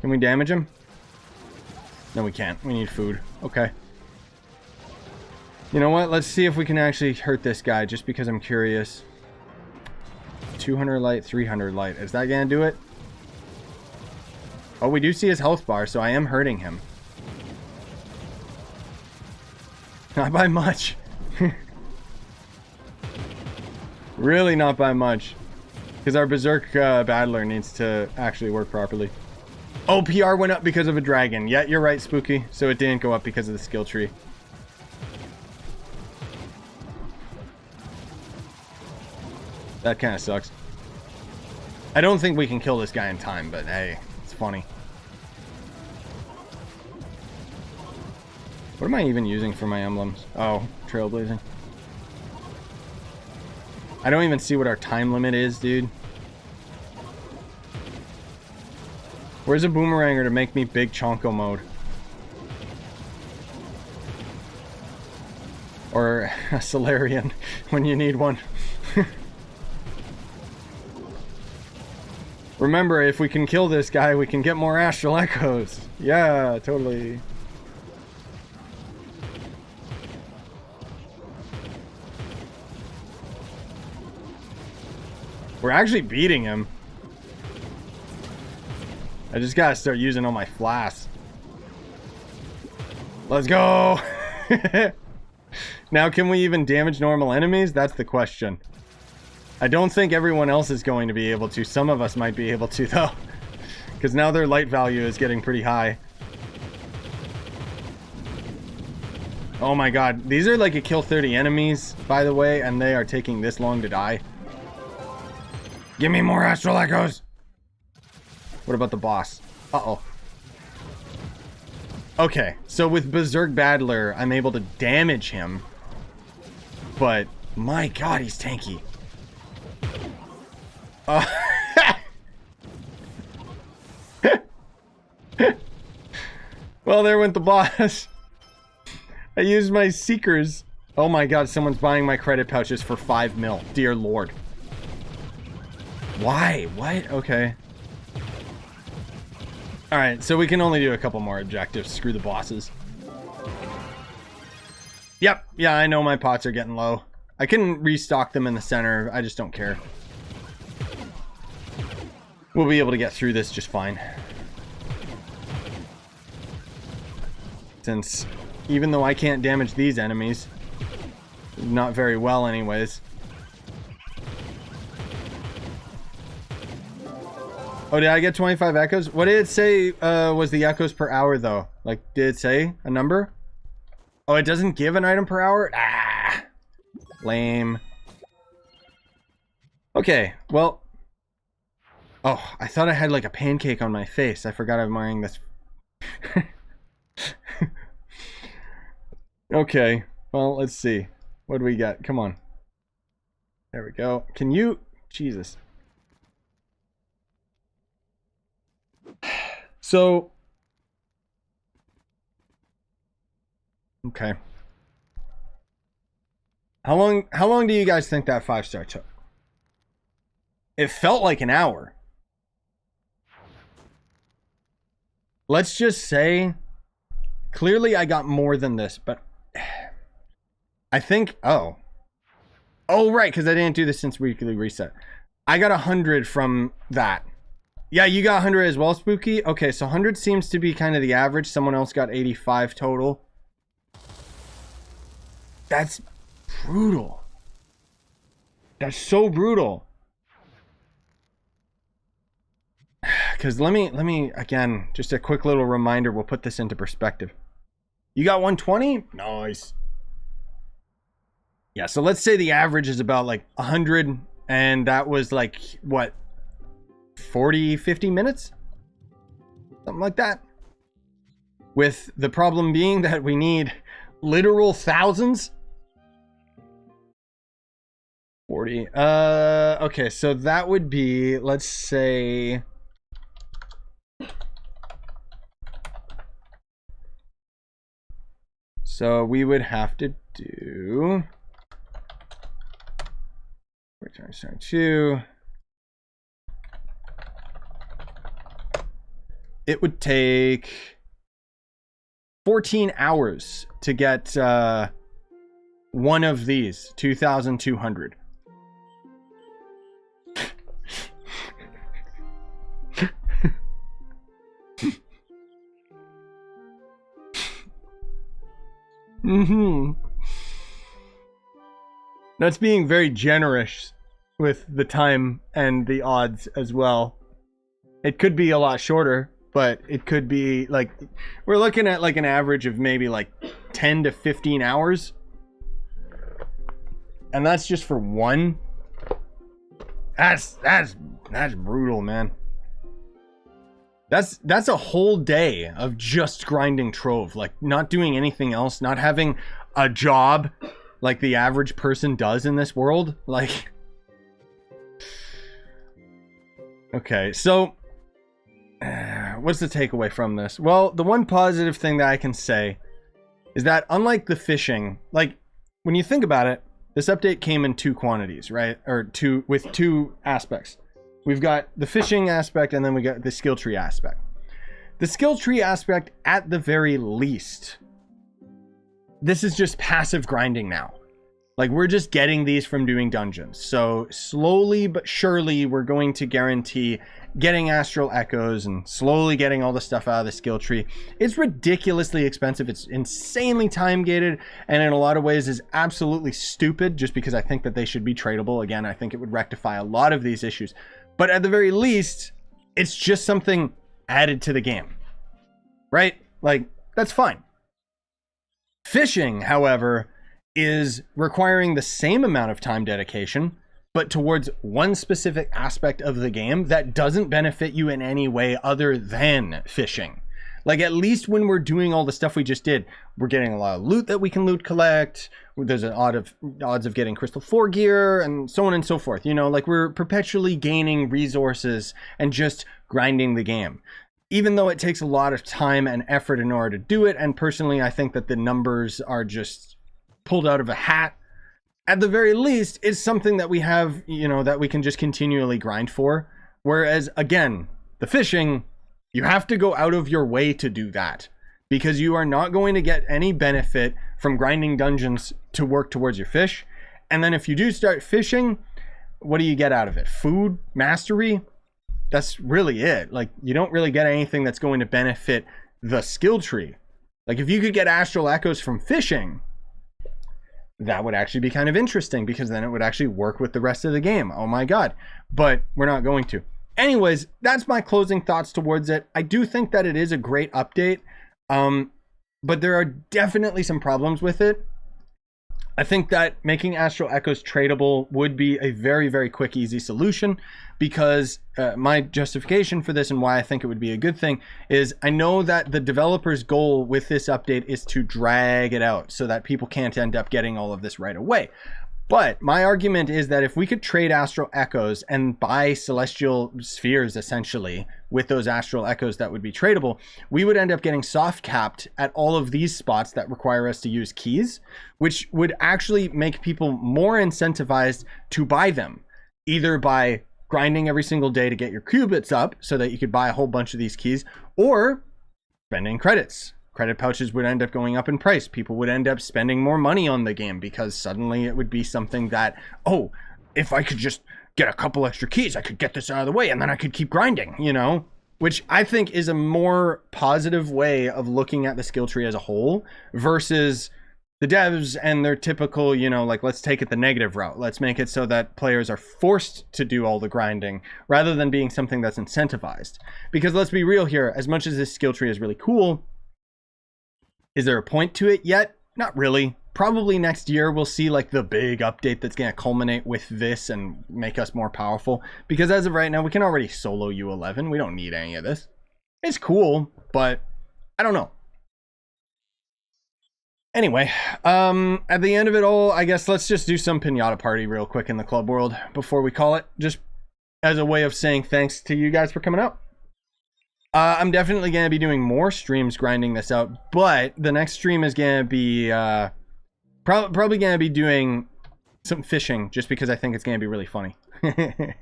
Can we damage him? No, we can't. We need food. Okay. You know what? Let's see if we can actually hurt this guy, just because I'm curious. 200 light, 300 light. Is that gonna do it? Oh, we do see his health bar, so I am hurting him. Not by much. Really not by much. Because our Berserk Battler needs to actually work properly. Oh, PR went up because of a dragon. Yeah, you're right, Spooky. So it didn't go up because of the skill tree. That kind of sucks. I don't think we can kill this guy in time, but hey, it's funny. What am I even using for my emblems? Oh, Trailblazing. I don't even see what our time limit is, dude. Where's a boomeranger to make me big Chonko mode? Or a Solarian when you need one. Remember, if we can kill this guy, we can get more Astral Echoes. Yeah, totally. We're actually beating him. I just gotta start using all my flasks. Let's go! Now, can we even damage normal enemies? That's the question. I don't think everyone else is going to be able to. Some of us might be able to, though. Because now their light value is getting pretty high. Oh my god. These are like a kill 30 enemies, by the way, and they are taking this long to die. Give me more Astral Echoes! What about the boss? Uh-oh. Okay, so with Berserk Battler, I'm able to damage him. But, my god, he's tanky. Well, there went the boss. I used my Seekers. Oh my god, someone's buying my credit pouches for 5 mil. Dear lord. Why? What? Okay. Alright, so we can only do a couple more objectives. Screw the bosses. Yep, yeah, I know my pots are getting low. I can restock them in the center. I just don't care. We'll be able to get through this just fine. Since, even though I can't damage these enemies, not very well anyways. Oh, did I get 25 echoes? What did it say was the echoes per hour, though? Like, did it say a number? Oh, it doesn't give an item per hour? Ah! Lame. Okay, well... Oh, I thought I had, like, a pancake on my face. I forgot I'm wearing this... Okay, well, let's see. What do we got? Come on. There we go. Can you... Jesus. So... Okay. How long do you guys think that 5-star took? It felt like an hour. Let's just say... Clearly I got more than this, but... I think... Oh, right, because I didn't do this since weekly reset. I got 100 from that. Yeah, you got 100 as well, Spooky? Okay, so 100 seems to be kind of the average. Someone else got 85 total. That's brutal. That's so brutal. Because let me, again, just a quick little reminder. We'll put this into perspective. You got 120? Nice. Yeah, so let's say the average is about like 100, and that was like, what, 40, 50 minutes? Something like that. With the problem being that we need literal thousands. 40. Okay, so that would be, let's say... So we would have to do... Return start 2. It would take 14 hours to get one of these, 2,200. That's being very generous with the time and the odds as well. It could be a lot shorter, but it could be like, we're looking at like an average of maybe like 10 to 15 hours. And that's just for one. That's brutal, man. That's a whole day of just grinding Trove, like not doing anything else, not having a job like the average person does in this world. Like, okay, so what's the takeaway from this? Well, the one positive thing that I can say is that unlike the fishing, like when you think about it, this update came in 2 quantities, right? Or with 2 aspects. We've got the fishing aspect, and then we got the skill tree aspect. The skill tree aspect, at the very least, this is just passive grinding now. Like, we're just getting these from doing dungeons. So slowly but surely, we're going to guarantee getting Astral Echoes and slowly getting all the stuff out of the skill tree. It's ridiculously expensive. It's insanely time gated, and in a lot of ways is absolutely stupid, just because I think that they should be tradable. Again, I think it would rectify a lot of these issues. But at the very least, it's just something added to the game, right? Like, that's fine. Fishing, however, is requiring the same amount of time dedication, but towards one specific aspect of the game that doesn't benefit you in any way other than fishing. Like, at least when we're doing all the stuff we just did, we're getting a lot of loot that we can loot collect. There's an odds of getting Crystal 4 gear and so on and so forth. You know, like, we're perpetually gaining resources and just grinding the game. Even though it takes a lot of time and effort in order to do it, and personally I think that the numbers are just pulled out of a hat, at the very least it's something that we have, you know, that we can just continually grind for. Whereas again, the fishing, you have to go out of your way to do that, because you are not going to get any benefit from grinding dungeons to work towards your fish. And then if you do start fishing, what do you get out of it? Food, mastery? That's really it. Like, you don't really get anything that's going to benefit the skill tree. Like, if you could get Astral Echoes from fishing, that would actually be kind of interesting, because then it would actually work with the rest of the game. Oh my god. But we're not going to. Anyways, that's my closing thoughts towards it. I do think that it is a great update, but there are definitely some problems with it. I think that making Astral Echoes tradable would be a very, very quick, easy solution, because my justification for this and why I think it would be a good thing is I know that the developer's goal with this update is to drag it out so that people can't end up getting all of this right away. But my argument is that if we could trade Astral Echoes and buy Celestial Spheres, essentially, with those Astral Echoes that would be tradable, we would end up getting soft capped at all of these spots that require us to use keys, which would actually make people more incentivized to buy them, either by grinding every single day to get your qubits up so that you could buy a whole bunch of these keys, or spending credits. Credit pouches would end up going up in price. People would end up spending more money on the game, because suddenly it would be something that, oh, if I could just get a couple extra keys, I could get this out of the way and then I could keep grinding, you know? Which I think is a more positive way of looking at the skill tree as a whole, versus the devs and their typical, you know, like, let's take it the negative route. Let's make it so that players are forced to do all the grinding rather than being something that's incentivized. Because let's be real here, as much as this skill tree is really cool, is there a point to it yet? Not really. Probably next year we'll see like the big update that's going to culminate with this and make us more powerful. Because as of right now, we can already solo U11. We don't need any of this. It's cool, but I don't know. Anyway, at the end of it all, I guess let's just do some pinata party real quick in the club world before we call it. Just as a way of saying thanks to you guys for coming out. I'm definitely going to be doing more streams grinding this out, but the next stream is going to be probably going to be doing some fishing, just because I think it's going to be really funny. What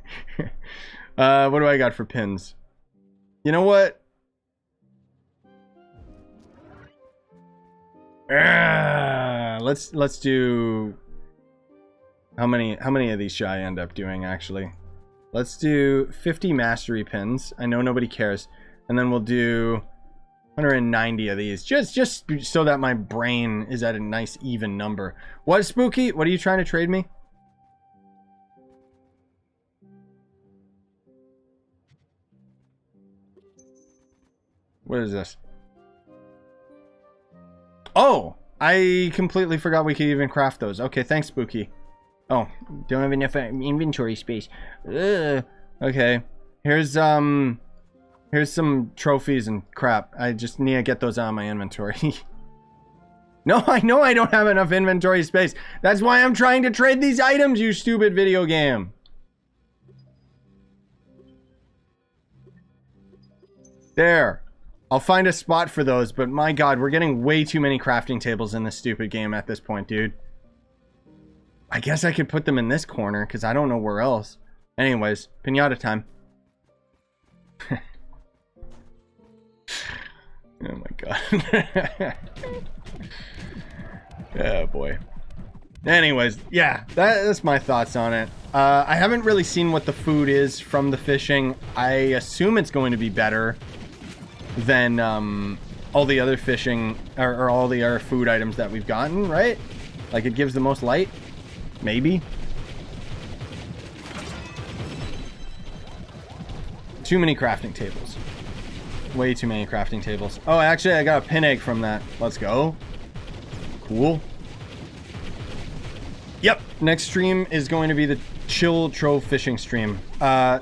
do I got for pins? You know what? Let's do... How many of these should I end up doing, actually? Let's do 50 mastery pins. I know nobody cares. And then we'll do 190 of these, just so that my brain is at a nice even number. What, Spooky? What are you trying to trade me? What is this? Oh, I completely forgot we could even craft those. Okay, thanks, Spooky. Oh, don't have enough inventory space. Ugh. Okay, here's some trophies and crap. I just need to get those out of my inventory. No, I know I don't have enough inventory space. That's why I'm trying to trade these items, you stupid video game. There. I'll find a spot for those, but my god, we're getting way too many crafting tables in this stupid game at this point, dude. I guess I could put them in this corner, because I don't know where else. Anyways, pinata time. Oh my god. Oh boy. Anyways, yeah, that's my thoughts on it. I haven't really seen what the food is from the fishing. I assume it's going to be better than all the other fishing or all the other food items that we've gotten, right? Like it gives the most light, maybe. Too many crafting tables. Way too many crafting tables. Oh, actually, I got a pin egg from that. Let's go. Cool. Yep, next stream is going to be the chill Trove fishing stream.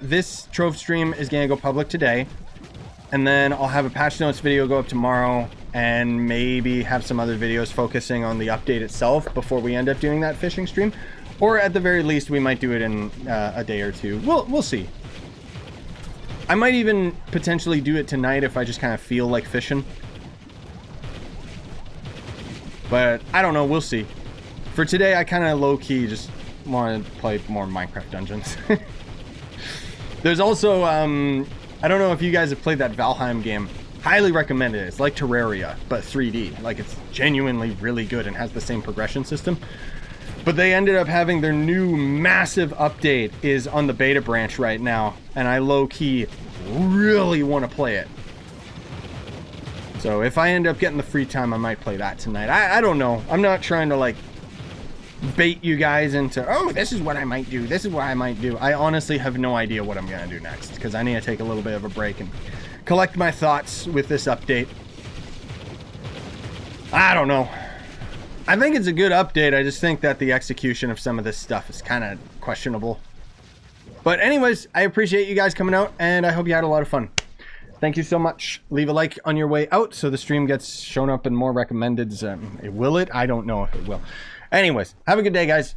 This Trove stream is going to go public today. And then I'll have a patch notes video go up tomorrow. And maybe have some other videos focusing on the update itself before we end up doing that fishing stream. Or at the very least, we might do it in a day or two. We'll see. I might even potentially do it tonight if I just kind of feel like fishing. But I don't know, we'll see. For today, I kind of low-key just want to play more Minecraft Dungeons. There's also, I don't know if you guys have played that Valheim game. Highly recommend it. It's like Terraria, but 3D. Like, it's genuinely really good and has the same progression system. But they ended up having their new massive update is on the beta branch right now. And I low-key really want to play it. So if I end up getting the free time, I might play that tonight. I don't know. I'm not trying to, like, bait you guys into, oh, this is what I might do. This is what I might do. I honestly have no idea what I'm going to do next because I need to take a little bit of a break and collect my thoughts with this update. I don't know. I think it's a good update. I just think that the execution of some of this stuff is kind of questionable. But anyways, I appreciate you guys coming out and I hope you had a lot of fun. Thank you so much. Leave a like on your way out so the stream gets shown up in more recommendeds. Will it? I don't know if it will. Anyways, have a good day, guys.